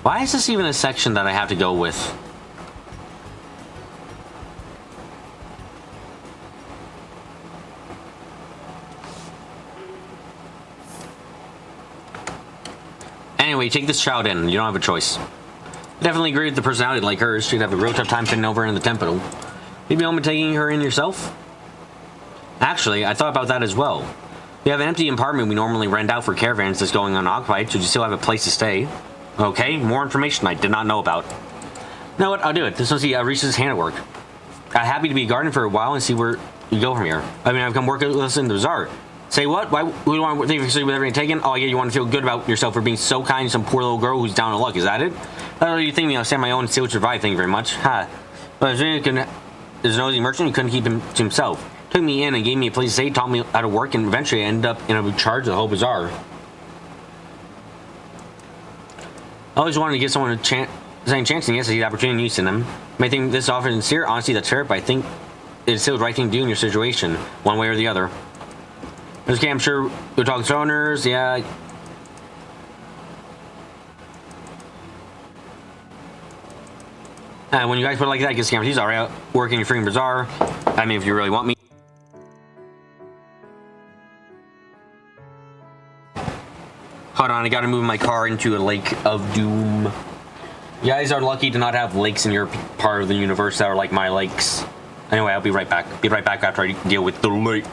Why is this even a section that I have to go with? Anyway, take this child in. You don't have a choice. I definitely agree with the personality like hers. She'd have a real tough time fitting over in the temple. Maybe Omed taking her in yourself? Actually, I thought about that as well. We have an empty apartment we normally rent out for caravans that's going unoccupied, so you still have a place to stay. Okay, more information I did not know about. You know what? I'll do it. This must be Reese's hand at work. I'm happy to be a gardener for a while and see where you go from here. I mean, I've come work with us in the bazaar. Say what? Why would you want to think with everything taken? Oh yeah, you want to feel good about yourself for being so kind to some poor little girl who's down on luck. Is that it? I don't know. You think me? I'll stand my own and still survive. Thank you very much. Ha. But there's a nosy merchant who couldn't keep him to himself. Took me in and gave me a place to stay, taught me how to work, and eventually I ended up in a charge of the whole bazaar. I always wanted to give someone a chance, and yes, I see the opportunity and use in them. You may think this offer is sincere. Honestly, that's fair, but I think it's still the right thing to do in your situation, one way or the other. Okay, I'm sure we're talking to owners, yeah. When you guys put it like that, get scammed. He's alright working your freaking bazaar. I mean, if you really want me. Hold on, I gotta move my car into a lake of doom. You guys are lucky to not have lakes in your part of the universe that are like my lakes. Anyway, I'll be right back. Be right back after I deal with the lake.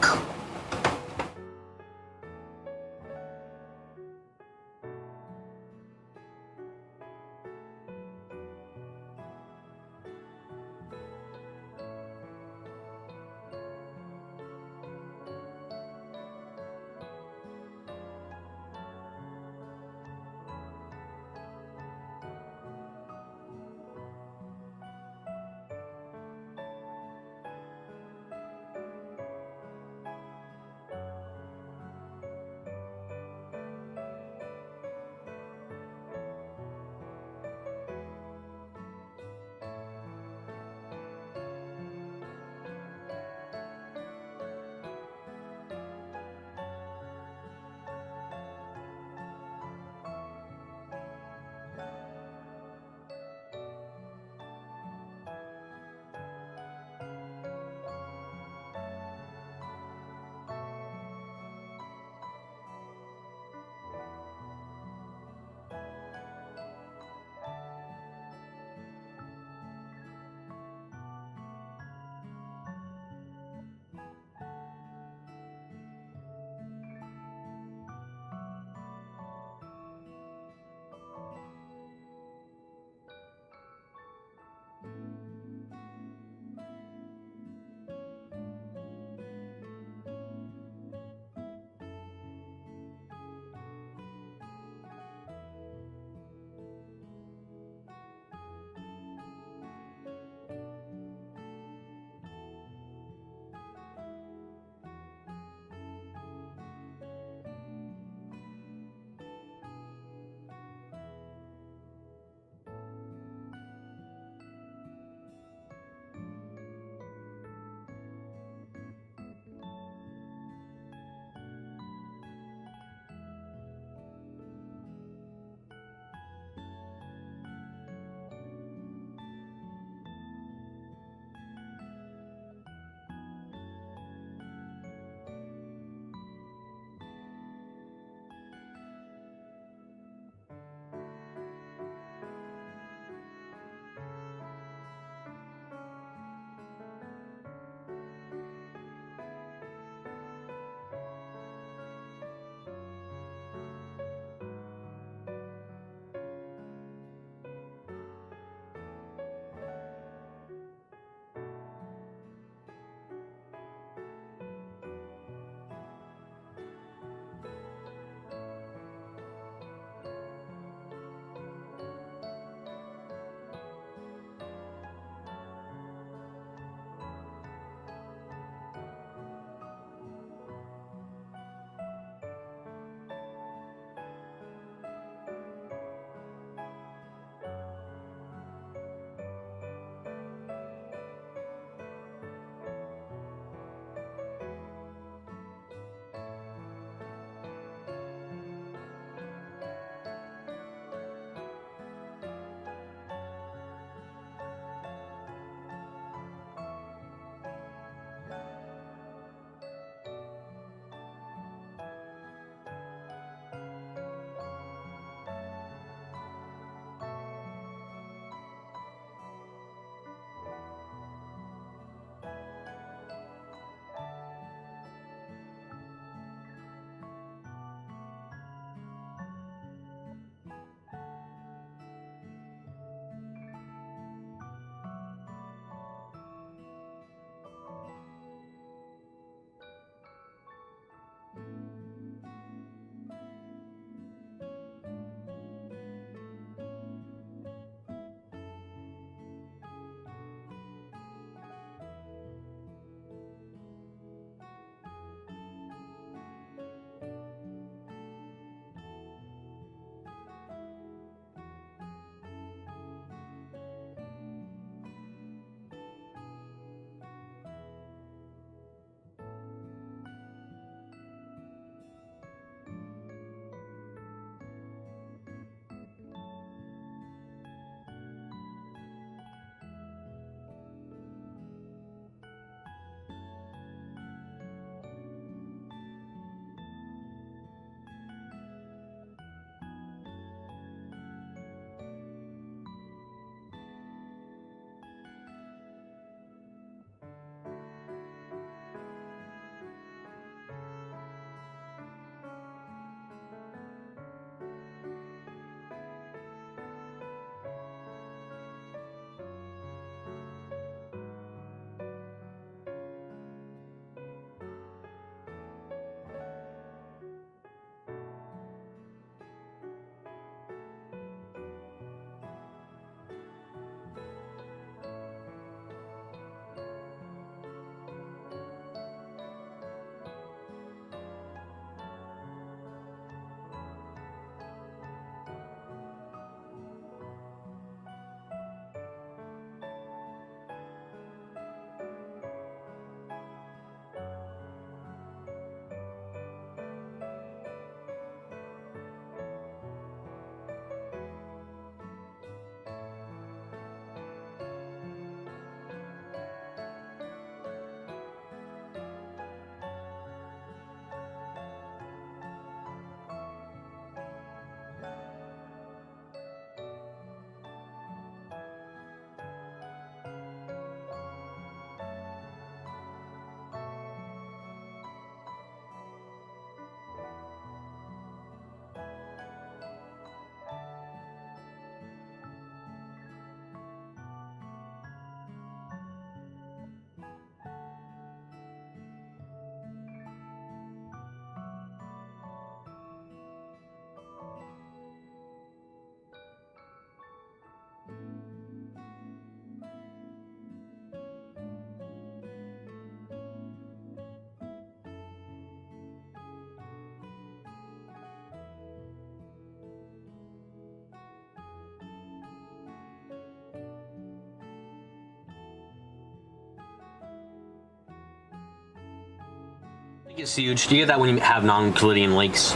is huge. You get that when you have non-Euclidean lakes.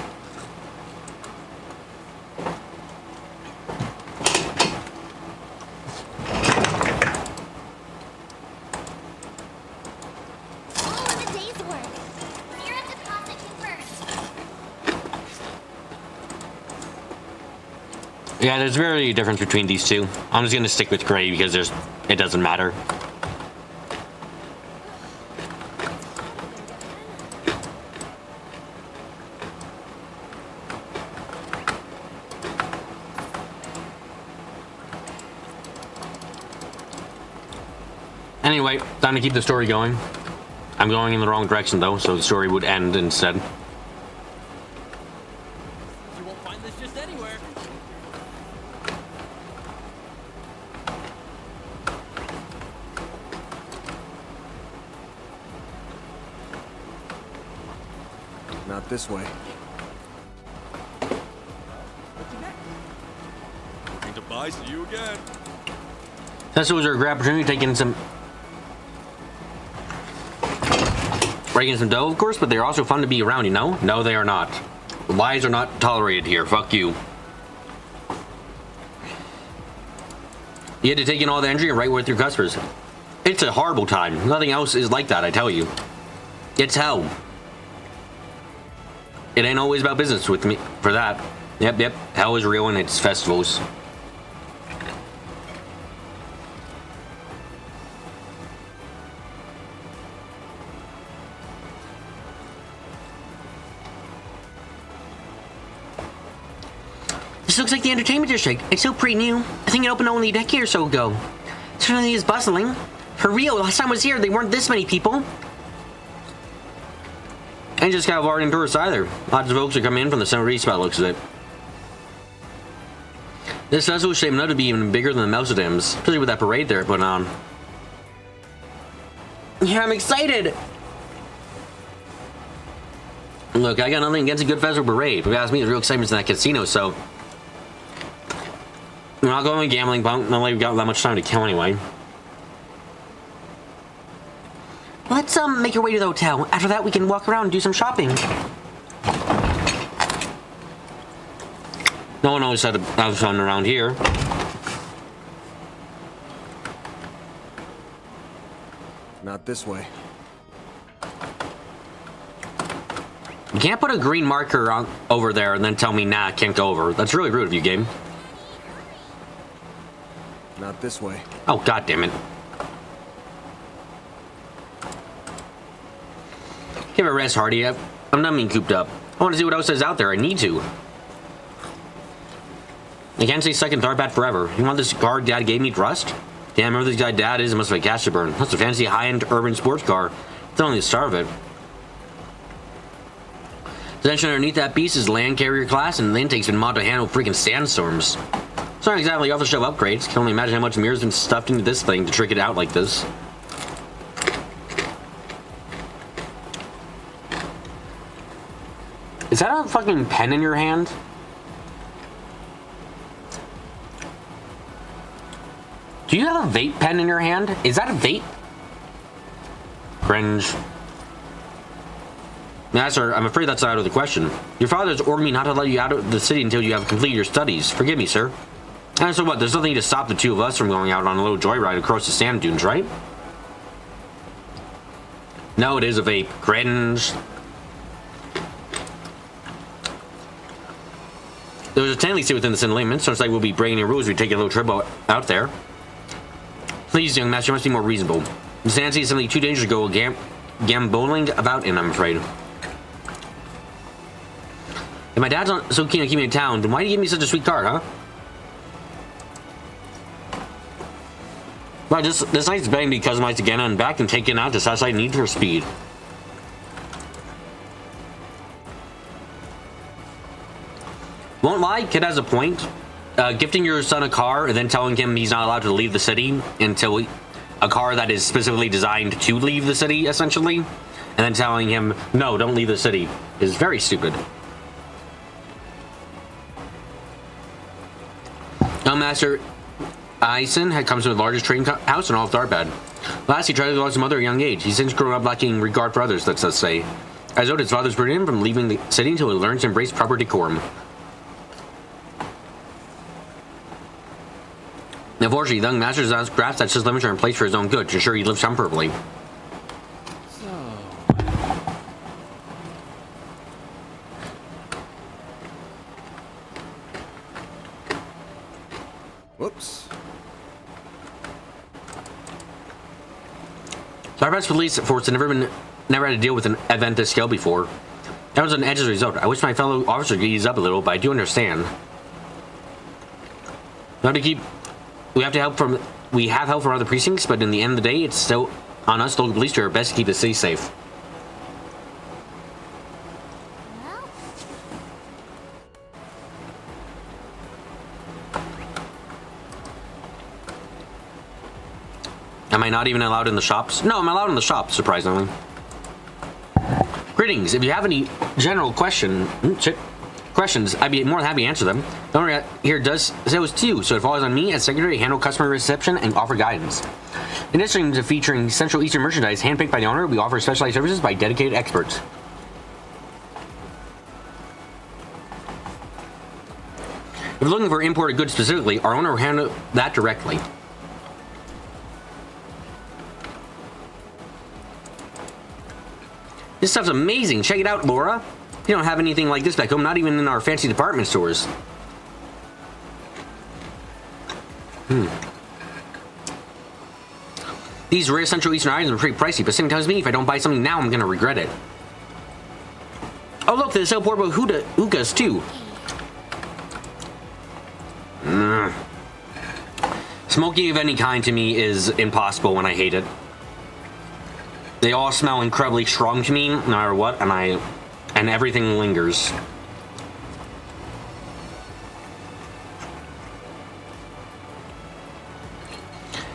All in a day's work. You're at deposit confirmed. Yeah, there's very a difference between these two. I'm just gonna stick with gray because it doesn't matter. Anyway, time to keep the story going. I'm going in the wrong direction though, so the story would end instead. You won't find this just anywhere. Not this way. Looking to buy, see you again. This was a great opportunity taking some breaking some dough, of course, but they're also fun to be around, you know? No, they are not. Lies are not tolerated here. Fuck you. You had to take in all the energy and write with your customers. It's a horrible time. Nothing else is like that, I tell you. It's hell. It ain't always about business with me for that. Yep. Hell is real and it's festivals. This looks like the entertainment district. It's still pretty new. I think it opened only a decade or so ago. It certainly is bustling. For real, last time I was here, there weren't this many people. And just got large tourists either. Lots of folks are coming in from the summer east by the looks of it. This festival is shaping up to be even bigger than the Amsterdam's, especially with that parade they're putting on. Yeah, I'm excited! Look, I got nothing against a good festival parade. If you ask me, the real excitement's in that casino, so... We're not going to gambling bunk, not like we've got that much time to kill anyway. Let's make our way to the hotel. After that, we can walk around and do some shopping. No one always had to have fun around here. Not this way. You can't put a green marker on over there and then tell me, nah, I can't go over. That's really rude of you, game. Not this way. Oh, god damn it. Give a rest, Hardy. I'm not being cooped up. I want to see what else is out there. I need to. I can't stay stuck in Darbat forever. You want this car Dad gave me to rust? Damn, whoever this guy Dad is, it must have a cash to burn. That's a fancy high-end urban sports car. It's only the start of it. The engine underneath that beast is land carrier class, and the intake's been modded to handle freaking sandstorms. It's not exactly off-the-shelf upgrades. Can only imagine how much mirror's been stuffed into this thing to trick it out like this. Is that a fucking pen in your hand? Do you have a vape pen in your hand? Is that a vape? Cringe. Master, I'm afraid that's out of the question. Your father has ordered me not to let you out of the city until you have completed your studies. Forgive me, sir. And so what? There's nothing to stop the two of us from going out on a little joyride across the sand dunes, right? No, it is a vape. Cringe. There was a tendency within the city limits, so it's like we'll be breaking the rules if we take a little trip out there. Please, young master, you must be more reasonable. The Sandsea is simply too dangerous to go gamboling about in, I'm afraid. If my dad's not so keen on keeping me in town, then why do you give me such a sweet card, huh? Well, this night's begging to be customized again and back and taken out to satisfy the need for speed. Won't lie, kid has a point. Gifting your son a car and then telling him he's not allowed to leave the city until a car that is specifically designed to leave the city, essentially, and then telling him, no, don't leave the city, is very stupid. Master Eisen had comes from the largest trading house in all of Darbad. Last, he tried to lose his mother at a young age. He's since grown up lacking regard for others, let's say. As noted, his father's brought him from leaving the city until he learns to embrace proper decorum. Unfortunately, the young master's grasp that his limits are in place for his own good to ensure he lives comfortably. Whoops. Darbat's police force had never had to deal with an event this scale before. That was an edge as a result. I wish my fellow officers could ease up a little, but I do understand. We have help from other precincts, but in the end of the day, it's still on us local police to do our best to keep the city safe. Well, Am I not even allowed in the shops? No, I'm allowed in the shops, surprisingly. Greetings. If you have any general questions, I'd be more than happy to answer them. The owner here does so too, so it falls on me as secretary to handle customer reception and offer guidance. In addition to featuring Central Eastern merchandise handpicked by the owner, we offer specialized services by dedicated experts. If you're looking for imported goods specifically, our owner will handle that directly. This stuff's amazing. Check it out, Laura. You don't have anything like this back home, not even in our fancy department stores. These rare Central Eastern items are pretty pricey, but something tells me if I don't buy something now, I'm gonna regret it. Oh look, they sell portable hookahs too. Smoking of any kind to me is impossible when I hate it. They all smell incredibly strong to me, no matter what, and everything lingers.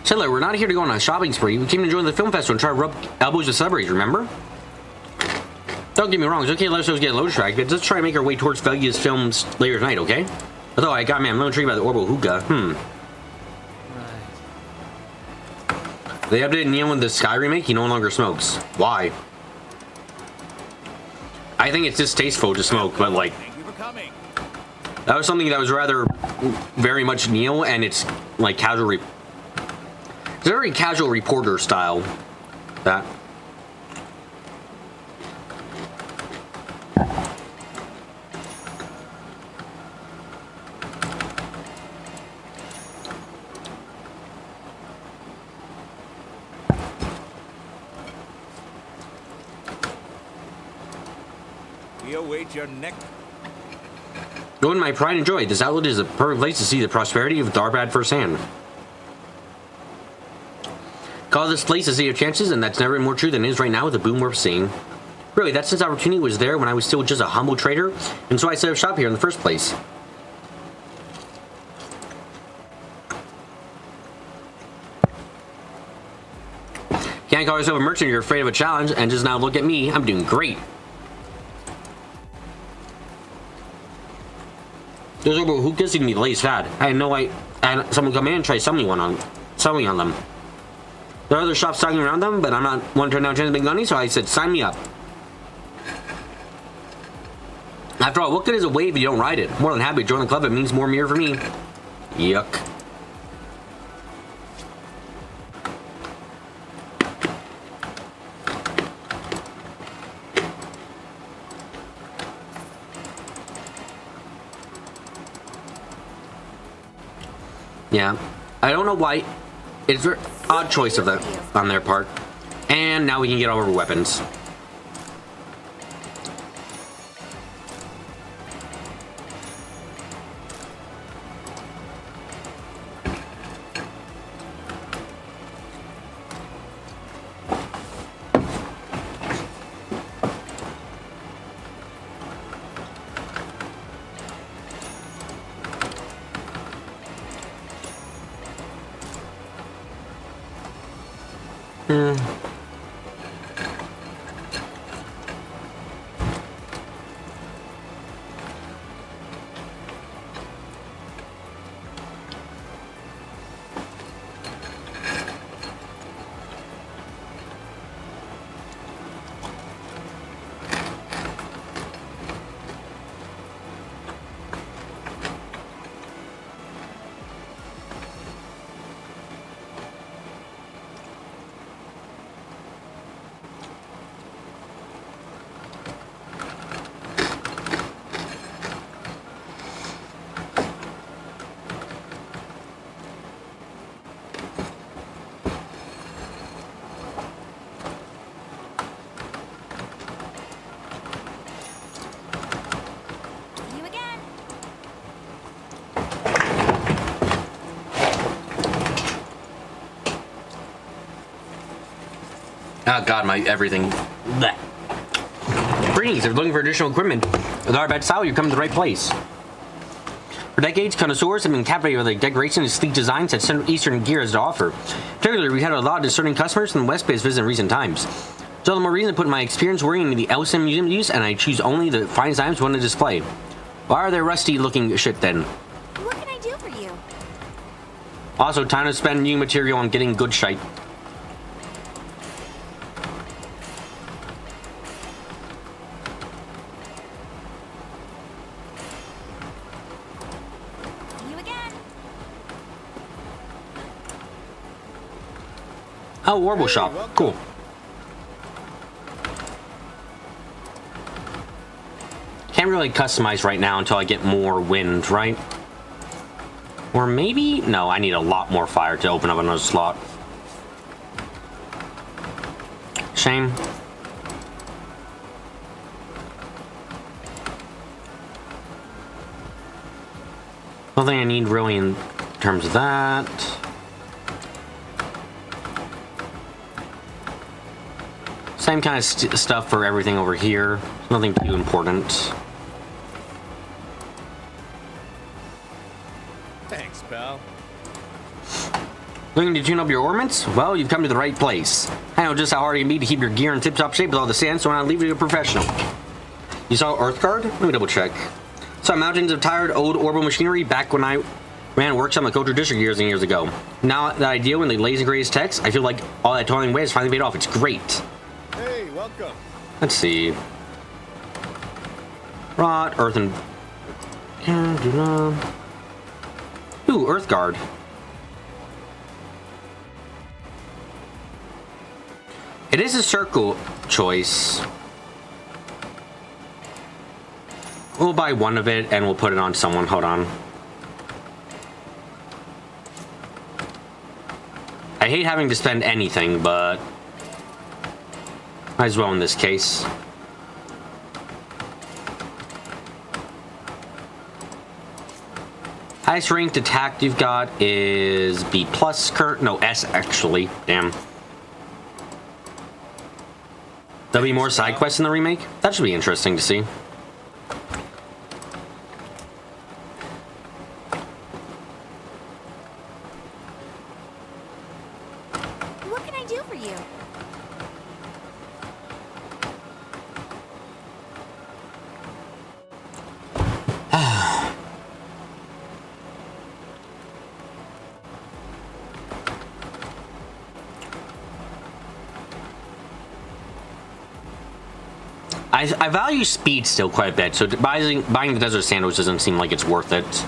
Settler, we're not here to go on a shopping spree. We came to join the film festival and try to rub elbows with celebrities, remember? Don't get me wrong, it's okay to let us get a load track, but let's try to make our way towards Vegas films later tonight, okay? Although I got me, I'm a little intrigued by the Orbo Hookah. They updated Neil in the Sky remake, he no longer smokes. Why? I think it's distasteful to smoke, but like... Thank you for coming. That was something that was rather very much Neil, and it's like casual... It's a very casual reporter style. That... We await your neck. Go in my pride and joy. This outlet is a perfect place to see the prosperity of Darbad firsthand. Call this place a city of chances, and that's never been more true than it is right now with the boom we're seeing. Really, that sense of opportunity was there when I was still just a humble trader, and so I set up shop here in the first place. Can't call yourself a merchant if you're afraid of a challenge, and just now look at me, I'm doing great. Those Orbo hookahs seem to be the latest fad. I had someone come in and try selling on them. There are other shops talking around them, but I'm not one to turn down chance to make money, so I said, sign me up. After all, what good is a wave if you don't ride it? More than happy to join the club, it means more mirror for me. Yuck. Yeah, I don't know why. It's an odd choice of that on their part. And now we can get all our weapons. Oh god, my everything. Blech. Greetings, if you're looking for additional equipment with our bed style, you're coming to the right place. For decades, connoisseurs have been captivated by the decoration and sleek designs that Central Eastern gear has to offer. Particularly, we had a lot of discerning customers from the West Bay visit in recent times. So the more reason to put my experience working into the LSM Museum use, and I choose only the finest items we want to display. Why are they rusty looking shit then? What can I do for you? Also, time to spend new material on getting good shite. See you again. Oh, Warble Shop. Cool. Can't really customize right now until I get more wind, right? Or maybe? No, I need a lot more fire to open up another slot. Shame. Nothing I need really in terms of that. Same kind of stuff for everything over here. Nothing too important. Thanks, pal. Looking to tune up your ornaments? Well, you've come to the right place. I know just how hard it can be to keep your gear in tip-top shape with all the sand, so I'll leave it to a professional. You saw Earthguard? Let me double check. Saw mountains of tired old orbital machinery back when I ran a workshop in the Culture District years and years ago. Now that I deal in the latest and greatest techs, I feel like all that toiling away has finally paid off. It's great. Hey, welcome. Let's see. Rot, Earth, and... Ooh, Earthguard. It is a circle choice. We'll buy one of it and we'll put it on someone. Hold on. I hate having to spend anything, but might as well in this case. Highest ranked attack you've got is B plus current. No, S actually. Damn. There'll be more side quests in the remake? That should be interesting to see. What can I do for you? I value speed still quite a bit, so buying the Desert Sandwich doesn't seem like it's worth it.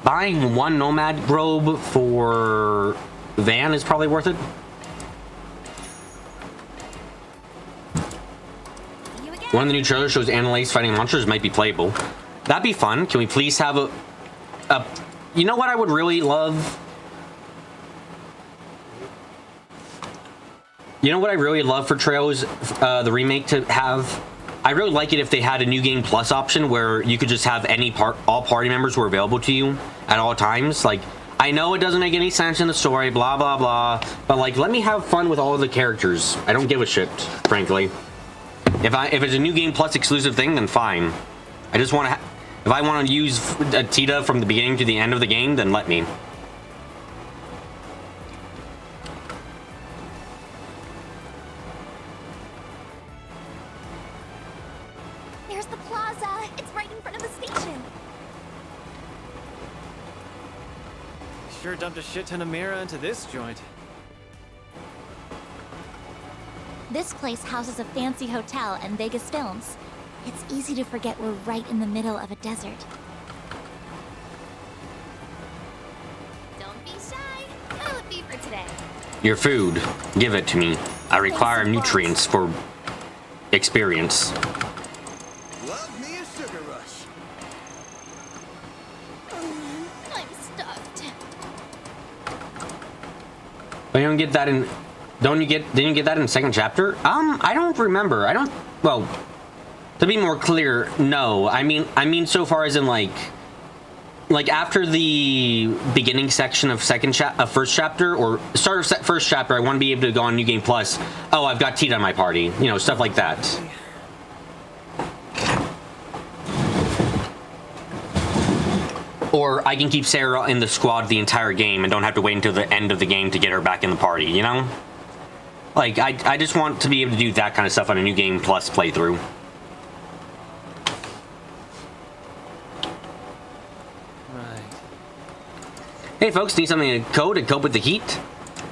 Buying one Nomad robe for Van is probably worth it. One of the new trailers shows Annalise fighting monsters. Might be playable. That'd be fun. Can we please have a you know what I would really love? You know what I really love for Trails, the remake to have? I really like it if they had a New Game Plus option where you could just have all party members were available to you at all times. Like, I know it doesn't make any sense in the story, blah, blah, blah, but like, let me have fun with all of the characters. I don't give a shit, frankly. If it's a New Game Plus exclusive thing, then fine. I just want to, if I want to use Tita from the beginning to the end of the game, then let me. There's the plaza. It's right in front of the station. Sure dumped a shit ton of Mira into this joint. This place houses a fancy hotel and Vegas Films. It's easy to forget we're right in the middle of a desert. Don't be shy. That'll be for today. Your food. Give it to me. I require nutrients for experience. Love me a sugar rush. I'm stuffed. But you don't get that in... Didn't you get that in the second chapter? I don't remember. Well, to be more clear, no. I mean so far as in like like after the beginning section of first chapter or start of first chapter, I want to be able to go on New Game Plus. Oh, I've got Teed on my party, you know, stuff like that. Or I can keep Sarah in the squad the entire game and don't have to wait until the end of the game to get her back in the party, you know? Like, I just want to be able to do that kind of stuff on a New Game Plus playthrough. Right. Hey folks, need something to cope with the heat?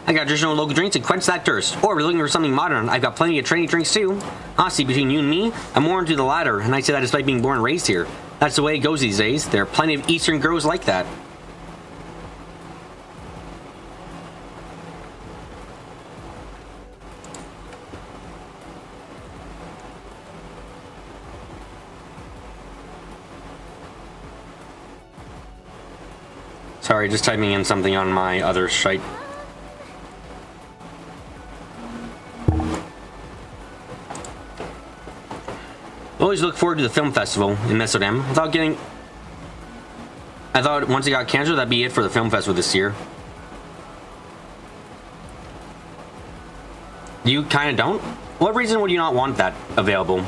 I got traditional local drinks to quench that thirst. Or we're looking for something modern. I've got plenty of trendy drinks too. Honestly, between you and me, I'm more into the latter, and I say that despite being born and raised here. That's the way it goes these days. There are plenty of Eastern girls like that. Sorry, just typing in something on my other site. Always look forward to the film festival in Mesodem. I thought once it got canceled, that'd be it for the film festival this year. You kind of don't? What reason would you not want that available?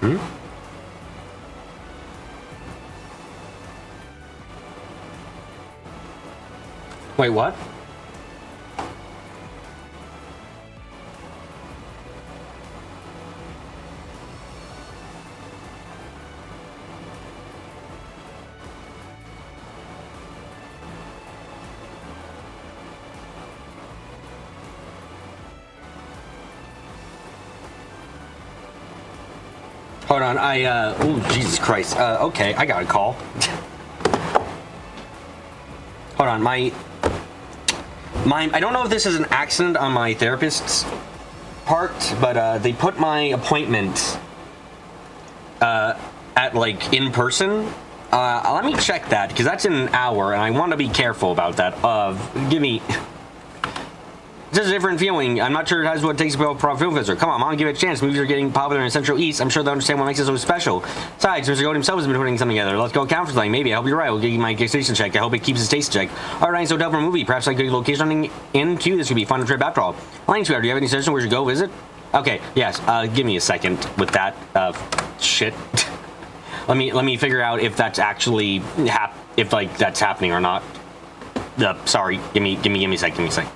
Hmm? Wait, what? Hold on, oh, Jesus Christ. Okay, I got a call. Hold on, I don't know if this is an accident on my therapist's part, but they put my appointment at like in person. Let me check that because that's in an hour, and I want to be careful about that. It's a different feeling. I'm not sure it has what it takes to be a pro film festival. Come on, Mom, give it a chance. Movies are getting popular in the Central East. I'm sure they'll understand what makes it so special. Besides, Mr. Gold himself has been putting something together. Let's go account for something. Maybe. I hope you're right. We'll give you my taste check. I hope it keeps his taste check. All right, so hotel for a movie. Perhaps like a location in Q. This would be a fun trip after all. Line sweetheart, do you have any suggestions where we should go visit? Okay, yes. Give me a second with that shit. let me figure out if that's actually that's happening or not. Sorry. Give me a sec.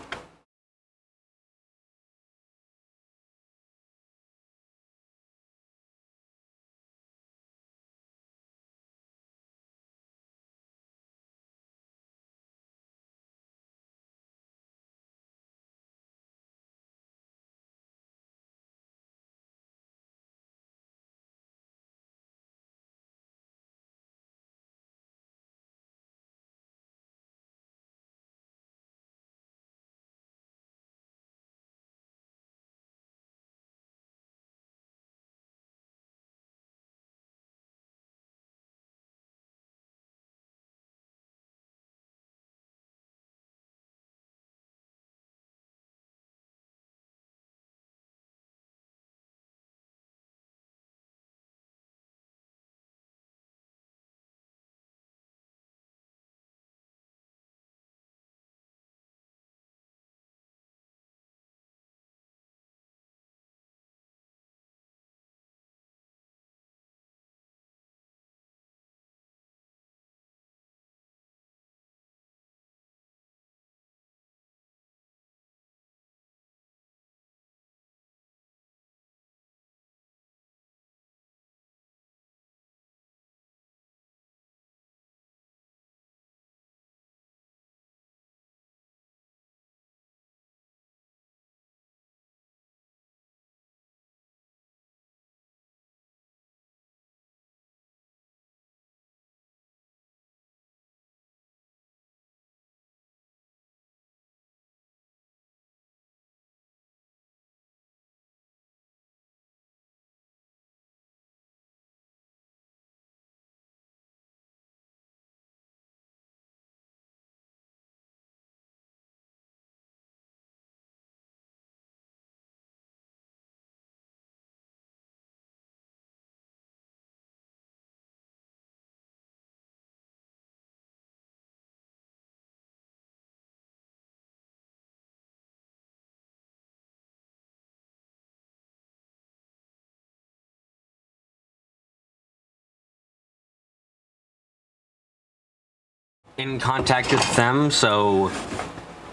in contact with them, so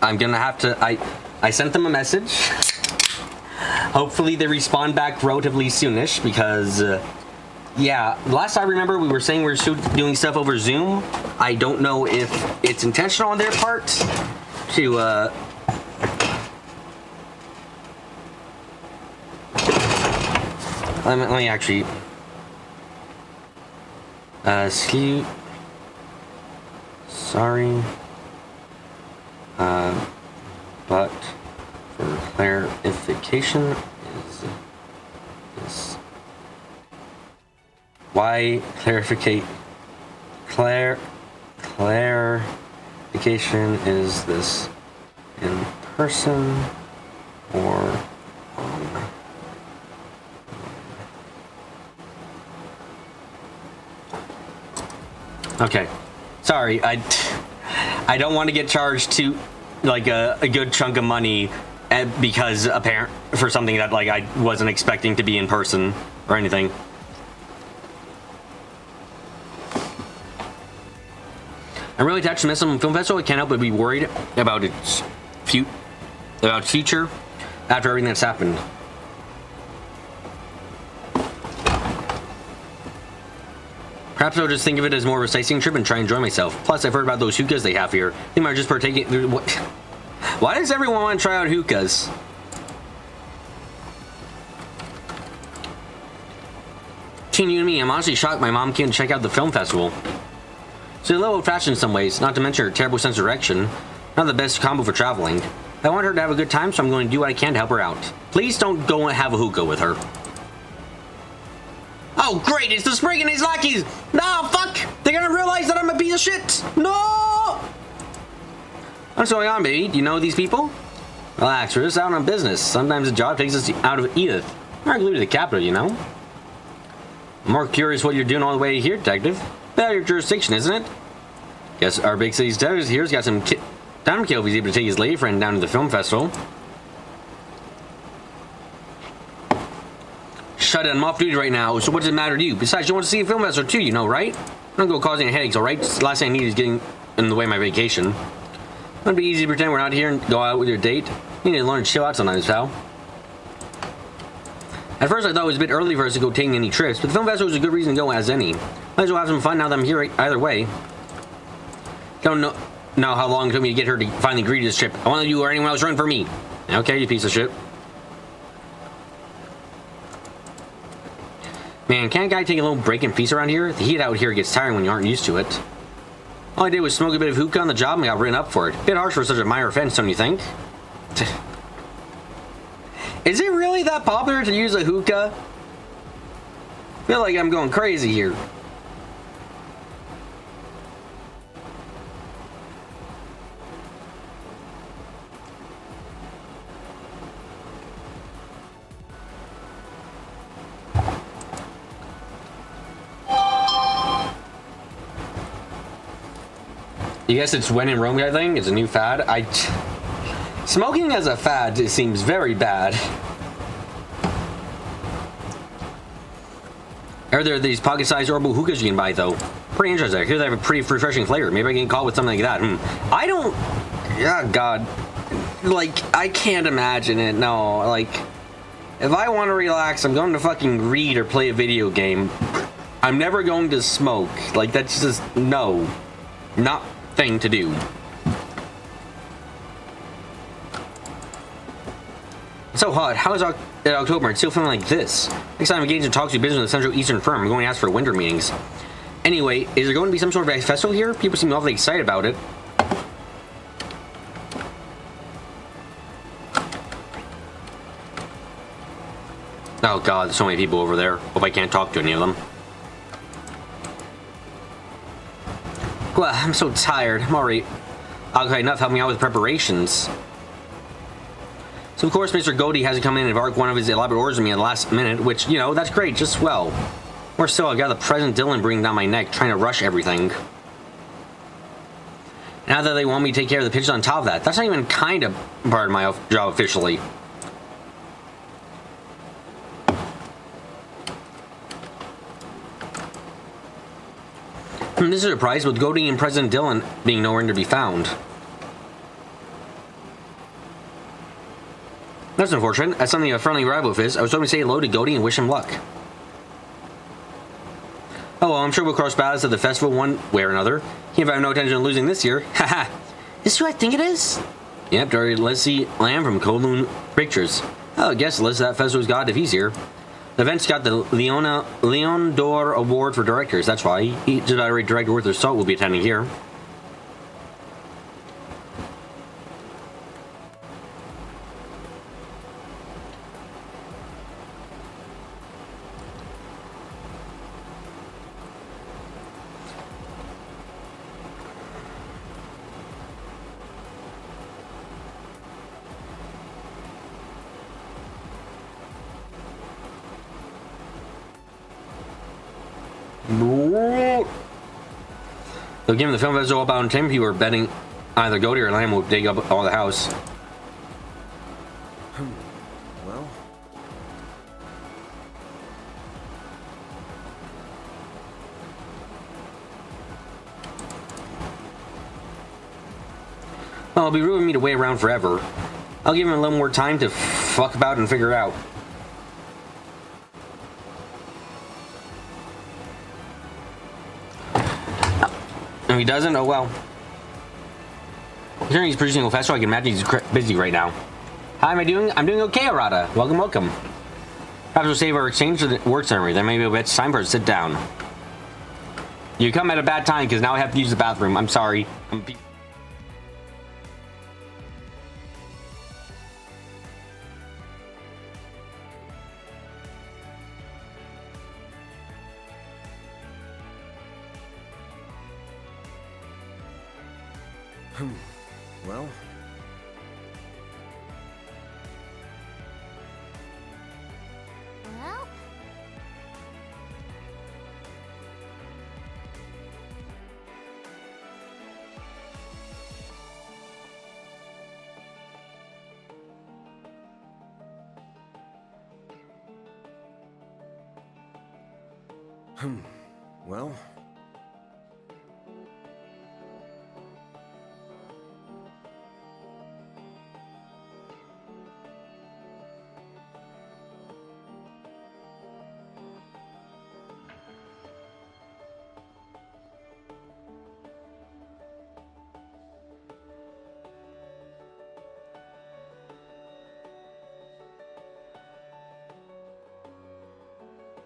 I'm gonna have to. I sent them a message. Hopefully they respond back relatively soonish because, yeah, last I remember we were saying we were still doing stuff over Zoom. I don't know if it's intentional on their part to, let me actually, excuse, sorry, but for clarification is this, why clarification is this in person or on? Okay, sorry, I don't want to get charged to like a good chunk of money because for something that like I wasn't expecting to be in person or anything. I'm really attached to Missile Film Festival. I can't help but be worried about its future after everything that's happened. Perhaps I'll just think of it as more of a sightseeing trip and try and enjoy myself. Plus, I've heard about those hookahs they have here. They might just partake in... What? Why does everyone want to try out hookahs? Between you and me, I'm honestly shocked my mom can't check out the film festival. She's a little old-fashioned in some ways, not to mention her terrible sense of direction. Not the best combo for traveling. I want her to have a good time, so I'm going to do what I can to help her out. Please don't go and have a hookah with her. Oh, great! It's the Sprig and his lackeys! No, fuck! They're gonna realize that I'm a piece of shit! No! What's going on, baby? Do you know these people? Relax, we're just out on business. Sometimes the job takes us out of Edith. We're not glued to the capital, you know? I'm more curious what you're doing all the way here, detective. Out of your jurisdiction, isn't it? Guess our big city's detective here's got some time to kill if he's able to take his lady friend down to the film festival. Shut it, I'm off duty right now, so what does it matter to you? Besides, you want to see a film festival too, you know, right? I'm gonna go causing headaches, alright? The last thing I need is getting in the way of my vacation. It'd be easy to pretend we're not here and go out with your date. You need to learn to chill out sometimes, pal. At first I thought it was a bit early for us to go taking any trips, but the film festival was a good reason to go as any. Might as well have some fun now that I'm here either way. Don't know how long it took me to get her to finally agree to this trip. I want to do or anyone else run for me. Okay, you piece of shit. Man, can't a guy take a little break and feast around here? The heat out here gets tiring when you aren't used to it. All I did was smoke a bit of hookah on the job and got written up for it. Bit harsh for such a minor offense, don't you think? Is it really that popular to use a hookah? I feel like I'm going crazy here. You guess it's when in Rome, I think. It's a new fad. Smoking as a fad, it seems very bad. Are there these pocket-sized orbital hookahs you can buy, though? Pretty interesting. I hear they have a pretty refreshing flavor. Maybe I can call it with something like that. I don't... Yeah, God. Like, I can't imagine it. No, like... If I want to relax, I'm going to fucking read or play a video game. I'm never going to smoke. Like, that's just... No. Not... thing to do. It's so hot. How is it October? It's still feeling like this. Next time I'm engaged in talks to business with the Central Eastern firm, I'm going to ask for winter meetings. Anyway, is there going to be some sort of festival here? People seem awfully excited about it. Oh god, there's so many people over there. Hope I can't talk to any of them. Well, I'm so tired. I'm already occupied enough helping out with preparations. So of course Mr. Godey hasn't come in and embarked one of his elaborate orders on me at the last minute, which, you know, that's great, just well. Or still, I've got the President Dylan breathing down my neck, trying to rush everything. Now that they want me to take care of the pitches on top of that, that's not even kind of part of my job officially. This is a surprise, with Goldie and President Dillon being nowhere to be found. That's unfortunate. That's something a friendly rival of his. I was hoping to say hello to Goldie and wish him luck. Oh well, I'm sure we'll cross paths at the festival one way or another. If I have no intention of losing this year. Haha. Is this who I think it is? Yep, Dr. Leslie Lamb from Kowloon Pictures. Oh, I guess Liz, that festival's god if he's here. The event's got the Leon d'Or Award for directors. That's why. He just about every director worth their salt will be attending here. So given the film festival about in 10 people are betting either Goldie or Lamb will dig up all the house. Well, Well, it'll be rude of me to wait around forever. I'll give him a little more time to fuck about and figure it out. If he doesn't, oh well. Considering he's producing a festival, I can imagine he's busy right now. How am I doing? I'm doing okay, Arata. Welcome, welcome. Perhaps we'll save our exchange to the work summary. Then maybe it's time for us to sit down. You come at a bad time because now I have to use the bathroom. I'm sorry. well. Well, Well.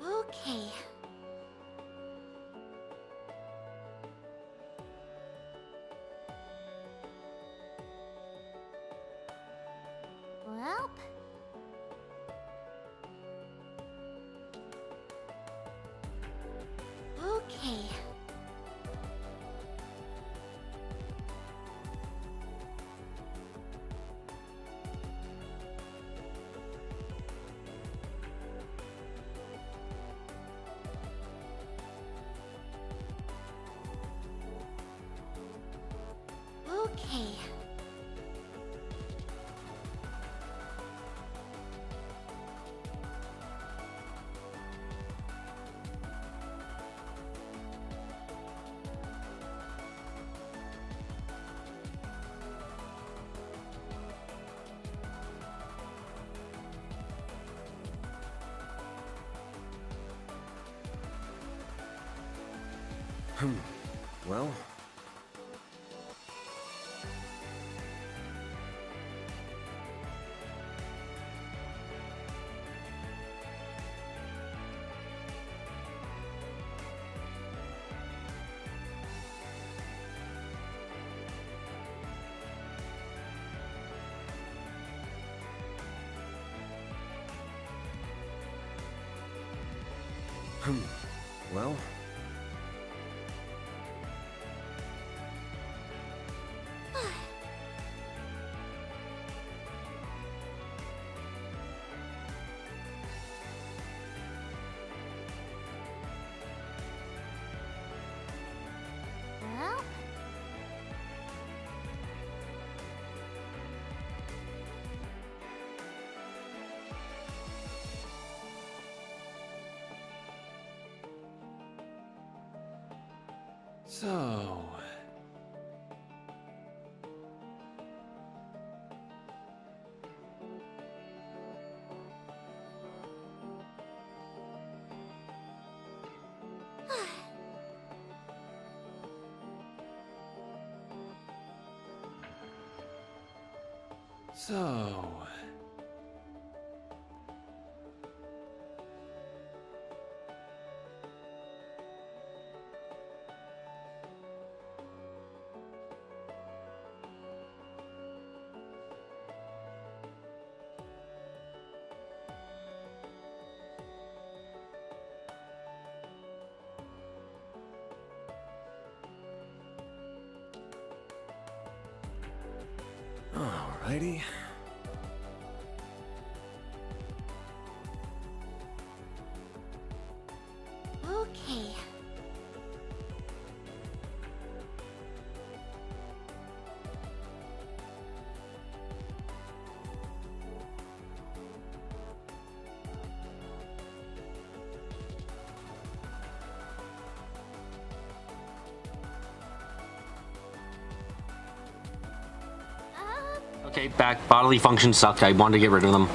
okay. Well, okay. Okay. Well. Well. Well, So... So... Alrighty. Okay. Okay, back. Bodily functions sucked. I wanted to get rid of them.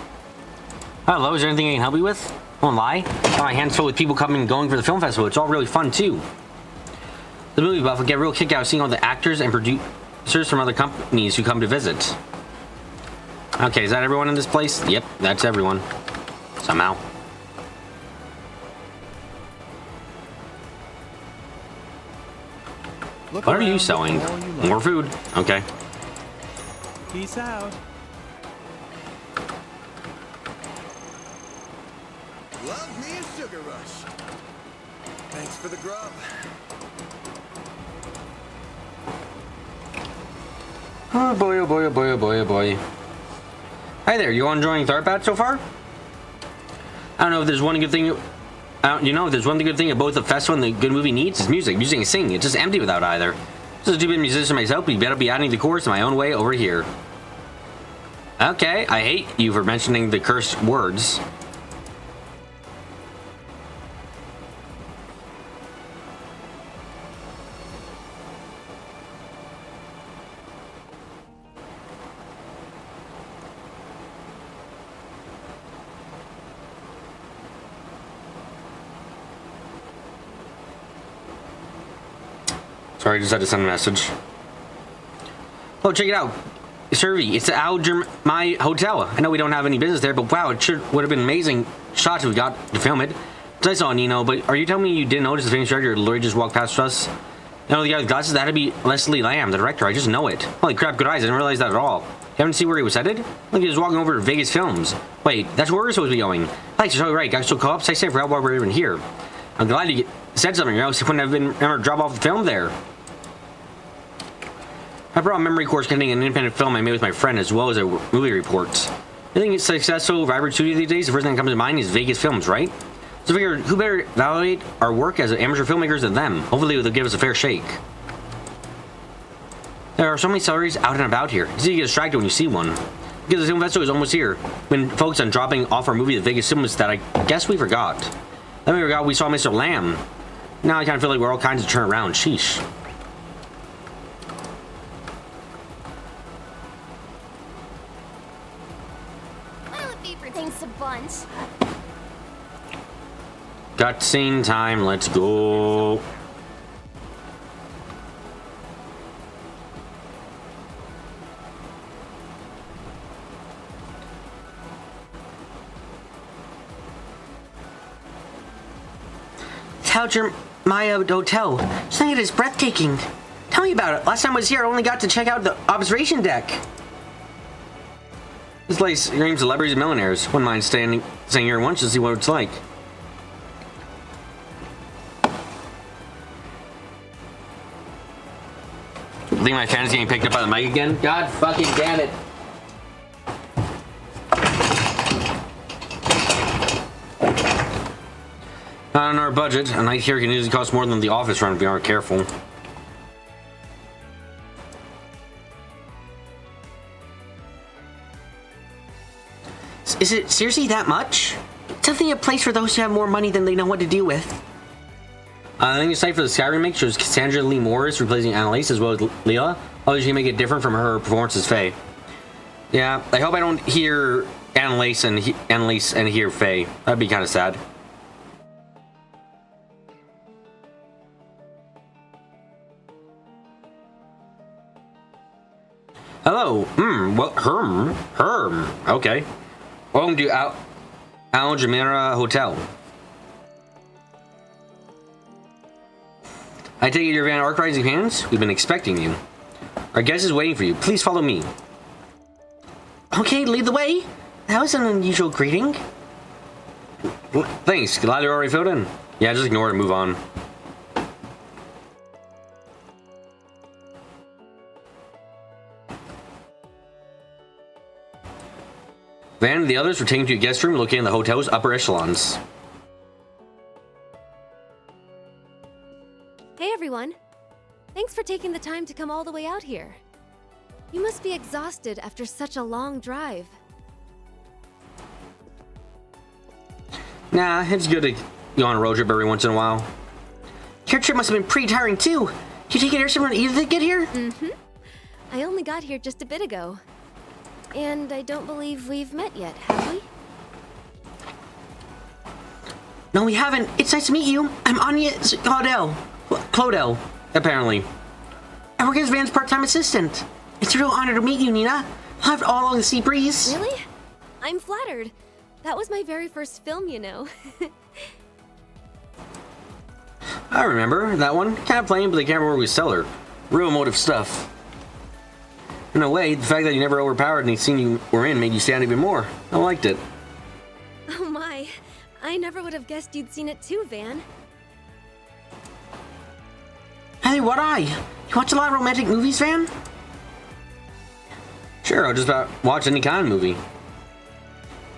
Hello, is there anything I can help you with? I won't lie. Got my hands full with people coming and going for the film festival. It's all really fun, too. The movie buff will get a real kick out of seeing all the actors and producers from other companies who come to visit. Okay, is that everyone in this place? Yep, that's everyone. Somehow. Look What are you around, selling? look all you like. More food. Okay. Peace out. Love me a sugar rush. Thanks for the grub. Oh boy, oh boy, oh boy, oh boy, oh boy. Hi there, you all enjoying Tharpat so far? I don't know if there's one good thing... you know, if there's one good thing about both the festival and the good movie needs, is music. Music and singing. It's just empty without either. Just a stupid musician myself, but you better be adding the chorus in my own way over here. Okay, I hate you for mentioning the cursed words. Sorry, I just had to send a message. Oh, check it out. Servy, it's my hotel. I know we don't have any business there, but wow, it would have been amazing shots if we got to film it. It's nice on Nino, but are you telling me you didn't notice the famous director literally just walked past us? No, the guy with glasses, that had to be Leslie Lamb, the director. I just know it. Holy crap, good eyes. I didn't realize that at all. You haven't seen where he was headed? Look, he was walking over to Vegas Films. Wait, that's where we're supposed to be going. Thanks, you're totally right. Guys, so call up. Say safe for help while we're even here. I'm glad you said something, or else you wouldn't have been able to drop off the film there. I brought a memory course containing an independent film I made with my friend, as well as a movie report. I think it's successful, vibrant studio these days. The first thing that comes to mind is Vegas Films, right? So I figured, who better validate our work as amateur filmmakers than them? Hopefully they'll give us a fair shake. There are so many celebrities out and about here. It's easy to get distracted when you see one. Because the film festival is almost here. We've been focused on dropping off our movie, The Vegas Cinemas, that I guess we forgot. Then we forgot we saw Mr. Lamb. Now I kind of feel like we're all kinds of turn around. Sheesh. Thanks a bunch. Cutscene time. Let's go. My hotel. Just think it is breathtaking. Tell me about it. Last time I was here, I only got to check out the observation deck. This place screams celebrities and millionaires. Wouldn't mind staying here once to see what it's like. I think my fan's getting picked up by the mic again. God fucking damn it. Not on our budget. A night here can easily cost more than the office run if we aren't careful. Is it seriously that much? It's definitely a place for those who have more money than they know what to do with. I think the site for the Sky remake shows Cassandra Lee Morris replacing Annalise as well as Leela. Although she can make it different from her performance as Faye. Yeah, I hope I don't hear Annalise and hear Faye. That'd be kind of sad. Hello. What? Herm. Okay. Welcome to Al Jumeirah Hotel. I take it you're Van Arkwright's fans? We've been expecting you. Our guest is waiting for you. Please follow me. Okay, lead the way. That was an unusual greeting. Thanks. Glad you're already filled in. Yeah, just ignore it and move on. Van and the others were taken to a guest room located in the hotel's upper echelons. Hey everyone. Thanks for taking the time to come all the way out here. You must be exhausted after such a long drive. Nah, it's good to go on a road trip every once in a while. Your trip must have been pretty tiring too. You take an airship run either to get here? Mm-hmm. I only got here just a bit ago. And I don't believe we've met yet, have we? No, we haven't. It's nice to meet you. I'm Anya Claudel, apparently. I work as Van's part-time assistant. It's a real honor to meet you, Nina. I'll have it all along the sea breeze. Really? I'm flattered. That was my very first film, you know. I remember that one. Kind of plain, but the camera work was stellar. Real emotive stuff. In a way, the fact that you never overpowered any scene you were in made you stand even more. I liked it. Oh my. I never would have guessed you'd seen it too, Van. Hey, what You watch a lot of romantic movies, Van? Sure, I'll just about watch any kind of movie.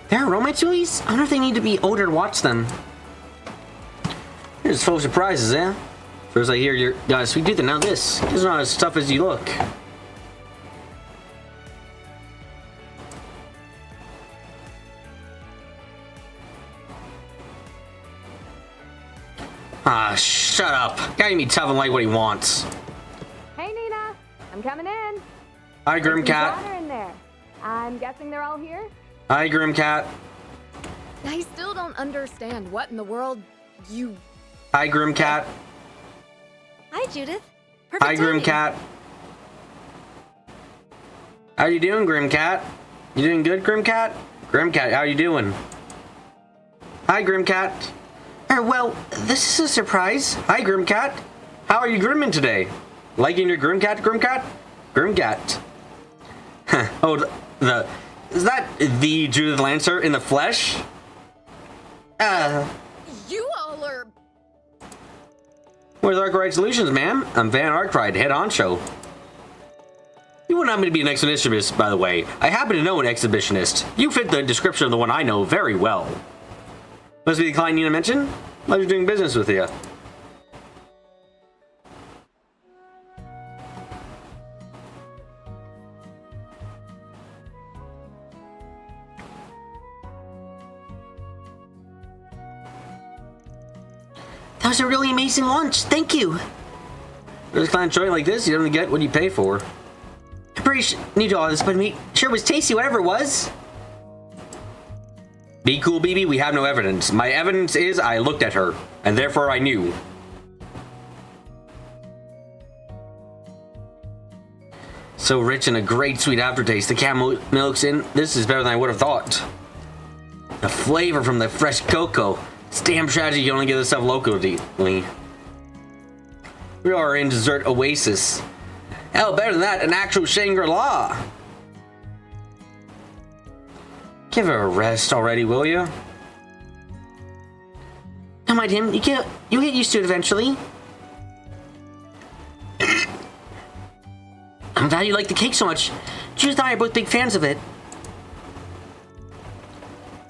There are romance movies? I wonder if they need to be older to watch them. You're just full of surprises, eh? First I hear you got a sweet tooth, and now this. It's not as tough as you look. Ah, shut up. Guy can be tough and like what he wants. Hey, Nina. I'm coming in. Hi, Grimcat. Water in there. I'm guessing they're all here? Hi, Grimcat. I still don't understand what in the world you... Hi, Grimcat. Hi, Judith. Perfect Hi, timing. Grimcat. How you doing, Grimcat? You doing good, Grimcat? Grimcat, how you doing? Hi, Grimcat. Well, this is a surprise. Hi, Grimcat. How are you grimming today? Liking your Grimcat, Grimcat? Grimcat. Oh, is that the Judith Lancer in the flesh? You all are... Where's Arkwright Solutions, ma'am? I'm Van Arkwright, head honcho. You wouldn't happen to be an exhibitionist, by the way. I happen to know an exhibitionist. You fit the description of the one I know very well. Must be the client Nina mentioned? Pleasure doing business with you. That was a really amazing lunch. Thank you. There's a client showing like this, you don't get what you pay for. I'm pretty sure need all this, but I mean, sure it was tasty, whatever it was. Be cool, BB. We have no evidence. My evidence is I looked at her, and therefore I knew. So rich and a great sweet aftertaste. The camel milk's in. This is better than I would have thought. The flavor from the fresh cocoa. It's damn tragic you only get this stuff locally. We are in dessert oasis. Hell, better than that, an actual Shangri-La. Give her a rest already, will you? Don't mind him. You get used to it eventually. I'm glad you like the cake so much. Judith and I are both big fans of it.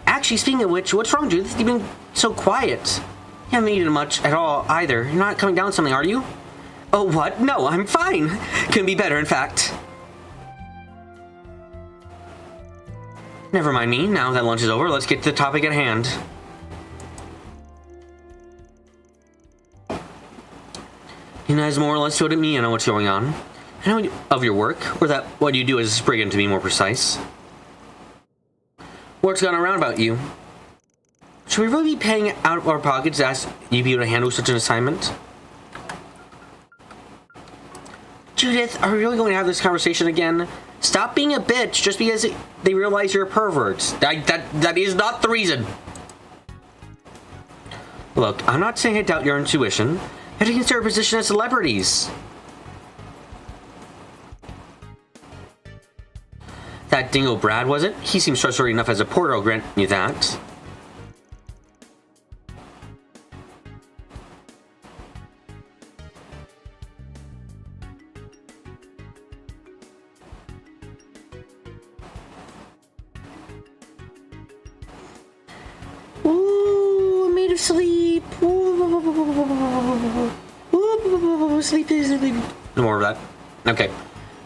Actually, speaking of which, what's wrong, Judith? You've been so quiet. You haven't eaten much at all either. You're not coming down with something, are you? Oh, what? No, I'm fine. Couldn't be better, in fact. Never mind me. Now that lunch is over, let's get to the topic at hand. He has more or less told me, I know what's going on. I know of your work, or that what you do as a brigand, to be more precise. What's gone around about you? Should we really be paying out of our pockets to ask you people to handle such an assignment? Judith, are we really going to have this conversation again? Stop being a bitch just because they realize you're a pervert. That is not the reason. Look, I'm not saying I doubt your intuition. You have to consider a position as celebrities. That dingo Brad, was it? He seems trustworthy enough as a porter, I'll grant you that. Ooh, made of sleep. Ooh, sleep. No more of that. Okay.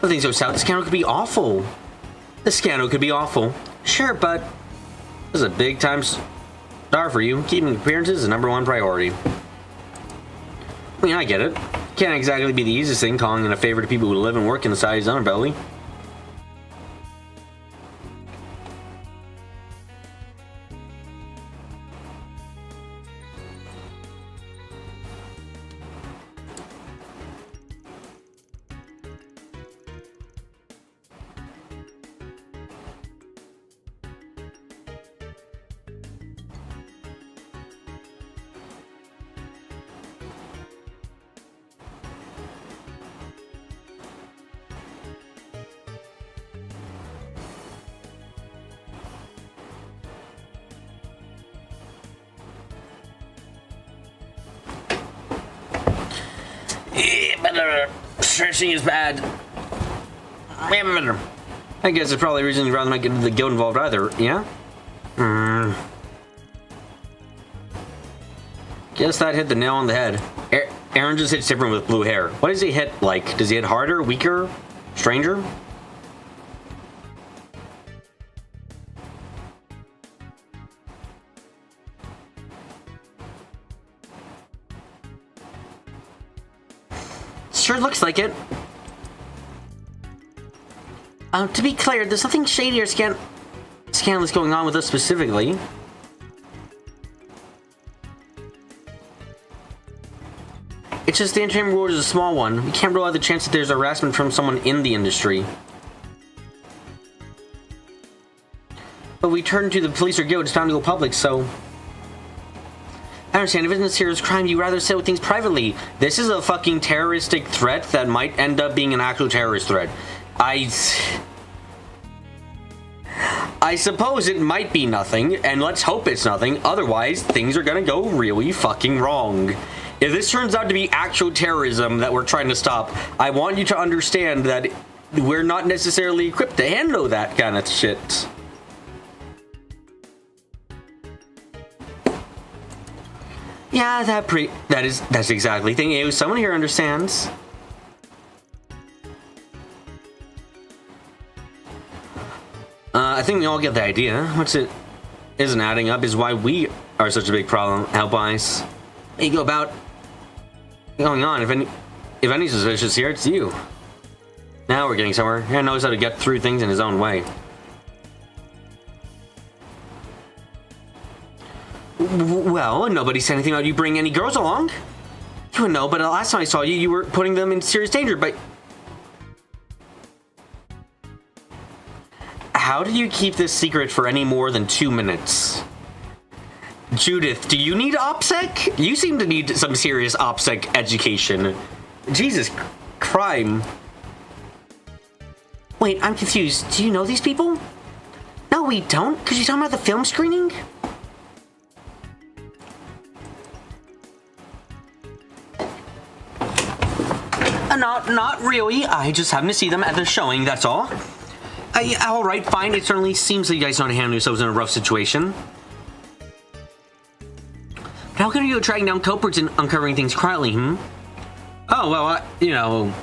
If things go south, the scandal could be awful. The scandal could be awful. Sure, but this is a big time star for you. Keeping appearances is the #1 priority. I mean, I get it. Can't exactly be the easiest thing calling in a favor to people who live and work in the society's underbelly. Stretching is bad. I guess it's probably the reason you'd rather not get the guild involved either, yeah? Guess that hit the nail on the head. Aaron just hits different with blue hair. What does he hit like? Does he hit harder, weaker, stranger? Sure looks like it. To be clear, there's nothing shady or scandalous going on with us specifically. It's just the entertainment world is a small one. We can't rule out the chance that there's harassment from someone in the industry. But we turn to the police or guild, it's bound to go public, so... I understand, if it's a serious crime, you'd rather settle things privately. This is a fucking terroristic threat that might end up being an actual terrorist threat. I suppose it might be nothing, and let's hope it's nothing. Otherwise, things are gonna go really fucking wrong. If this turns out to be actual terrorism that we're trying to stop, I want you to understand that we're not necessarily equipped to handle that kind of shit. Yeah, that's exactly the thing. Someone here understands. I think we all get the idea. What's it isn't adding up is why we are such a big problem. Help Ice. You go about going on. If any suspicious here, it's you. Now we're getting somewhere. He knows how to get through things in his own way. Well, nobody said anything about you bringing any girls along. You would know, but the last time I saw you, you were putting them in serious danger, but... How do you keep this secret for any more than 2 minutes? Judith, do you need OPSEC? You seem to need some serious OPSEC education. Jesus, crime. Wait, I'm confused. Do you know these people? No, we don't. Because you're talking about the film screening? Not really. I just happened to see them at the showing, that's all. Alright, fine. It certainly seems that you guys know how to handle yourselves in a rough situation. But how come you go tracking down culprits and uncovering things quietly, Oh, well, you know,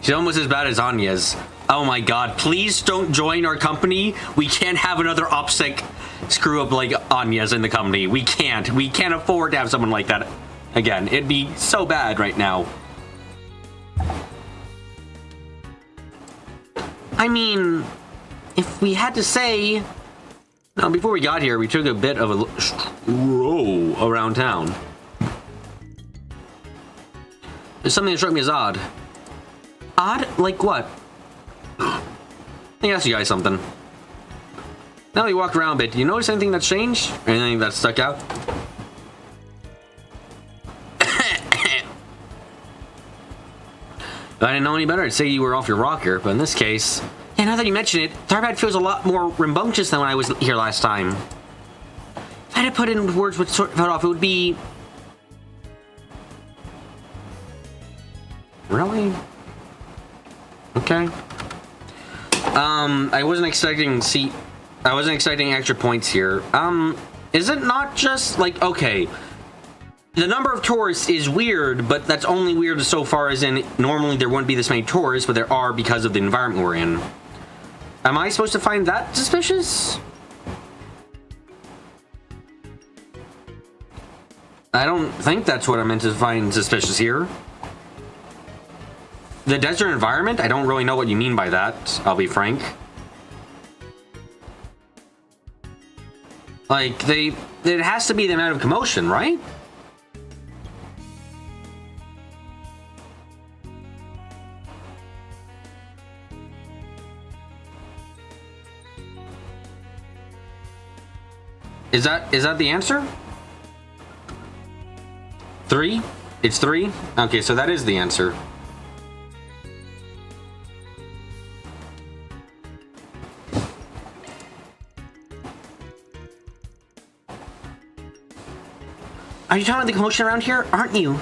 she's almost as bad as Anya's. Oh my god, please don't join our company. We can't have another OPSEC screw up like Anya's in the company. We can't afford to have someone like that again. It'd be so bad right now. I mean, if we had to say... Now, before we got here, we took a bit of a stroll around town. There's something that struck me as odd. Odd? Like what? Let me ask you guys something. Now that you walked around a bit, do you notice anything that's changed? Or anything that stuck out? If I didn't know any better, I'd say you were off your rocker, but in this case... Yeah, now that you mention it, Tharbad feels a lot more rambunctious than when I was here last time. If I had to put it in words what sort of felt off, it would be... Really? Okay. I wasn't expecting extra points here. Is it not just like, okay, the number of tourists is weird, but that's only weird so far as in normally there wouldn't be this many tourists, but there are because of the environment we're in. Am I supposed to find that suspicious? I don't think that's what I'm meant to find suspicious here. The desert environment? I don't really know what you mean by that, I'll be frank. Like, it has to be the amount of commotion, right? Is that the answer? 3? It's 3? Okay, so that is the answer. Are you talking about the commotion around here? Aren't you?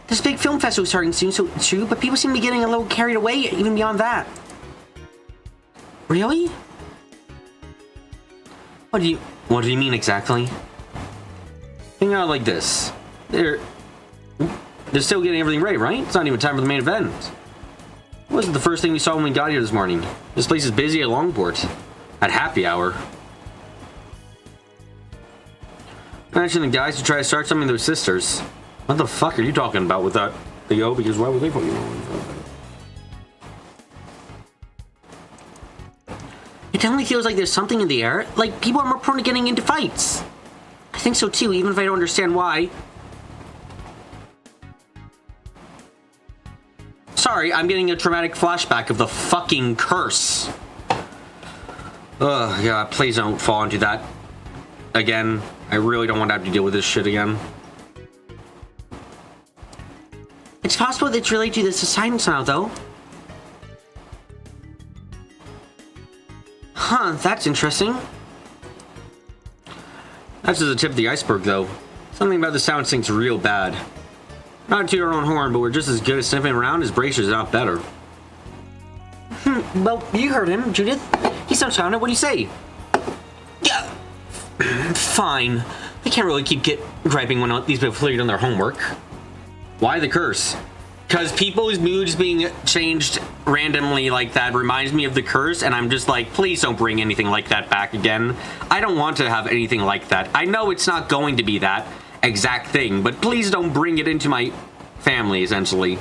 This big film festival is starting soon, so it's true, but people seem to be getting a little carried away even beyond that. Really? What do you mean exactly? Think about it like this. They're still getting everything right? It's not even time for the main event. It wasn't the first thing we saw when we got here this morning. This place is busy at Longport. At happy hour. Imagine the guys who try to start something with their sisters. What the fuck are you talking about with that? Because why would they fucking know? It definitely feels like there's something in the air. Like, people are more prone to getting into fights. I think so too, even if I don't understand why. Sorry, I'm getting a traumatic flashback of the fucking curse. Ugh, yeah, please don't fall into that again. I really don't want to have to deal with this shit again. It's possible that it's related to this assignment somehow, though. Huh, that's interesting. That's just the tip of the iceberg, though. Something about the sound stinks real bad. Not to our own horn, but we're just as good at sniffing around as Bracers, not better. Well, you heard him, Judith. He sounds found it. What do you say? Yeah. Fine. I can't really keep griping when these people figured on their homework. Why the curse? Because people's moods being changed randomly like that reminds me of the curse, and I'm just like, please don't bring anything like that back again. I don't want to have anything like that. I know it's not going to be that exact thing, but please don't bring it into my family, essentially.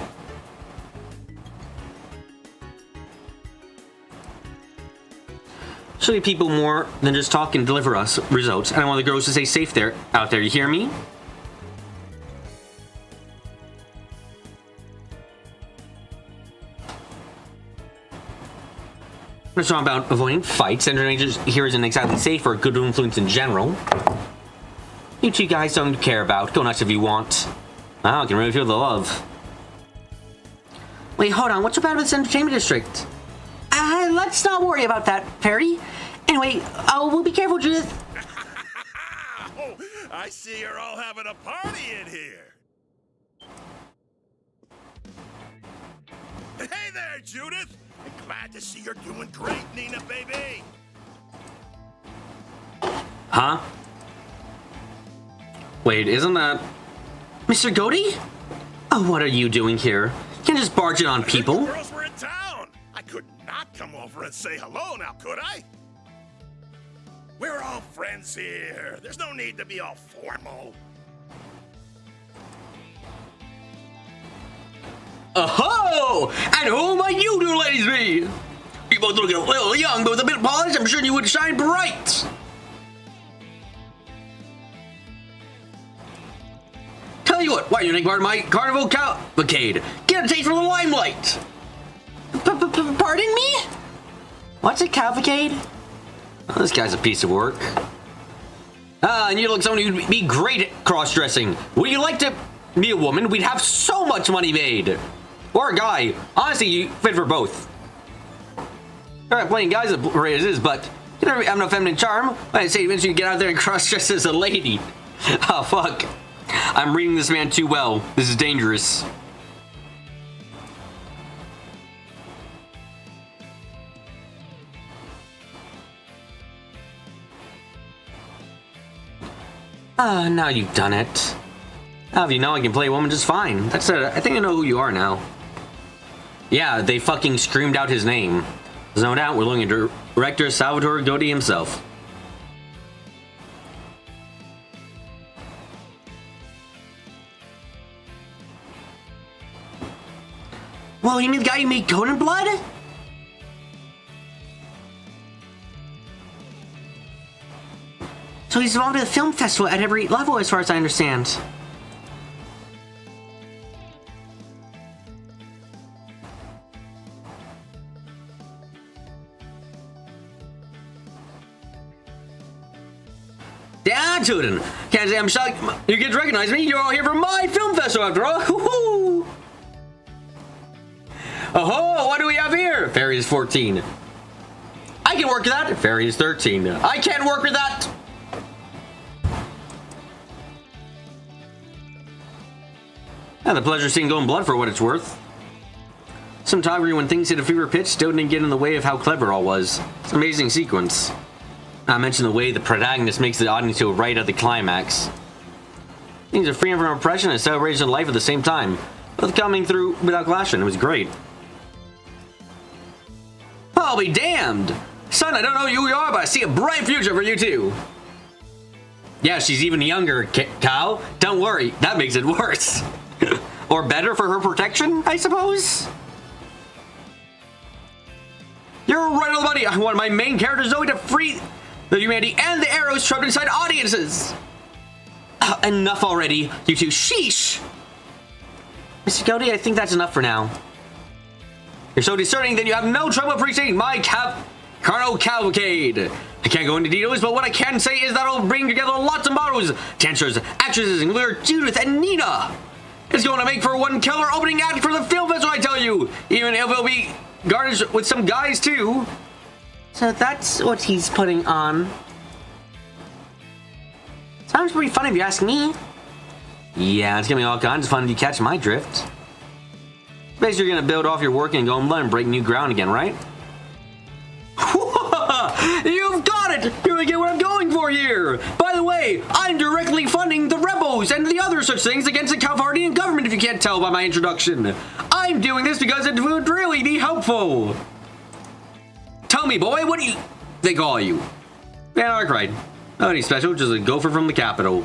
Should be people more than just talk and deliver us results. And I want the girls to stay safe out there, you hear me? It's not about avoiding fights. Entertainment here isn't exactly safe or a good influence in general. You two guys don't care about. Go nuts if you want. Wow, I can really feel the love. Wait, hold on. What's so bad about this entertainment district? Let's not worry about that, Perry. Anyway, we'll be careful, Judith. Oh, I see you're all having a party in here. Hey there, Judith. I'm glad to see you're doing great, Nina, baby. Huh? Wait, isn't that Mr. Goaty? Oh, what are you doing here? You can't just barge in on people. The girls were in town. I could not come over and say hello now, could I? We're all friends here. There's no need to be all formal. Oh-ho! And who might you two ladies be? both look a little young, but with a bit of polish, I'm sure you would shine bright. Tell you what, why don't you take part in my carnival cavalcade? Get a taste for the limelight. Pardon me? What's a cavalcade? Oh, this guy's a piece of work. Ah, and you look someone who'd be great at cross-dressing. Would you like to be a woman? We'd have so much money made. Or a guy. Honestly, you fit for both. There are plenty of guys that parade as is, but you never have no feminine charm. I'd say eventually you get out there and cross-dress as a lady. Oh, fuck. I'm reading this man too well. This is dangerous. Now you've done it. Now if you know I can play a woman just fine. That's it. I think I know who you are now. Yeah, they fucking screamed out his name. There's no doubt we're looking at director Salvatore Godi himself. Well, you mean the guy who made Conan Blood? So he's involved in the film festival at every level, as far as I understand. Yeah, Tootin. Can't say I'm shocked you kids recognize me. You're all here for my film festival after all. Hoo-hoo! Oh, what do we have here? Fairy is 14. I can work with that. Fairy is 13. I can't work with that. And the pleasure of seeing Golden Blood for what it's worth. Cinematography when things hit a fever pitch still didn't get in the way of how clever it all was. It's an amazing sequence. Not to mention the way the protagonist makes the audience feel right at the climax. Things are freedom from oppression and celebration of life at the same time. Both coming through without clashing. It was great. I'll be damned! Son, I don't know who you are, but I see a bright future for you too. Yeah, she's even younger, Cal. Don't worry, that makes it worse. Or better for her protection, I suppose? You're right on the money. I want my main character Zoe to free the humanity and the arrows trapped inside audiences. Enough already, you two. Sheesh. Mr. Cody, I think that's enough for now. You're so discerning that you have no trouble appreciating my Carnival Cavalcade. I can't go into details, but what I can say is that I'll bring together lots of models, dancers, actresses, including Judith and Nina. It's going to make for one killer opening act for the film festival, I tell you. Even if it'll be garnished with some guys, too. So that's what he's putting on. Sounds pretty fun if you ask me. Yeah, it's going to be all kinds of fun if you catch my drift. Basically, you're going to build off your work and go in blood and break new ground again, right? You've got it! You're gonna get what I'm going for here! By the way, I'm directly funding the rebels and the other such things against the Calvardian government, if you can't tell by my introduction. I'm doing this because it would really be helpful. Tell me, boy, what do you... they call you? Man, Arkwright. Nothing special, just a gopher from the capital.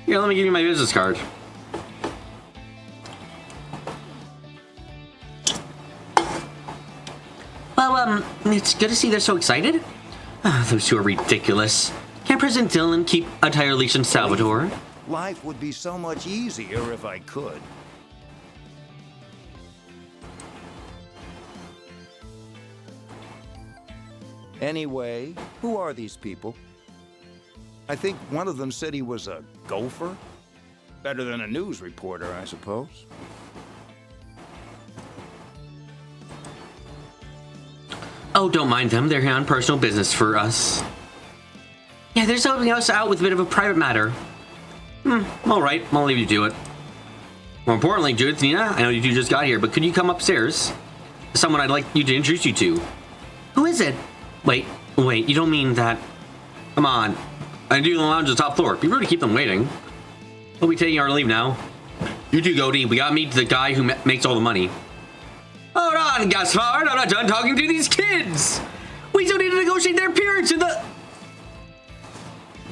Here, let me give you my business card. Well, it's good to see they're so excited. Those two are ridiculous. Can't President Dillon keep a tighter leash on Salvatore? Life would be so much easier if I could. Anyway, who are these people? I think one of them said he was a gopher. Better than a news reporter, I suppose. Oh, don't mind them. They're here on personal business for us. Yeah, there's something else out with a bit of a private matter. Alright, I'll leave you to it. More importantly, Judith, Nina, I know you two just got here, but could you come upstairs? There's someone I'd like you to introduce you to. Who is it? Wait, you don't mean that... Come on. I do the lounge on the top floor. Be rude to keep them waiting. We'll be taking our leave now. You two, Goldie, we gotta meet the guy who makes all the money. Hold on, Gaspard, I'm not done talking to these kids! We still need to negotiate their appearance in the...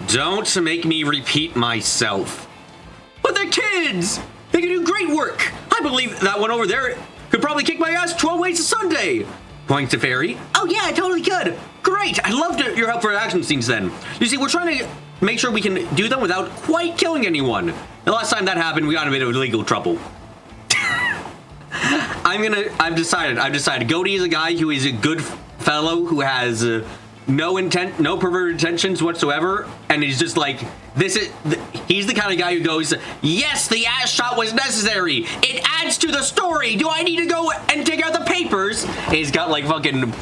Don't make me repeat myself. But they're kids! They can do great work! I believe that one over there could probably probably kick my ass 12 ways to Sunday. Points to Fairy. Oh yeah, I totally could. Great, I loved your help for action scenes then. You see, we're trying to make sure we can do them without quite killing anyone. The last time that happened, we got in a bit of legal trouble. I've decided. Goaty is a guy who is a good fellow who has no perverted intentions whatsoever, and he's just like, he's the kind of guy who goes, yes, the ass shot was necessary. It adds to the story. Do I need to go and take out the papers? He's got like fucking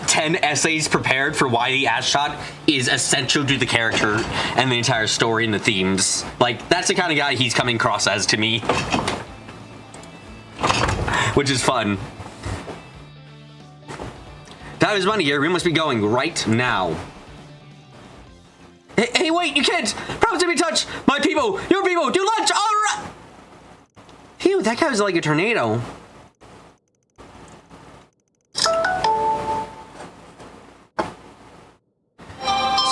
10 essays prepared for why the ass shot is essential to the character and the entire story and the themes. Like, that's the kind of guy he's coming across as to me. Which is fun. Time is money here. We must be going right now. Hey, wait, you can't! Promise to be touched! My people! Your people! Do lunch! Alright! Phew, that guy was like a tornado.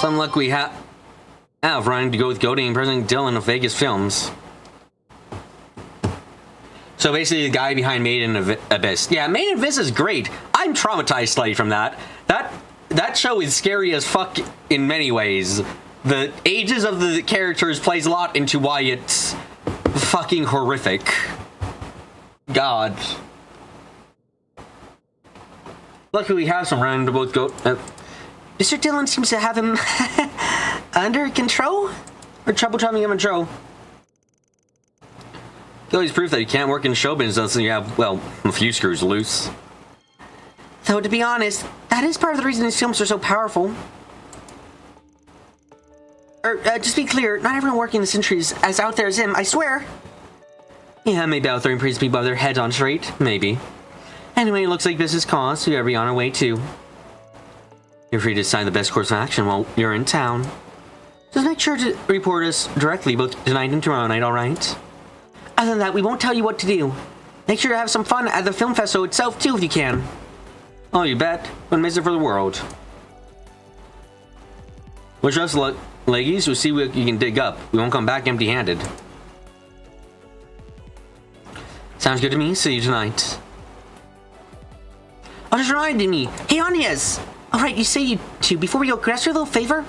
Some luck we have running to go with Goaty and President Dylan of Vegas Films. So basically the guy behind Made in Abyss. Yeah, Made in Abyss is great. I'm traumatized slightly from that. That show is scary as fuck in many ways. The ages of the characters plays a lot into why it's fucking horrific. God. Luckily we have some running to both go... Mr. Dillon seems to have him under control? Or trouble having him in control? Always proof that you can't work in show business unless you have, well, a few screws loose. Though, to be honest, that is part of the reason these films are so powerful. Just be clear, not everyone working in this industry is as out there as him, I swear. Yeah, maybe out there and praise people by their heads on straight, maybe. Anyway, it looks like business calls, so you gotta be on our way too. You're free to decide the best course of action while you're in town. Just make sure to report us directly both tonight and tomorrow night, alright? Other than that, we won't tell you what to do. Make sure to have some fun at the film festival itself, too, if you can. Oh, you bet. Wouldn't miss it for the world. Wish us luck, leggies. We'll see what you can dig up. We won't come back empty-handed. Sounds good to me. See you tonight. Oh, just reminded me. Hey, Anias! Alright, you say you two. Before we go, could I ask you a little favor?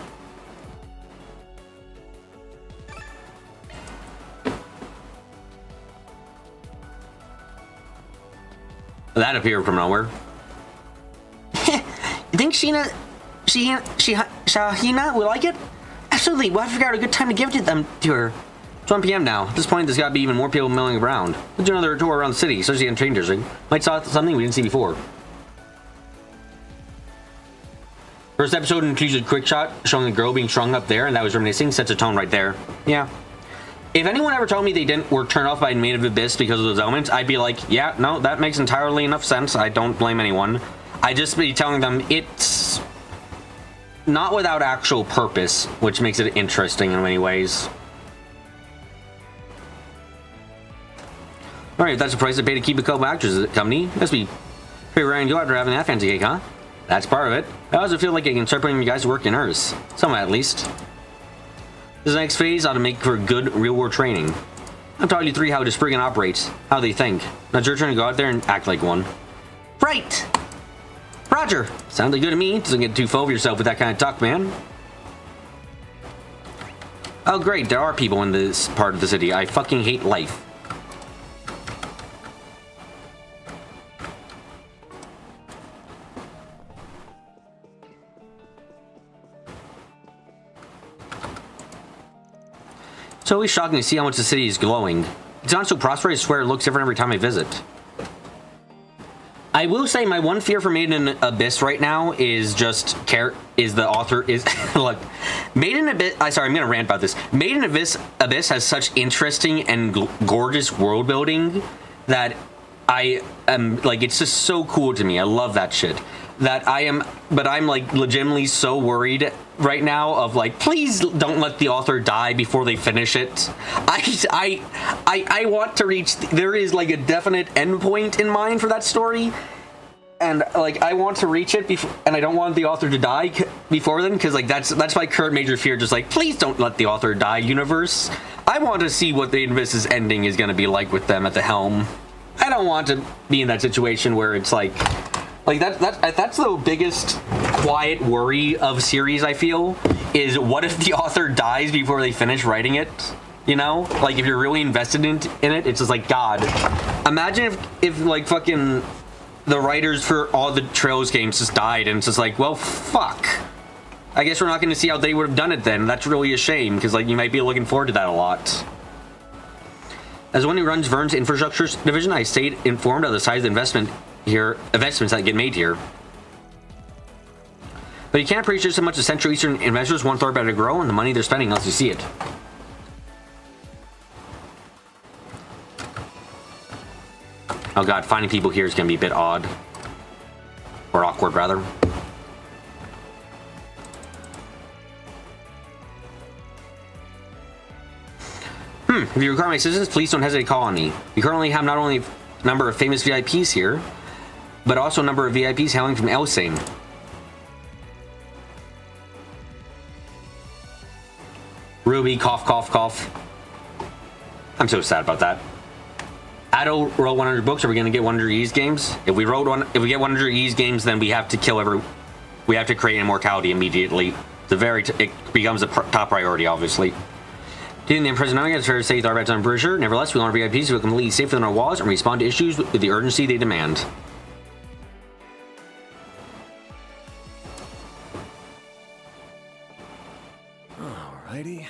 That appeared from nowhere. You think Shahina will like it? Absolutely. We'll have to figure out a good time to give it to her. It's 1 p.m. now. At this point, there's got to be even more people milling around. Let's do another tour around the city, especially in Changers. Might saw something we didn't see before. First episode includes a quick shot showing a girl being strung up there, and that was reminiscing. Sets a tone right there. Yeah. If anyone ever told me they were turned off by Made of Abyss because of those elements, I'd be like, yeah, no, that makes entirely enough sense. I don't blame anyone. I'd just be telling them it's not without actual purpose, which makes it interesting in many ways. Alright, if that's the price to pay to keep a couple actors at the company, must be pretty rare and go after having that fancy cake, huh? That's part of it. I also feel like I can start putting you guys to work in hers. Somewhat, at least. This next phase ought to make for good real-world training. I'm telling you three how this friggin' operates, how they think. Now it's your turn to go out there and act like one. Right! Roger! Sounds good to me. Doesn't get too full of yourself with that kind of talk, man. Oh great, there are people in this part of the city. I fucking hate life. It's always shocking to see how much the city is glowing. It's not so prosperous, I swear it looks different every time I visit. I will say my one fear for Made in Abyss right now is just the author is look, Made in Abyss. I'm gonna rant about this. Made in Abyss has such interesting and gorgeous world building that I am like, it's just so cool to me. I love that shit. But I'm like legitimately so worried right now of like, please don't let the author die before they finish it. I want to reach, there is like a definite endpoint in mind for that story. And like, I want to reach it before, and I don't want the author to die before then, because like that's my current major fear. Just like, please don't let the author die, universe. I want to see what the Abyss's ending is going to be like with them at the helm. I don't want to be in that situation where it's like that's the biggest quiet worry of series, I feel, is what if the author dies before they finish writing it? You know, like if you're really invested in it, it's just like, God, imagine if like fucking the writers for all the Trails games just died, and it's just like, well, fuck. I guess we're not going to see how they would have done it then. That's really a shame, because like you might be looking forward to that a lot. As one who runs Vern's infrastructure division, I stayed informed of the size of the investments that get made here. But you can't appreciate so much as Central Eastern investors want Thorpe to grow, and the money they're spending lets you see it. Oh god, finding people here is going to be a bit odd. Or awkward, rather. If you require my assistance, please don't hesitate to call on me. We currently have not only a number of famous VIPs here, but also a number of VIPs hailing from Elsame. Ruby, cough, cough, cough. I'm so sad about that. Addo roll 100 books. Are we going to get 100 Ys games? If we get 100 Ys games, then we have to we have to create immortality immediately. It becomes a top priority, obviously. Dealing the imprison, it's fair to say Tharbats on Bridger. Nevertheless, we want our VIPs to feel completely safe within our walls and respond to issues with the urgency they demand. Alrighty.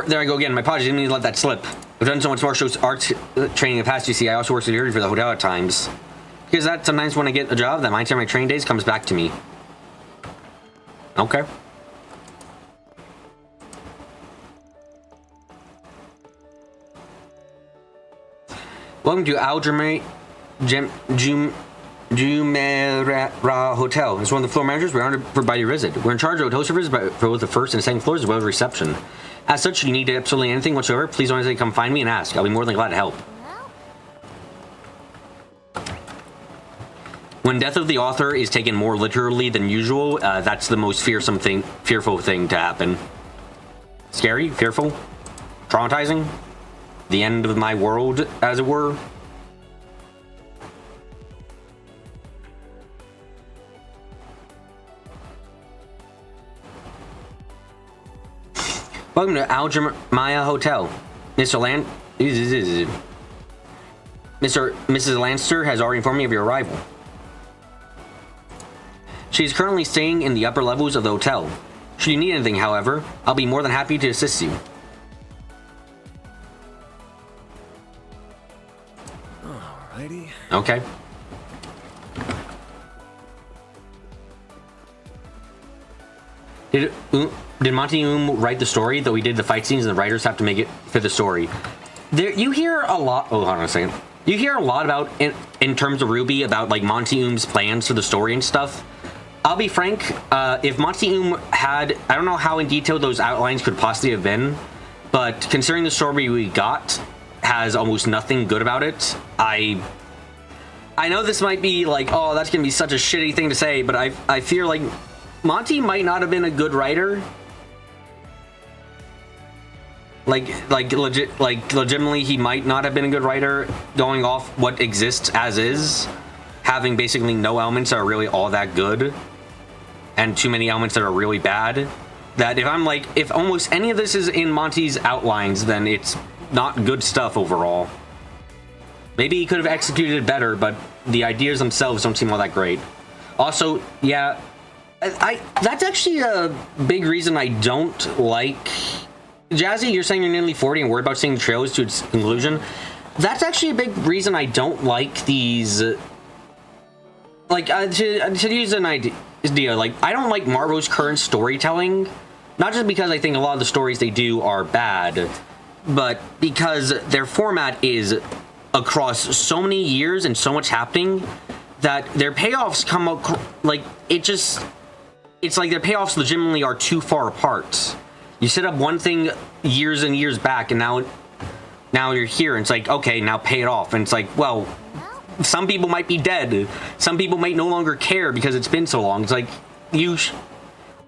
There I go again. My apologies, didn't mean to let that slip. I've done so much martial arts training in the past, you see. I also work security for the hotel at times. Because that sometimes when I get a job, that mindset of my training days comes back to me. Okay. Welcome to Jumeirah Hotel. As one of the floor managers, we're honored by your visit. We're in charge of hotel services for both the first and second floors as well as reception. As such, if you need absolutely anything whatsoever, please don't hesitate to come find me and ask. I'll be more than glad to help. When death of the author is taken more literally than usual, that's the most fearful thing to happen. Scary? Fearful? Traumatizing? The end of my world, as it were? Welcome to Jumeirah Hotel. Mrs. Lanster has already informed me of your arrival. She is currently staying in the upper levels of the hotel. Should you need anything, however, I'll be more than happy to assist you. Alrighty. Okay. Did Monty write the story? Though he did the fight scenes, and the writers have to make it fit the story. You hear a lot. Oh, hold on a second. You hear a lot about in terms of Ruby about like Monty plans for the story and stuff. I'll be frank. If Monty had, I don't know how in detail those outlines could possibly have been, but considering the story we got has almost nothing good about it, I know this might be like, oh, that's gonna be such a shitty thing to say, but I fear like Monty might not have been a good writer. Legitimately, he might not have been a good writer, going off what exists as is, having basically no elements that are really all that good, and too many elements that are really bad. That if almost any of this is in Monty's outlines, then it's not good stuff overall. Maybe he could have executed it better, but the ideas themselves don't seem all that great. Also, yeah, that's actually a big reason I don't like... Jazzy, you're saying you're nearly 40 and worried about seeing the trailers to its conclusion. That's actually a big reason I don't like these... to use an idea, like, I don't like Marvel's current storytelling. Not just because I think a lot of the stories they do are bad, but because their format is across so many years and so much happening that their payoffs come up, like, it's like their payoffs legitimately are too far apart. You set up one thing years and years back, and now you're here, and it's like, okay, now pay it off. And it's like, well, some people might be dead. Some people might no longer care because it's been so long. It's like,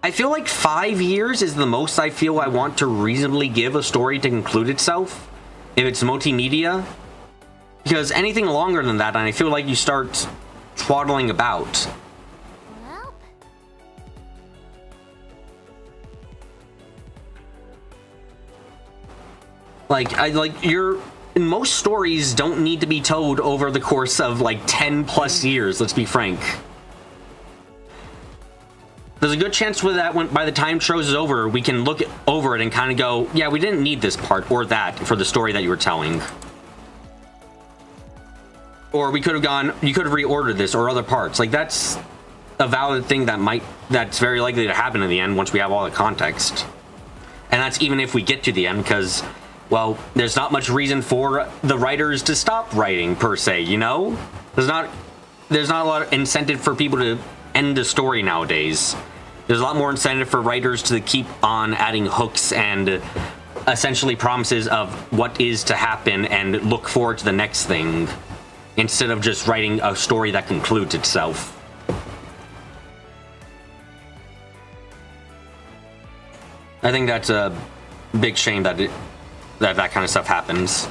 I feel like 5 years is the most I feel I want to reasonably give a story to conclude itself, if it's multimedia. Because anything longer than that, and I feel like you start twaddling about. Well, Most stories don't need to be told over the course of like 10 plus years, let's be frank. There's a good chance with that by the time shows is over, we can look over it and kind of go, yeah, we didn't need this part or that for the story that you were telling. Or we could have you could have reordered this or other parts. Like, that's a valid thing that's very likely to happen in the end once we have all the context. And that's even if we get to the end, because, well, there's not much reason for the writers to stop writing, per se, you know? There's not a lot of incentive for people to end the story nowadays. There's a lot more incentive for writers to keep on adding hooks and essentially promises of what is to happen and look forward to the next thing, instead of just writing a story that concludes itself. I think that's a big shame that that kind of stuff happens.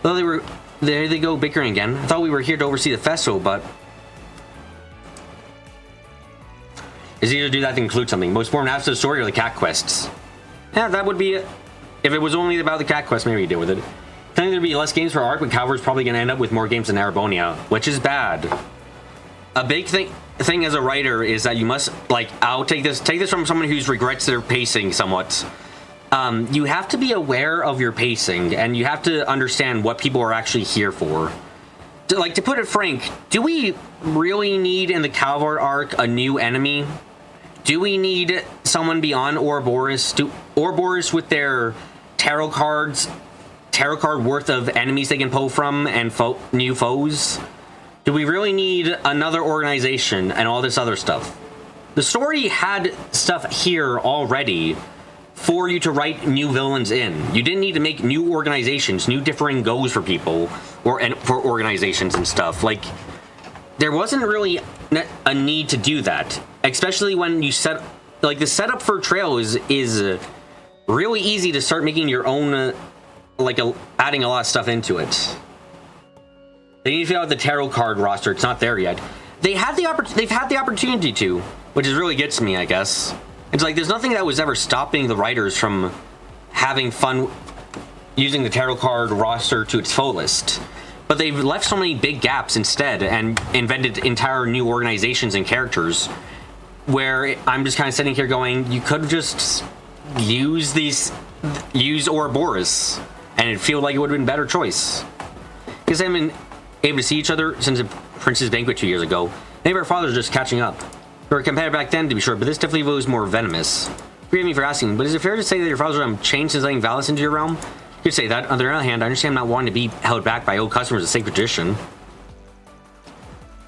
Well, there they go bickering again. I thought we were here to oversee the festival, but it's easier to do that than include something. Most important halves of the story are the cat quests. Yeah, that would be it. If it was only about the cat quest, maybe you deal with it. I think there'd be less games for Ark, but Calvar's probably going to end up with more games than Arabonia, which is bad. A big thing as a writer is that you must, like, I'll take this from someone who regrets their pacing somewhat. You have to be aware of your pacing, and you have to understand what people are actually here for. To put it frank, do we really need in the Calvar arc a new enemy? Do we need someone beyond Ouroboros? Do Ouroboros with their tarot card worth of enemies they can pull from and new foes? Do we really need another organization and all this other stuff? The story had stuff here already for you to write new villains in. You didn't need to make new organizations, new differing goals for people and for organizations and stuff. Like, there wasn't really a need to do that, especially when you the setup for Trail is really easy to start making your own, adding a lot of stuff into it. They need to fill out the tarot card roster. It's not there yet. They've had the opportunity to, which is really gets me, I guess. It's like there's nothing that was ever stopping the writers from having fun using the tarot card roster to its fullest. But they've left so many big gaps instead and invented entire new organizations and characters where I'm just kind of sitting here going, you could have just use Ouroboros and it feel like it would have been a better choice. Because I haven't been able to see each other since the Prince's Banquet 2 years ago. Maybe our fathers are just catching up. We were competitive back then, to be sure, but this definitely was more venomous. Forgive me for asking, but is it fair to say that your fathers have changed since letting Valis into your realm? You could say that. On the other hand, I understand not wanting to be held back by old customers of sacred tradition.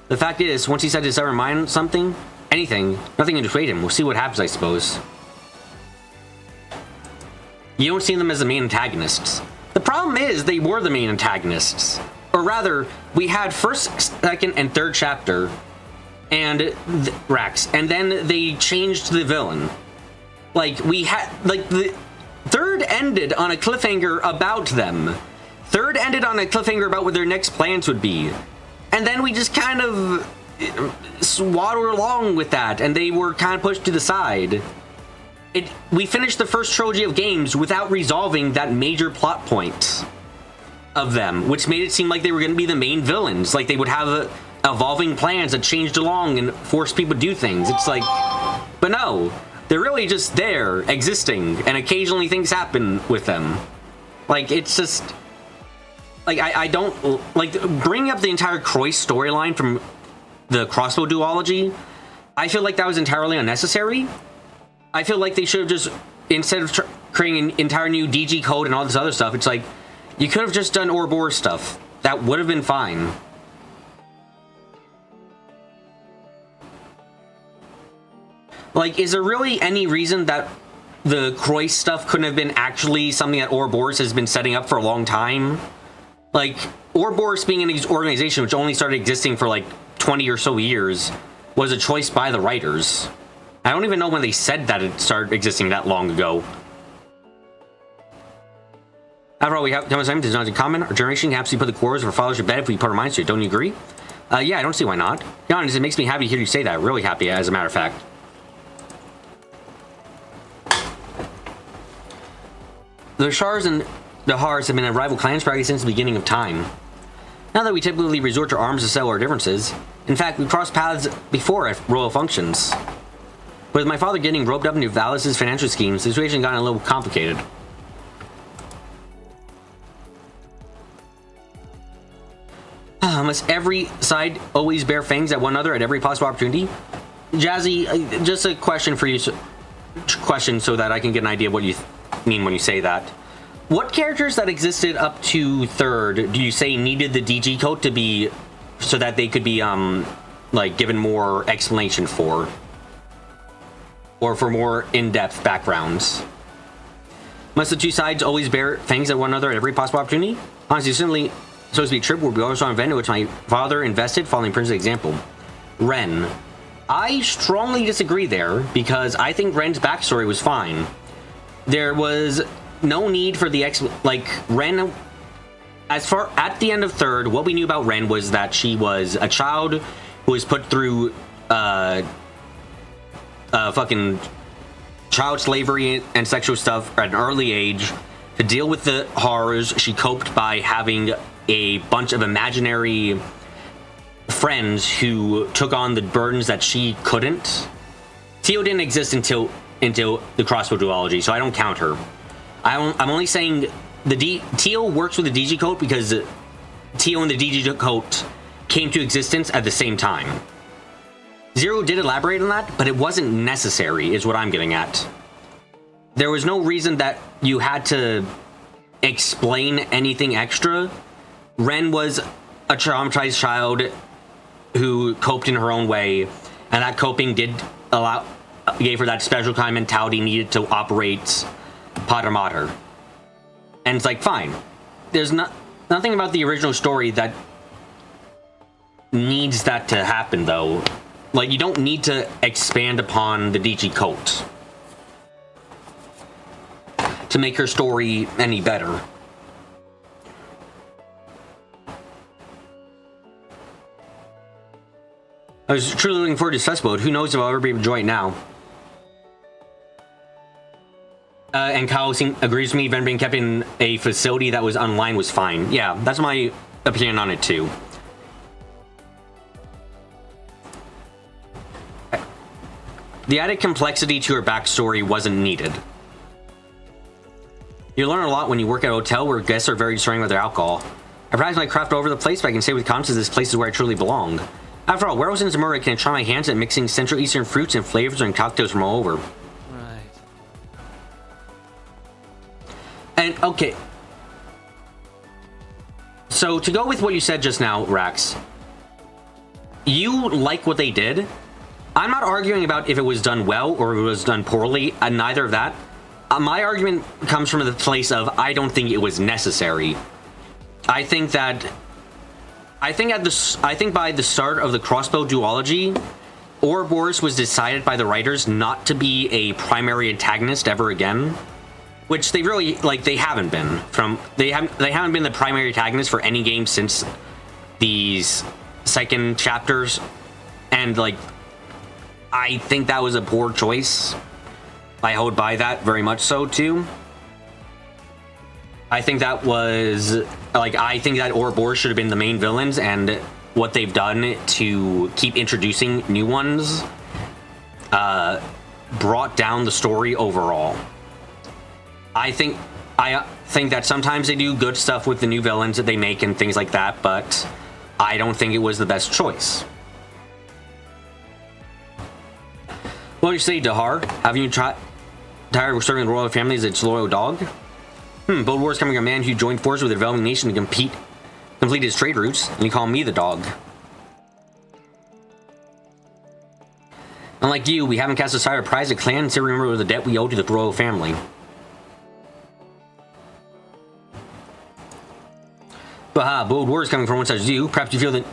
The fact is, once he said his ever mind something, anything, nothing can dissuade him. We'll see what happens, I suppose. You don't see them as the main antagonists. The problem is, they were the main antagonists. Or rather, we had first, second, and third chapter, and Rax, and then they changed the villain. The third ended on a cliffhanger about them. Third ended on a cliffhanger about what their next plans would be. And then we just kind of waddled along with that, and they were kind of pushed to the side. We finished the first trilogy of games without resolving that major plot point of them, which made it seem like they were going to be the main villains. Like, they would have evolving plans that changed along and forced people to do things. It's like, but no, they're really just there, existing, and occasionally things happen with them. Like, it's just, like, I don't, like, bringing up the entire Croix storyline from the Crossbow duology, I feel like that was entirely unnecessary. I feel like they should have just, instead of creating an entire new DG code and all this other stuff, it's like, you could have just done Ouroboros stuff. That would have been fine. Like, is there really any reason that the Croix stuff couldn't have been actually something that Ouroboros has been setting up for a long time? Like, Ouroboros being an organization which only started existing for like 20 or so years was a choice by the writers. I don't even know when they said that it started existing that long ago. After all, we have Thomas does not common. Our generation can absolutely put the quarters of our fathers to bed if we put our minds to it. Don't you agree? Yeah, I don't see why not. To be honest, it makes me happy to hear you say that. Really happy, as a matter of fact. The Shars and the Hars have been rival clans practically since the beginning of time. Now that we typically resort to arms to settle our differences, in fact, we crossed paths before at royal functions. With my father getting roped up into Valis' financial schemes, the situation got a little complicated. Must every side always bear fangs at one another at every possible opportunity? Jazzy, just a question for you, question so that I can get an idea of what you mean when you say that. What characters that existed up to 3rd do you say needed the DG code to be, so that they could be, like, given more explanation for? Or for more in-depth backgrounds? Must the two sides always bear fangs at one another at every possible opportunity? Honestly, certainly supposed to be a trip where we also saw an event in which my father invested, following Prince's example. Ren. I strongly disagree there, because I think Ren's backstory was fine. There was no need for the Ren, as far at the end of 3rd, what we knew about Ren was that she was a child who was put through fucking child slavery and sexual stuff at an early age. To deal with the horrors, she coped by having a bunch of imaginary friends who took on the burdens that she couldn't. Teo didn't exist until the crossbow duology, so I don't count her. I'm only saying Teo works with the DG code because Teo and the DG code came to existence at the same time. Zero did elaborate on that, but it wasn't necessary, is what I'm getting at. There was no reason that you had to explain anything extra. Ren was a traumatized child who coped in her own way, and that coping gave her that special kind of mentality needed to operate Pater Mater. And it's like, fine. There's nothing about the original story that needs that to happen, though. Like, you don't need to expand upon the DG cult to make her story any better. I was truly looking forward to this festival. Who knows if I'll ever be able to enjoy it now. And Kyle agrees with me, Ven being kept in a facility that was online was fine. Yeah, that's my opinion on it too. The added complexity to her backstory wasn't needed. You learn a lot when you work at a hotel where guests are very discerning with their alcohol. I practice my craft all over the place, but I can say with confidence this place is where I truly belong. After all, where else in Zamora can I try my hands at mixing Central Eastern fruits and flavors and cocktails from all over? Right. And, okay. So, to go with what you said just now, Rax, you like what they did. I'm not arguing about if it was done well or if it was done poorly, neither of that. My argument comes from the place of I don't think it was necessary. I think by the start of the crossbow duology, Ouroboros was decided by the writers not to be a primary antagonist ever again, which they really they haven't been they haven't been the primary antagonist for any game since these second chapters, and I think that was a poor choice. I hold by that very much so too. I think that was I think that Ouroboros should have been the main villains, and what they've done to keep introducing new ones brought down the story overall. I think that sometimes they do good stuff with the new villains that they make and things like that, but I don't think it was the best choice. What do you say, Dahar? Have you tired of serving the royal family as its loyal dog? Bold War is coming a man who joined forces with a developing nation to complete his trade routes, and you call me the dog. Unlike you, we haven't cast aside our prize at clan and still remember the debt we owe to the royal family. But Bold War is coming from one such as you. Perhaps you feel that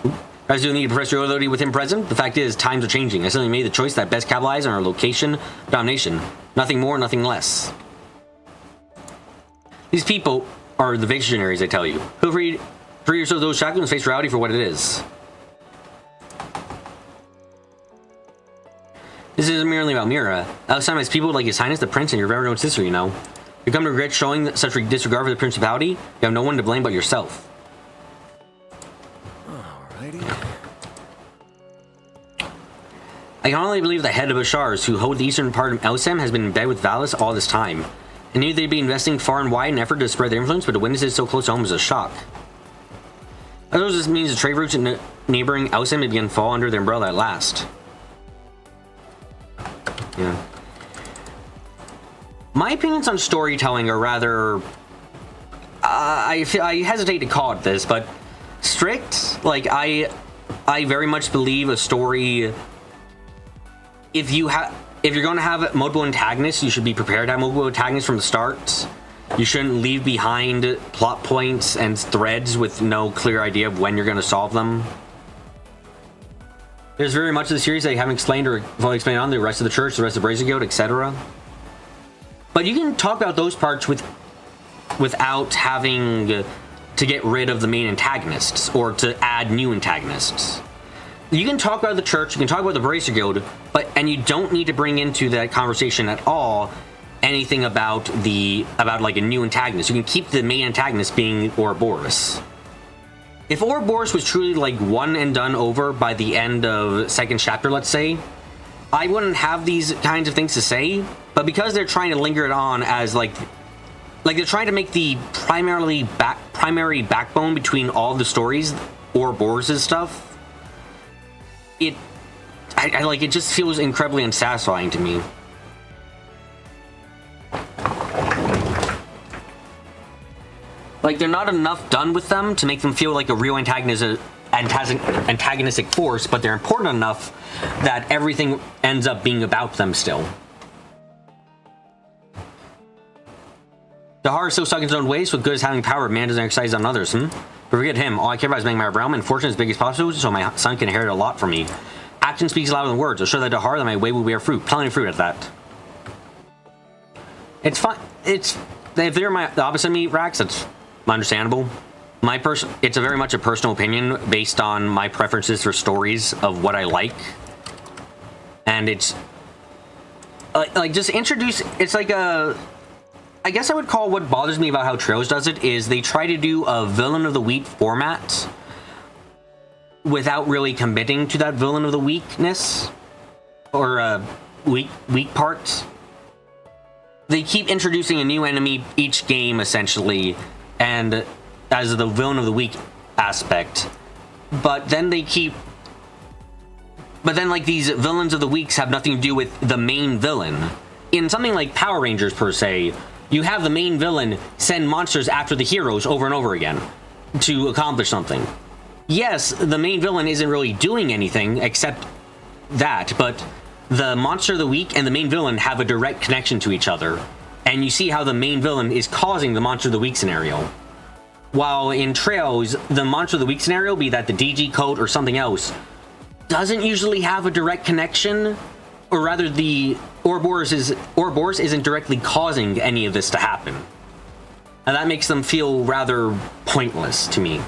As you need professional ability with him present, the fact is, times are changing. I suddenly made the choice that best capitalize on our location domination. Nothing more, nothing less. These people are the visionaries, I tell you. Feel free yourself those shotguns and face reality for what it is. This isn't merely about Mira. Outside has people like His Highness the Prince and your very own sister, you know. You come to regret showing such disregard for the principality. You have no one to blame but yourself. Alrighty. I can only believe the head of Ashars, who hold the eastern part of Elsem, has been in bed with Valis all this time. I knew they'd be investing far and wide in an effort to spread their influence, but to witness it so close to home was a shock. I suppose this means the trade routes in neighboring Elsem may begin to fall under their umbrella at last. Yeah. My opinions on storytelling are rather... I hesitate to call it this, but strict. Like, I very much believe a story... If you're going to have multiple antagonists, you should be prepared to have multiple antagonists from the start. You shouldn't leave behind plot points and threads with no clear idea of when you're going to solve them. There's very much of the series that I haven't explained or fully explained on the rest of the church, the rest of Brazen Guild, etc. But you can talk about those parts without having to get rid of the main antagonists or to add new antagonists. You can talk about the church, you can talk about the Bracer Guild, and you don't need to bring into that conversation at all anything about like a new antagonist. You can keep the main antagonist being Ouroboros. If Ouroboros was truly like one and done over by the end of second chapter, let's say, I wouldn't have these kinds of things to say. But because they're trying to linger it on as like they're trying to make the primary backbone between all the stories, Ouroboros' stuff. It just feels incredibly unsatisfying to me. Like, there's not enough done with them to make them feel like a real antagonistic force, but they're important enough that everything ends up being about them still. Dahar is so stuck in his own ways, so good as having power, man doesn't exercise on others, But forget him. All I care about is making my realm and fortune as big as possible, so my son can inherit a lot from me. Action speaks louder than words. I'll show that Dahar that my way will bear fruit. Plenty of fruit at that. It's fine. If they're the opposite of me, Rax, that's understandable. It's very much a personal opinion based on my preferences for stories of what I like. And it's like just introduce. It's like a. I guess I would call what bothers me about how Trails does it is they try to do a villain of the week format without really committing to that villain of the weakness or weak parts. They keep introducing a new enemy each game essentially, and as the villain of the week aspect. But then like these villains of the weeks have nothing to do with the main villain. In something like Power Rangers per se, you have the main villain send monsters after the heroes over and over again to accomplish something. Yes, the main villain isn't really doing anything except that, but the monster of the week and the main villain have a direct connection to each other, and you see how the main villain is causing the monster of the week scenario. While in Trails, the monster of the week scenario, be that the DG code or something else, doesn't usually have a direct connection, or rather the Ouroboros isn't directly causing any of this to happen. And that makes them feel rather pointless to me.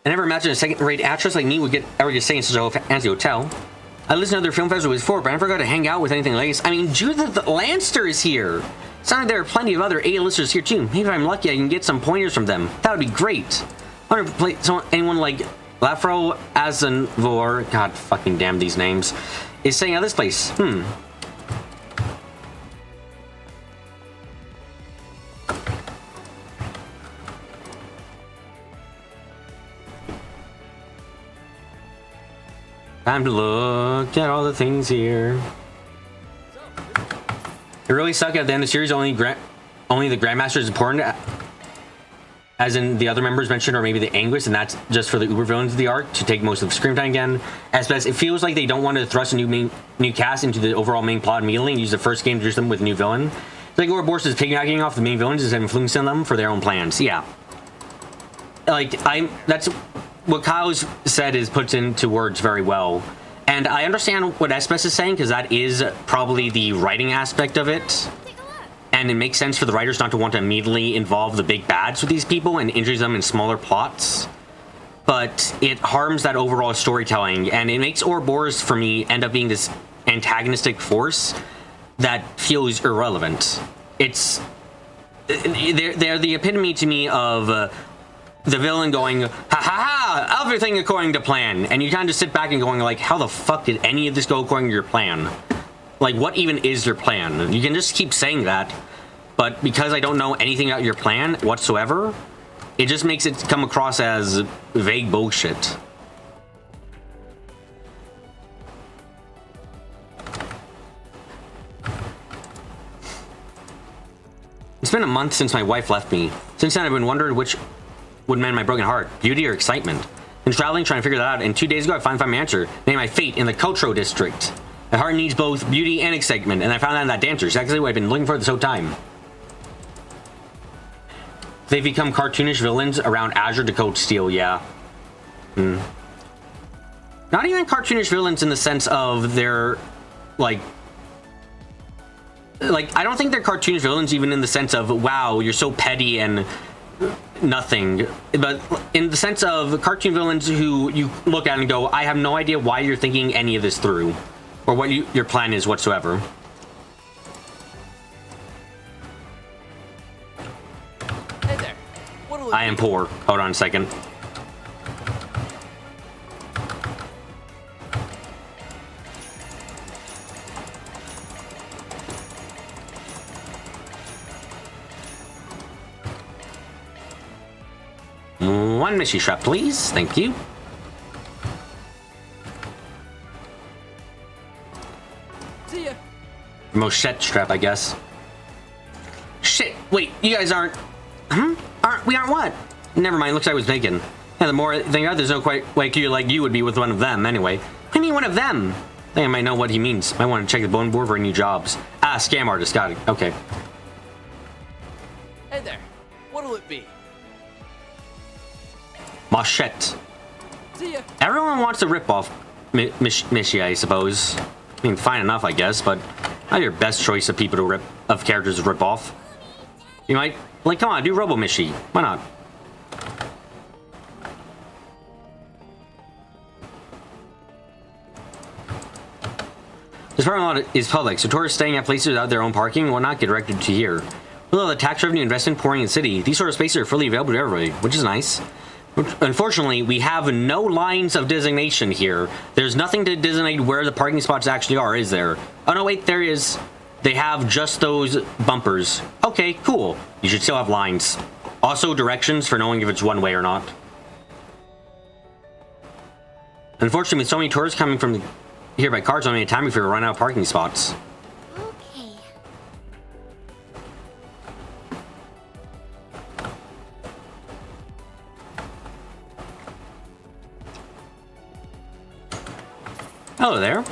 I never imagined a second-rate actress like me would ever get stay in such a fancy hotel. I listened to other film festivals before, but I never got to hang out with anything like this. I mean, Judith Lanster is here! Sounds like there are plenty of other A-listers here too. Maybe if I'm lucky I can get some pointers from them. That would be great. I wonder if anyone like Lafro Azenvor, god fucking damn these names, is staying at this place. Time to look at all the things here. It really sucked at the end of the series. Only the Grandmaster is important, as in the other members mentioned, or maybe the Anguish, and that's just for the uber villains of the arc to take most of the screen time again. As best, it feels like they don't want to thrust a new cast into the overall main plot immediately and use the first game to introduce them with a new villain. It's like Ouroboros is piggybacking off the main villains and influencing them for their own plans. Yeah. Like, what Kyle's said is puts into words very well. And I understand what Espes is saying, because that is probably the writing aspect of it. And it makes sense for the writers not to want to immediately involve the big bads with these people and introduce them in smaller plots. But it harms that overall storytelling, and it makes Ouroboros, for me, end up being this antagonistic force that feels irrelevant. It's... They're the epitome to me of the villain going, ha ha ha, everything according to plan. And you kind of just sit back and going like, how the fuck did any of this go according to your plan? Like, what even is your plan? You can just keep saying that, but because I don't know anything about your plan whatsoever, it just makes it come across as vague bullshit. It's been a month since my wife left me. Since then, I've been wondering which would mend my broken heart, beauty or excitement. Been traveling, trying to figure that out, and 2 days ago I finally found my answer. Named my fate in the Cultural District. My heart needs both beauty and excitement, and I found that in that dancer. It's exactly what I've been looking for this whole time. They've become cartoonish villains around Azure Decode Steel, yeah. Not even cartoonish villains in the sense of they're, like, I don't think they're cartoonish villains even in the sense of, wow, you're so petty and nothing. But in the sense of cartoon villains who you look at and go, I have no idea why you're thinking any of this through. Or what your plan is whatsoever. Hey there. What'll I am poor. Hold on a second. One Mishy Strap, please. Thank you. See ya. Mochette strap, I guess. Shit, wait, you guys aren't... We aren't what? Never mind, looks like I was mistaken. Yeah, the more I think out, there's no quite like you would be with one of them, anyway. What do you mean one of them? I think I might know what he means. Might want to check the bone board for any jobs. Ah, scam artist, got it. Okay. Hey there. What'll it be? Mochette. See ya. Everyone wants to rip off Mishy, I suppose. I mean, fine enough, I guess, but not your best choice of people to rip, of characters to rip off. You might, like, come on, do Robo Mishy. Why not? This parking lot is public, so tourists staying at places without their own parking will not get directed to here. With all the tax revenue investment pouring in the city, these sort of spaces are fully available to everybody, which is nice. Unfortunately, we have no lines of designation here. There's nothing to designate where the parking spots actually are, is there? Oh no, wait, there is. They have just those bumpers. Okay, cool. You should still have lines. Also, directions for knowing if it's one way or not. Unfortunately, with so many tourists coming from here by cars, only a time before we run out of parking spots. Okay. Hello there.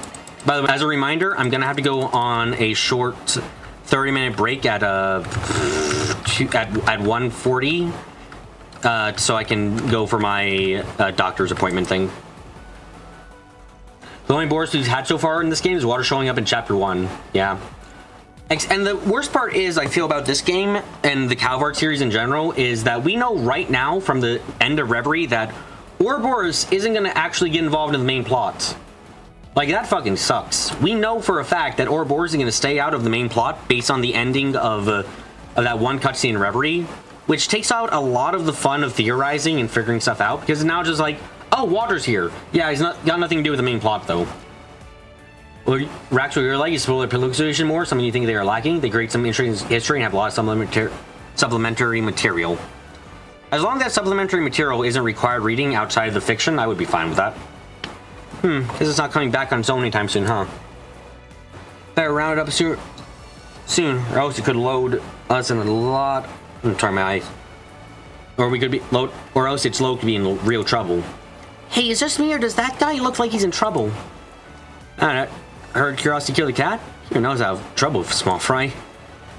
By the way, as a reminder, I'm gonna have to go on a short 30-minute break at 1:40, so I can go for my doctor's appointment thing. The only boss we've had so far in this game is water showing up in Chapter 1. Yeah. And the worst part is, I feel about this game and the Calvart series in general, is that we know right now from the end of Reverie that Ouroboros isn't going to actually get involved in the main plot. Like, that fucking sucks. We know for a fact that Ouroboros is going to stay out of the main plot based on the ending of that one cutscene in Reverie, which takes out a lot of the fun of theorizing and figuring stuff out, because it's now just like, oh, water's here. Yeah, he's got nothing to do with the main plot, though. Well, Rax, what you're like, you spoil their hallucination more, something you think they are lacking. They create some interesting history and have a lot of supplementary material. As long as that supplementary material isn't required reading outside of the fiction, I would be fine with that. Because it's not coming back on its own anytime soon, huh? Better round it up soon, or else it could load us in a lot. I'm trying my eyes. Or we could be load, or else it's low to be in real trouble. Hey, is this me, or does that guy look like he's in trouble? I heard Curiosity killed the cat. Who knows how trouble with small fry.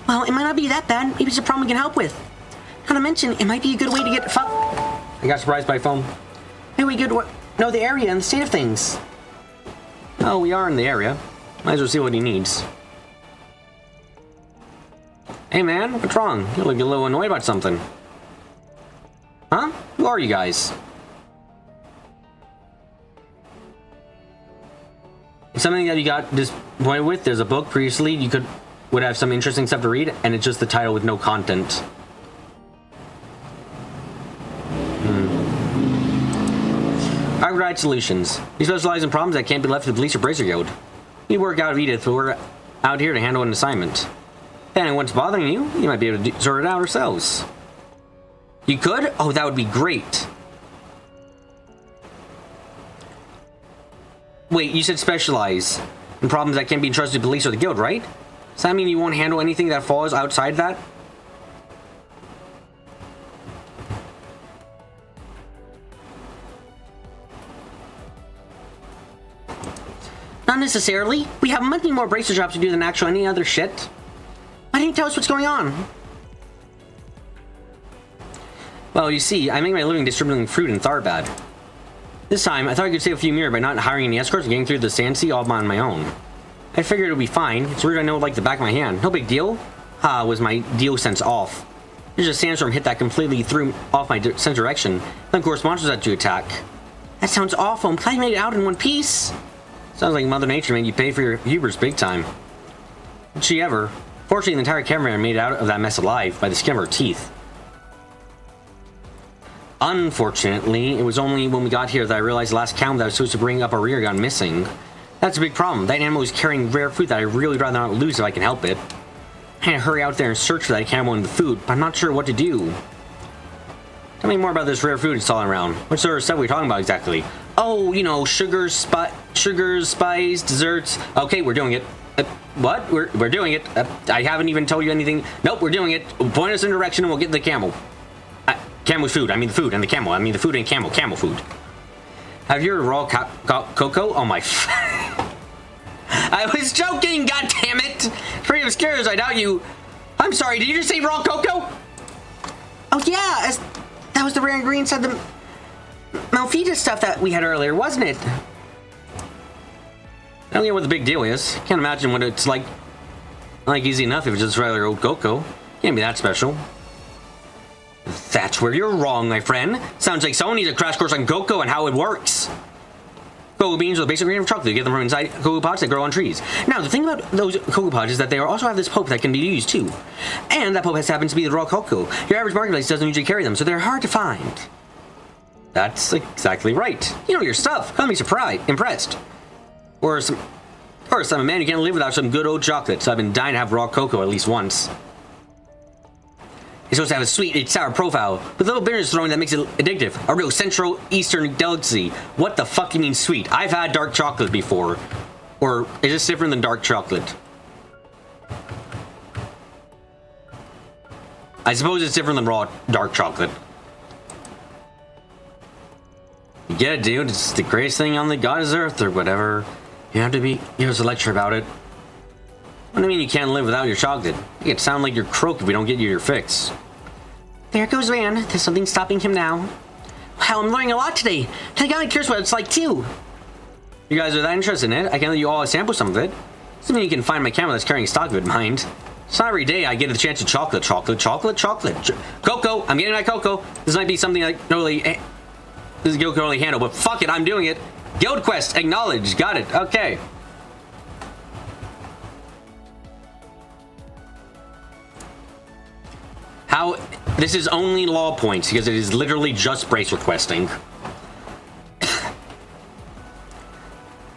Well, it might not be that bad. Maybe it's a problem we can help with. Not to mention, it might be a good way to get fucked. I got surprised by phone. Hey, we good know the area and the state of things. Oh, we are in the area. Might as well see what he needs. Hey man, what's wrong? You look a little annoyed about something. Huh? Who are you guys? Something that you got disappointed with? There's a book previously you would have some interesting stuff to read, and it's just the title with no content. Arkwright Solutions. We specialize in problems that can't be left to the police or Bracer Guild. We work out of Edith, but we're out here to handle an assignment. And what's bothering you, you might be able to sort it out ourselves. You could? Oh, that would be great. Wait, you said specialize in problems that can't be entrusted to police or the guild, right? Does that mean you won't handle anything that falls outside that? Not necessarily. We have many more bracer jobs to do than actual any other shit. Why didn't you tell us what's going on? Well, you see, I make my living distributing fruit in Tharbad. This time, I thought I could save a few mirror by not hiring any escorts and getting through the Sand Sea all on my own. I figured it would be fine. It's weird I know it like the back of my hand. No big deal. Ha, was my deal sense off. There's a sandstorm hit that completely threw off my sense direction. Then of course monsters had to attack. That sounds awful. I'm glad you made it out in one piece. Sounds like Mother Nature made you pay for your hubris big time. Did she ever? Fortunately, the entire cameraman made it out of that mess alive by the skin of her teeth. Unfortunately, it was only when we got here that I realized the last cow that I was supposed to bring up our rear gone missing. That's a big problem. That animal was carrying rare food that I really rather not lose if I can help it. I had to hurry out there and search for that animal in the food, but I'm not sure what to do. Tell me more about this rare food it's all around. What sort of stuff are we talking about exactly? Oh, you know, sugars, spice, desserts. Okay, we're doing it. What? We're doing it. I haven't even told you anything. Nope, we're doing it. Point us in a direction and we'll get the camel. Camel food. I mean the food and the camel. I mean the food and camel. Camel food. Have you heard of raw cocoa? Oh my... I was joking, goddammit! Pretty obscure, I doubt you... I'm sorry, did you just say raw cocoa? Oh yeah, that was the rare ingredients of the... Malfita stuff that we had earlier, wasn't it? I don't get what the big deal is. Can't imagine what it's like easy enough if it's just regular old cocoa. Can't be that special. That's where you're wrong, my friend. Sounds like someone needs a crash course on cocoa and how it works. Cocoa beans are the basic ingredient of chocolate. You get them from inside cocoa pods that grow on trees. Now, the thing about those cocoa pods is that they also have this pulp that can be used too. And that pulp happens to be the raw cocoa. Your average marketplace doesn't usually carry them, so they're hard to find. That's exactly right. You know your stuff. Come be impressed. Or I'm a man who can't live without some good old chocolate, so I've been dying to have raw cocoa at least once. It's supposed to have a sweet and sour profile, with little bitterness thrown that makes it addictive. A real Central Eastern delicacy. What the fuck you mean sweet? I've had dark chocolate before. Or is this different than dark chocolate? I suppose it's different than raw dark chocolate. You get it, dude. It's the greatest thing on the God's earth or whatever. You have to give us a lecture about it. What do you mean you can't live without your chocolate? It sound like you're croak if we don't get you your fix. There goes Van. There's something stopping him now. Wow, I'm learning a lot today. I got curious what it's like too. You guys are that interested in it? I can let you all sample some of it. Doesn't mean you can find my camera that's carrying stock of it, mind. It's not every day I get a chance to chocolate. Cocoa! I'm getting that cocoa. This might be something like this guild can only handle, but fuck it, I'm doing it. Guild quest, acknowledged. Got it. Okay. How... This is only law points, because it is literally just bracer questing.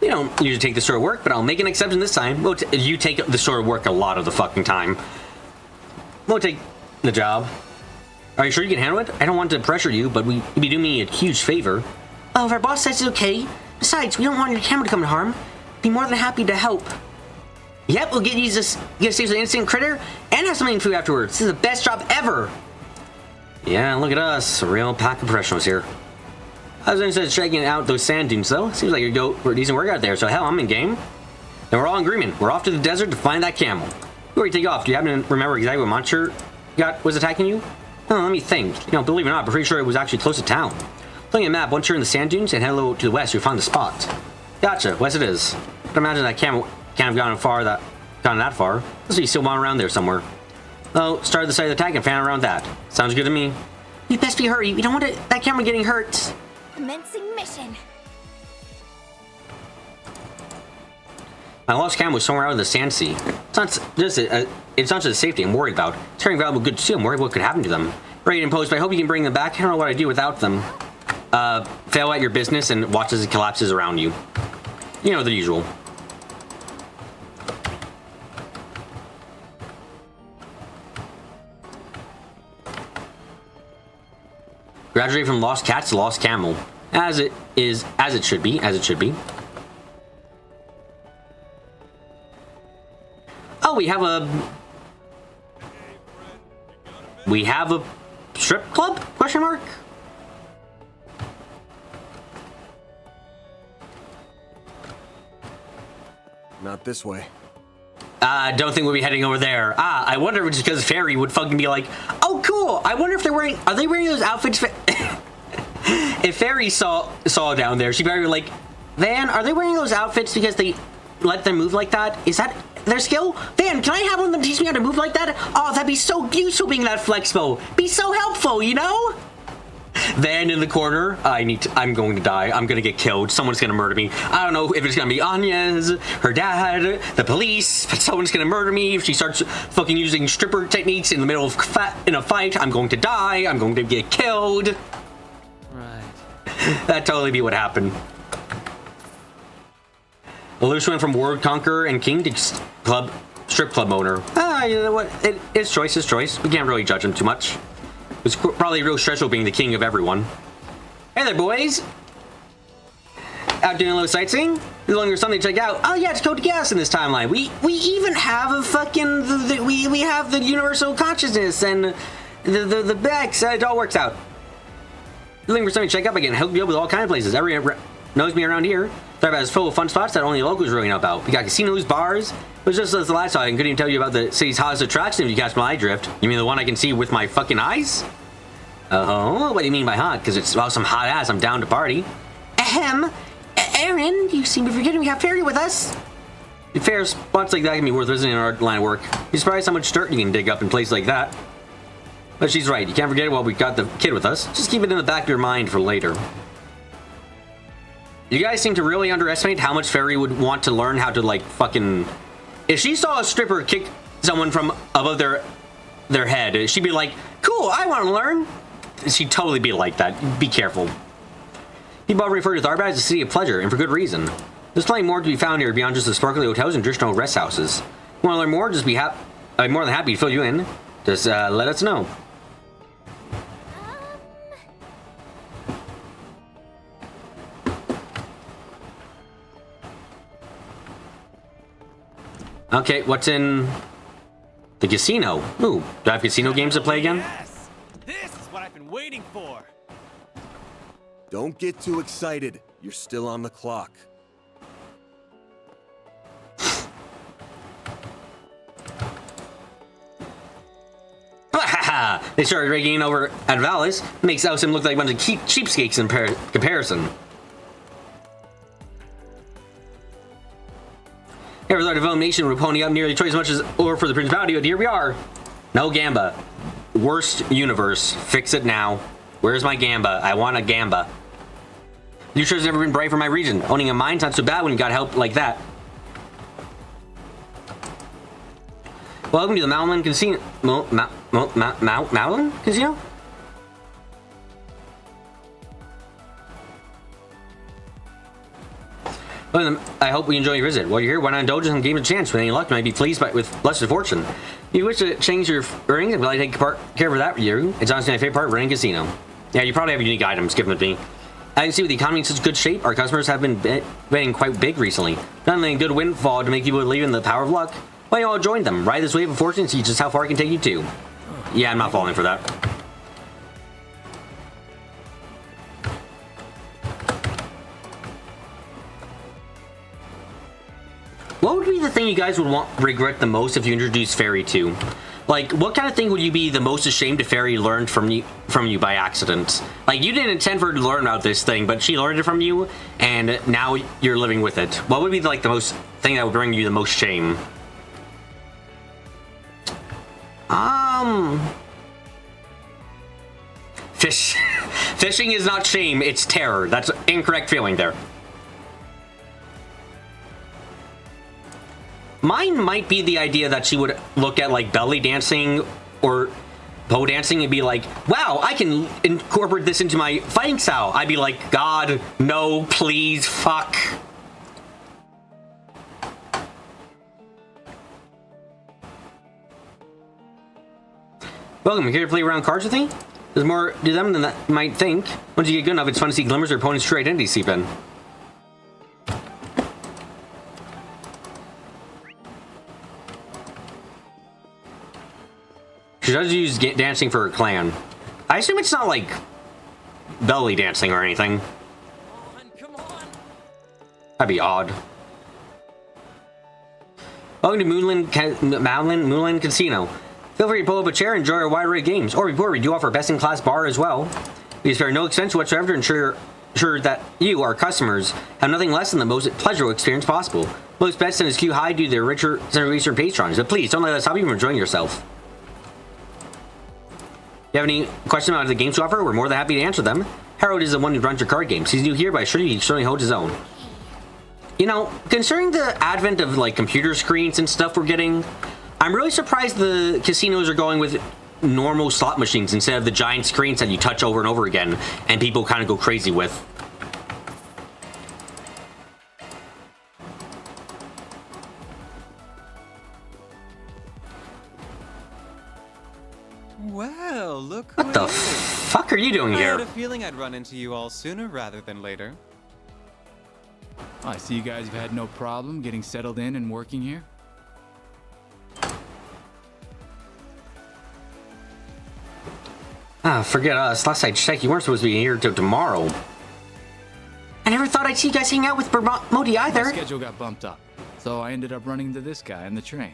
You don't usually take this sort of work, but I'll make an exception this time. You take this sort of work a lot of the fucking time. We'll take the job. Are you sure you can handle it? I don't want to pressure you, but you'd be doing me a huge favor. Oh, if our boss says it's okay. Besides, we don't want your camera to come to harm. Be more than happy to help. Yep, we'll get you to save the instant critter and have something food afterwards. This is the best job ever. Yeah, look at us, a real pack of professionals here. I was interested in checking out those sand dunes, though. Seems like you go for a decent work out there, so hell, I'm in game. Then we're all in agreement. We're off to the desert to find that camel. Before we take off, do you happen to remember exactly what monster was attacking you? Oh, let me think. You know, believe it or not, I'm pretty sure it was actually close to town. Looking at a map, once you're in the sand dunes and head a little to the west, you'll find the spot. Gotcha, west it is. I imagine that camera can't have gone that far. Let's see, still one around there somewhere. Oh, started the side of the attack and fan around that. Sounds good to me. You best be hurry. We don't want that camera getting hurt. Commencing mission. My lost camera was somewhere out of the sand sea. It's not just safety I'm worried about. It's carrying valuable goods too. I'm worried what could happen to them. Ready to impose, but I hope you can bring them back. I don't know what I'd do without them. Fail at your business and watch as it collapses around you. You know, the usual. Graduate from lost cats to lost camel. As it should be. Oh, we have a strip club? Question mark? Not this way. Don't think we'll be heading over there. I wonder if it's because Fairy would fucking be like, oh, cool. I wonder if are they wearing those outfits? If Fairy saw down there, she'd be like, Van, are they wearing those outfits because they let them move like that? Is that their skill? Van, can I have one of them teach me how to move like that? Oh, that'd be so useful being that flexible. Be so helpful, you know? Van in the corner. I'm going to die. I'm going to get killed. Someone's going to murder me. I don't know if it's going to be Anya's, her dad, the police, but someone's going to murder me. If she starts fucking using stripper techniques in the middle of in a fight, I'm going to die. I'm going to get killed. Right. That'd totally be what happened. Lelouch went from World Conqueror and King to strip club owner. You know what? It's choice. We can't really judge him too much. It's probably real stressful being the king of everyone. Hey there, boys! Out doing a little sightseeing? Looking for something to check out. Oh yeah, it's Code Gas in this timeline. We even have a fucking we have the universal consciousness and the Bex. It all works out. Looking for something to check out again. Hook you up with all kinds of places. Everyone knows me around here. Thrive is full of fun spots that only locals really know about. We got casinos, bars. It was just as the last time. I couldn't even tell you about the city's hottest attraction if you catch my eye drift. You mean the one I can see with my fucking eyes? Oh, what do you mean by hot? Because it's about some hot ass. I'm down to party. Ahem. Aaron, you seem to be forgetting we have Fairy with us. Fair spots like that can be worth visiting in our line of work. You're surprised how much dirt you can dig up in places like that. But she's right. You can't forget it while we got the kid with us. Just keep it in the back of your mind for later. You guys seem to really underestimate how much Fairy would want to learn how to, like, fucking... If she saw a stripper kick someone from above their head, she'd be like, cool, I want to learn. She'd totally be like that. Be careful. People often refer to Tharbad as a city of pleasure, and for good reason. There's plenty more to be found here beyond just the sparkly hotels and traditional rest houses. You want to learn more? Just I'm more than happy to fill you in. Just let us know. Okay, what's in the casino? Ooh, do I have casino games to play again? Yes! This is what I've been waiting for. Don't get too excited. You're still on the clock. They started raking over at Valis. Makes Elsim look like a bunch of cheapskates in comparison. Ever thought of nation would pony up nearly twice as much as over for the Principality, but here we are. No Gamba. Worst universe. Fix it now. Where's my Gamba? I want a Gamba. Future's never been bright for my region. Owning a mine's not so bad when you got help like that. Welcome to the Malin Casino. Malin Casino? I hope we enjoy your visit. While you're here, why not indulge in some games of chance? With any luck, you might be pleased with blessed fortune. If you wish to change your earnings, will I take care of that for you? It's honestly my favorite part of running a casino. Yeah, you probably have unique items given to me. I can see with the economy in such good shape, our customers have been betting quite big recently. Not only a good windfall to make people believe in the power of luck, why you all join them? Ride this wave of fortune and see just how far it can take you to. Yeah, I'm not falling for that. What would be the thing you guys would regret the most if you introduced Fairy to? Like, what kind of thing would you be the most ashamed if Fairy learned from you by accident? Like, you didn't intend for her to learn about this thing, but she learned it from you, and now you're living with it. What would be like the most thing that would bring you the most shame? Fishing is not shame, it's terror. That's an incorrect feeling there. Mine might be the idea that she would look at like belly dancing or pole dancing and be like, wow, I can incorporate this into my fighting style. I'd be like, God, no, please, fuck. Welcome, here to play around cards with me? There's more to them than that you might think. Once you get good enough, it's fun to see glimmers of your opponent's true identity seep in. She does use dancing for her clan. I assume it's not like belly dancing or anything. Come on. That'd be odd. Welcome to Moonland Casino. Feel free to pull up a chair and enjoy our wide array of games. Or before, we do offer a best-in-class bar as well. We spare no expense whatsoever to ensure that you, our customers, have nothing less than the most pleasurable experience possible. Most bets send us queue high due to their richer Central Eastern patrons, but please don't let us stop you from enjoying yourself. If you have any questions about the games we offer, we're more than happy to answer them. Harold is the one who runs your card games. He's new here, but I assure you he certainly holds his own. You know, considering the advent of like computer screens and stuff we're getting, I'm really surprised the casinos are going with normal slot machines instead of the giant screens that you touch over and over again and people kind of go crazy with. Well, look What the fuck are you doing I here? had a feeling I'd run into you all sooner rather than later. I see you guys have had no problem getting settled in and working here. Ah, forget us. Last I checked, you weren't supposed to be here till tomorrow. I never thought I'd see you guys hang out with Modi either. My schedule got bumped up, so I ended up running into this guy on the train.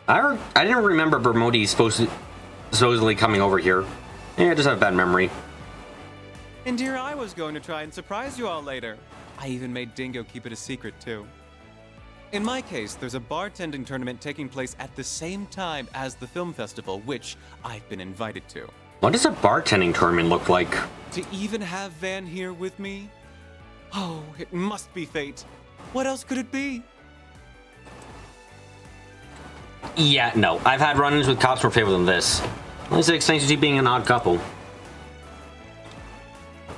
I didn't remember Bermodi supposedly coming over here. Yeah, I just have a bad memory. And here I was going to try and surprise you all later. I even made Dingo keep it a secret too. In my case, there's a bartending tournament taking place at the same time as the film festival, which I've been invited to. What does a bartending tournament look like? To even have Van here with me? Oh, it must be fate. What else could it be? Yeah, no. I've had run-ins with cops more favorable than this. At least it explains to you being an odd couple.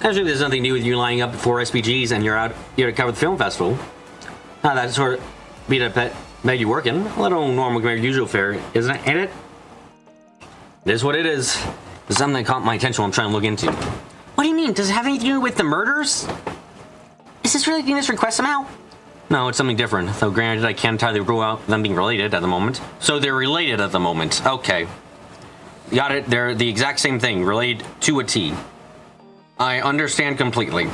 Actually, there's nothing new with you lining up for SPGs and you're out here to cover the film festival. Now that's sort of beat a pet made you working. A little normal compared to usual fare, isn't it? Ain't it? It is what it is. There's something that caught my attention I'm trying to look into. What do you mean? Does it have anything to do with the murders? Is this really this request somehow? No, it's something different. Though granted, I can't entirely rule out them being related at the moment. So they're related at the moment. Okay. Got it. They're the exact same thing. Related to a T. I understand completely.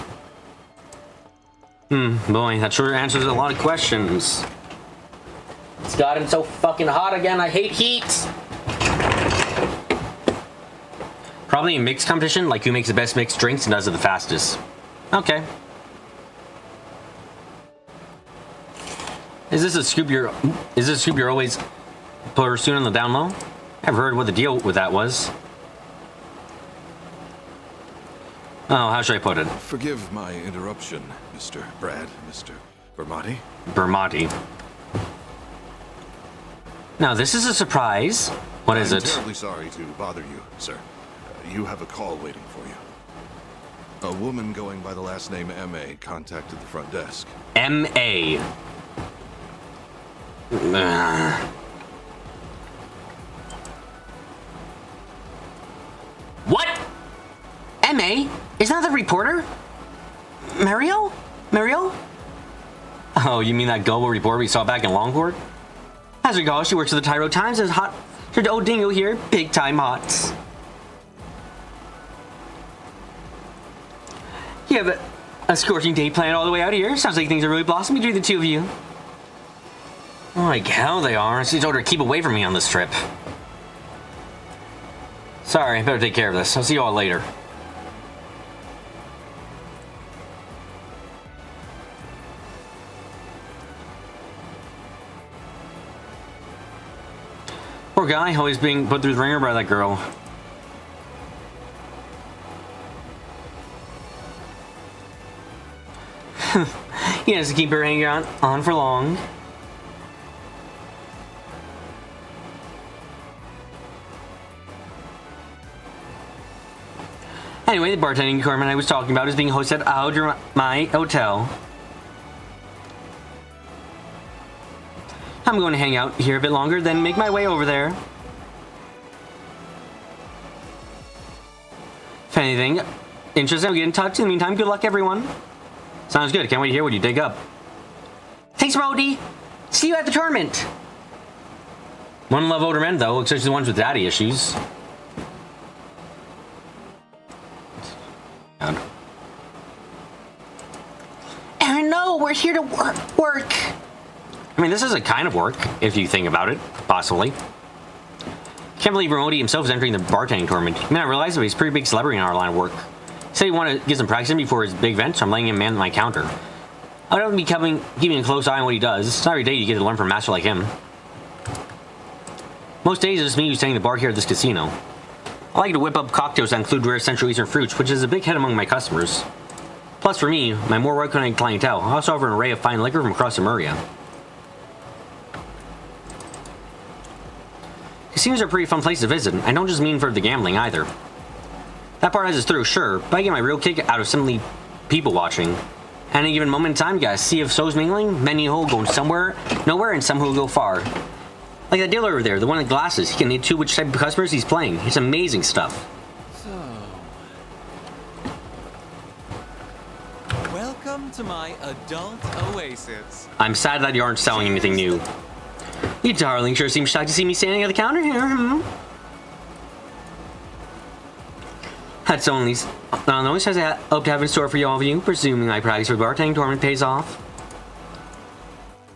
Boy, that sure answers a lot of questions. It's gotten so fucking hot again. I hate heat. Probably a mixed competition, like who makes the best mixed drinks and does it the fastest. Okay. Is this a scoop you're always pursuing on the down low? I've heard what the deal with that was. Oh, how should I put it? Forgive my interruption, Mr. Brad, Mr. Bermati. Bermati. Now, this is a surprise. What is it? I'm terribly sorry to bother you, sir. You have a call waiting for you. A woman going by the last name M.A. contacted the front desk. M.A. What? M.A.? Isn't that the reporter? Mario? Oh, you mean that gullible reporter we saw back in Longport? As we go, she works at the Tyro Times as hot. Her old dingo here, big time hots. You have a scorching day planned all the way out here. Sounds like things are really blossoming between the two of you. Like hell they are. She told her to keep away from me on this trip. Sorry, I better take care of this. I'll see you all later. Poor guy, always being put through the ringer by that girl. He has to keep her hanging on for long. Anyway, the bartending tournament I was talking about is being hosted at my hotel. I'm going to hang out here a bit longer, then make my way over there. If anything interesting, I'll get in touch. In the meantime, good luck, everyone. Sounds good. Can't wait to hear what you dig up. Thanks, Brody. See you at the tournament. One love older men, though, especially the ones with daddy issues. Aaron, no, we're here to work. I mean, this is a kind of work, if you think about it, possibly. Can't believe Ramodi himself is entering the bartending tournament. I mean, I realize that he's a pretty big celebrity in our line of work. He said he wanted to get some practice in before his big event, so I'm letting him man my counter. I'll definitely be keeping a close eye on what he does. It's not every day you get to learn from a master like him. Most days it's just me who's standing the bar here at this casino. I like to whip up cocktails that include rare Central Eastern fruits, which is a big hit among my customers. Plus, for me, my more well-connected clientele, I also offer an array of fine liquor from across Lemuria. Casinos are a pretty fun place to visit. I don't just mean for the gambling either. That part has us through, sure, but I get my real kick out of simply people watching. At any given moment in time, you gotta see if so's mingling, many who'll go somewhere, nowhere, and some who'll go far. Like that dealer over there, the one with glasses. He can intuit which type of customers he's playing. It's amazing stuff. Welcome to my adult oasis. I'm sad that you aren't selling anything new. You darling sure seem shocked to see me standing at the counter here, hmm? That's only noes as I hope to have in store for all of you, presuming my practice for the bartending tournament pays off.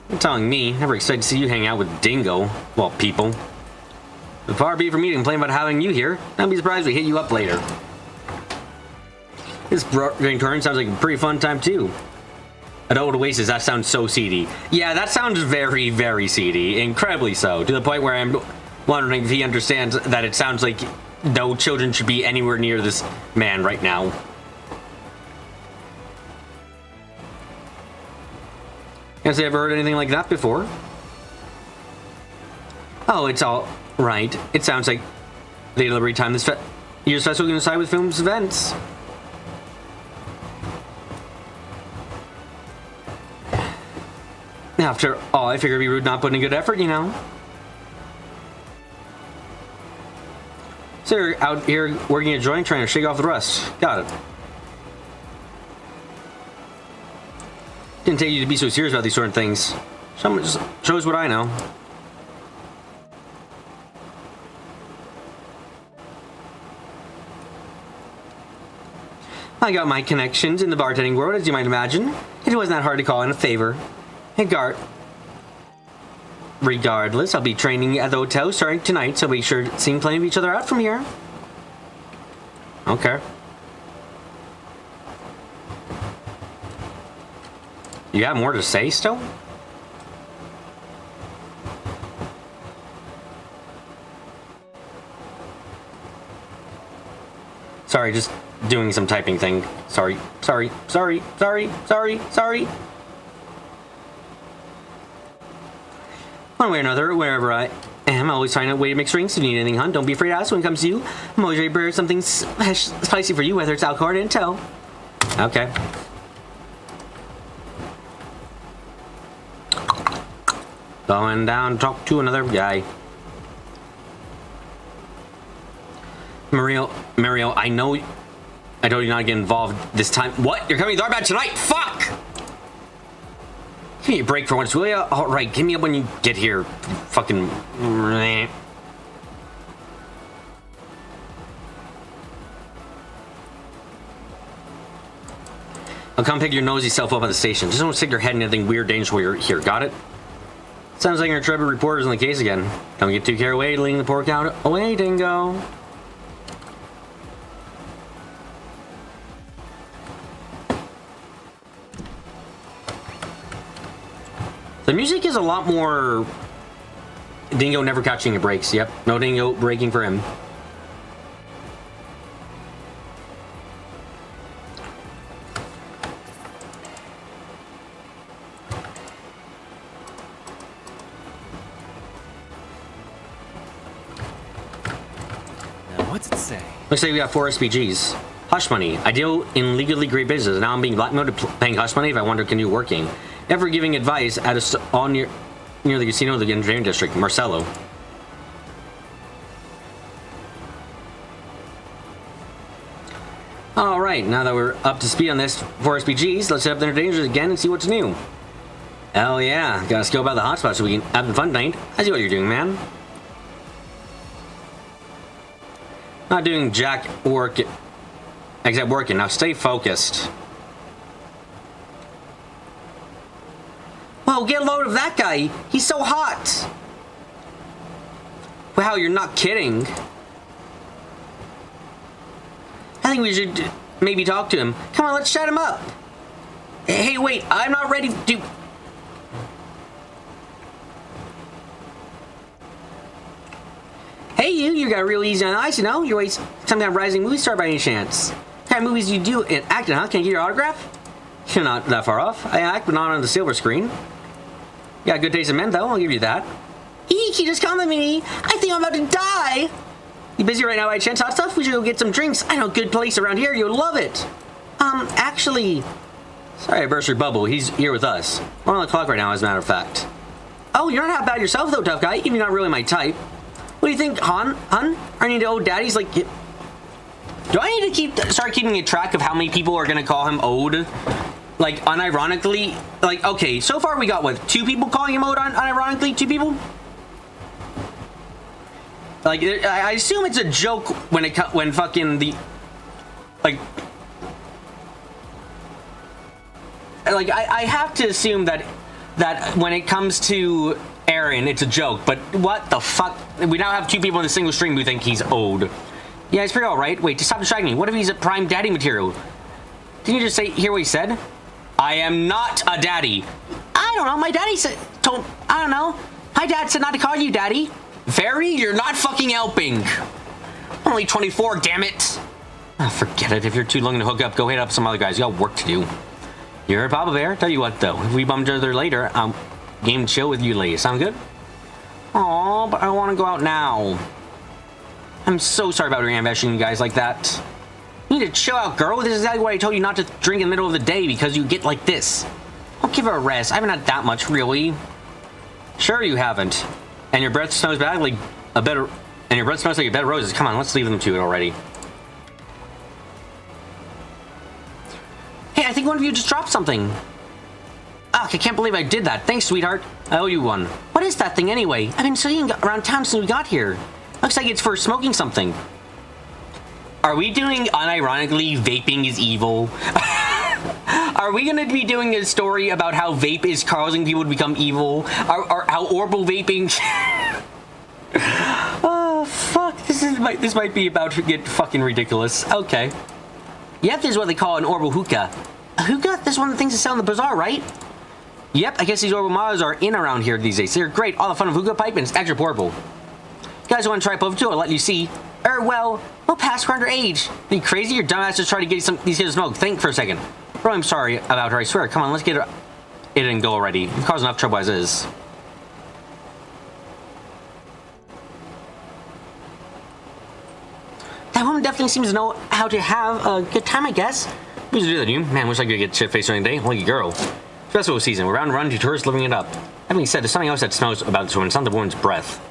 You're telling me, never expected to see you hang out with Dingo, well, people. But far be it from me to complain about having you here. Don't be surprised if we hit you up later. This bartending tournament sounds like a pretty fun time too. Adult Oasis, that sounds so seedy. Yeah, that sounds very, very seedy. Incredibly so. To the point where I'm wondering if he understands that it sounds like no children should be anywhere near this man right now. Has he ever heard anything like that before? Oh, it's all right. It sounds like the delivery time this year's festival can decide with film's events. After all, I figured it'd be rude not putting a good effort, you know. So you're out here working a joint, trying to shake off the rust. Got it. Didn't take you to be so serious about these sort of things. Someone just shows what I know. I got my connections in the bartending world, as you might imagine. It wasn't that hard to call in a favor. Regardless, I'll be training at the hotel starting tonight, so be sure to see plenty of each other out from here. Okay. You have more to say still? Sorry, just doing some typing thing. Sorry. One way or another, wherever I am, I always find a way to mix drinks. If you need anything, hun, don't be afraid to ask when it comes to you. I'm always ready to prepare something spicy for you, whether it's alcohol or intel. Okay. Going down to talk to another guy. Mario, I know I told you not to get involved this time. What? You're coming to Tharbad tonight? Fuck! Give me a break for once, will ya? Alright, give me up when you get here. Fucking... I'll come pick your nosy self up at the station. Just don't stick your head in anything weird dangerous while you're here, got it? Sounds like your intrepid reporter's on the case again. Don't get too carried away, leading the poor count away, Dingo. music is a lot more... Dingo never catching your brakes. Yep, no Dingo braking for him. What's it say? Looks like we got 4 SPGs. Hush money. I deal in legally great business, and now I'm being blackmailed to paying hush money if I wonder can you working. Ever giving advice at a all near the casino of the engineering district, Marcelo. Alright, now that we're up to speed on this 4 SPGs, let's set up the entertainers again and see what's new. Hell yeah, gotta scope out the hotspot so we can have the fun night. I see what you're doing, man. Not doing jack work except working. Now stay focused. Whoa, get a load of that guy. He's so hot. Wow, you're not kidding. I think we should maybe talk to him. Come on, let's chat him up. Hey, wait, I'm not ready to... Hey, you got real easy on the ice, you know? You're always some kind of rising movie star by any chance. What kind of movies you do in acting, huh? Can I get your autograph? You're not that far off. I act, but not on the silver screen. You got good taste in men, though. I'll give you that. Eek, he just complimented me. I think I'm about to die. You busy right now by chance, hot stuff? We should go get some drinks. I know a good place around here. You'll love it. Actually... Sorry I burst your bubble. He's here with us. We're on the clock right now, as a matter of fact. Oh, you're not half bad yourself, though, tough guy. Even you're not really my type. What do you think, Hun? I need to owe daddies like... Do I need to start keeping a track of how many people are going to call him Ode? Like, unironically? Like, okay, so far we got, what, 2 people calling him Ode unironically? 2 people? Like, I assume it's a joke when fucking the... Like, I have to assume that when it comes to Aaron, it's a joke, but what the fuck? We now have 2 people in a single stream who think he's Ode. Yeah, he's pretty alright. Wait, just stop distracting me. What if he's a prime daddy material? Didn't you just hear what he said? I am not a daddy. I don't know, my daddy told... I don't know. My dad said not to call you daddy. Very? You're not fucking helping. I'm only 24, damn it. Oh, forget it. If you're too looking to hook up, go hit up some other guys. You got work to do. You're a Papa Bear. Tell you what, though. If we bump each other later, I'll game chill with you ladies. Sound good? Aw, but I want to go out now. I'm so sorry about ambushing you guys like that. You need to chill out, girl. This is exactly why I told you not to drink in the middle of the day, because you get like this. I'll give her a rest. I haven't had that much, really. Sure you haven't. And your breath smells bad like a bed of... And your breath smells like a bed of roses. Come on, let's leave them to it already. Hey, I think one of you just dropped something. Ugh, I can't believe I did that. Thanks, sweetheart. I owe you one. What is that thing anyway? I've been seeing around town since we got here. Looks like it's for smoking something. Are we doing unironically vaping is evil? Are we gonna be doing a story about how vape is causing people to become evil? Or how orbital vaping... Oh, fuck. This might be about to get fucking ridiculous. Okay. Yep, this is what they call an orbital hookah. A hookah? This is one of the things that sell in the bazaar, right? Yep, I guess these orbital models are in around here these days. They're great. All the fun of hookah pipe and it's extra portable. You guys want to try both too? I'll let you see. Well, we'll pass her underage. Are you crazy? Your dumbass just tried to get these kids to smoke. Think for a second. Bro, I'm sorry about her, I swear. Come on, let's get her it and go already. You've caused enough trouble as is. That woman definitely seems to know how to have a good time, I guess. Who's to do that, you? Man, wish I could get shit-faced during the day. Lucky girl. Festival season. We're bound to run into tourists living it up. That being said, there's something else that smells about this woman. It's not the woman's breath.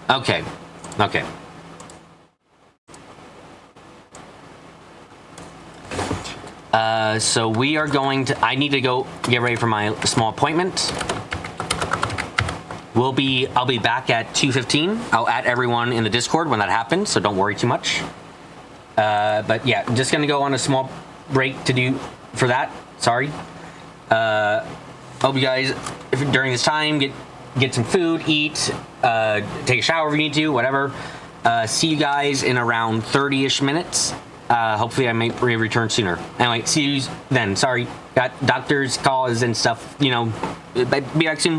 Okay. Okay. So we are going to... I need to go get ready for my small appointment. I'll be back at 2:15. I'll add everyone in the Discord when that happens, so don't worry too much. But yeah, just gonna go on a small break to do for that. Sorry. Hope you guys, during this time, get some food, eat, take a shower if you need to, whatever. See you guys in around 30-ish minutes. Hopefully I may return sooner. Anyway, see you then. Sorry, got doctor's calls and stuff. You know, be back soon.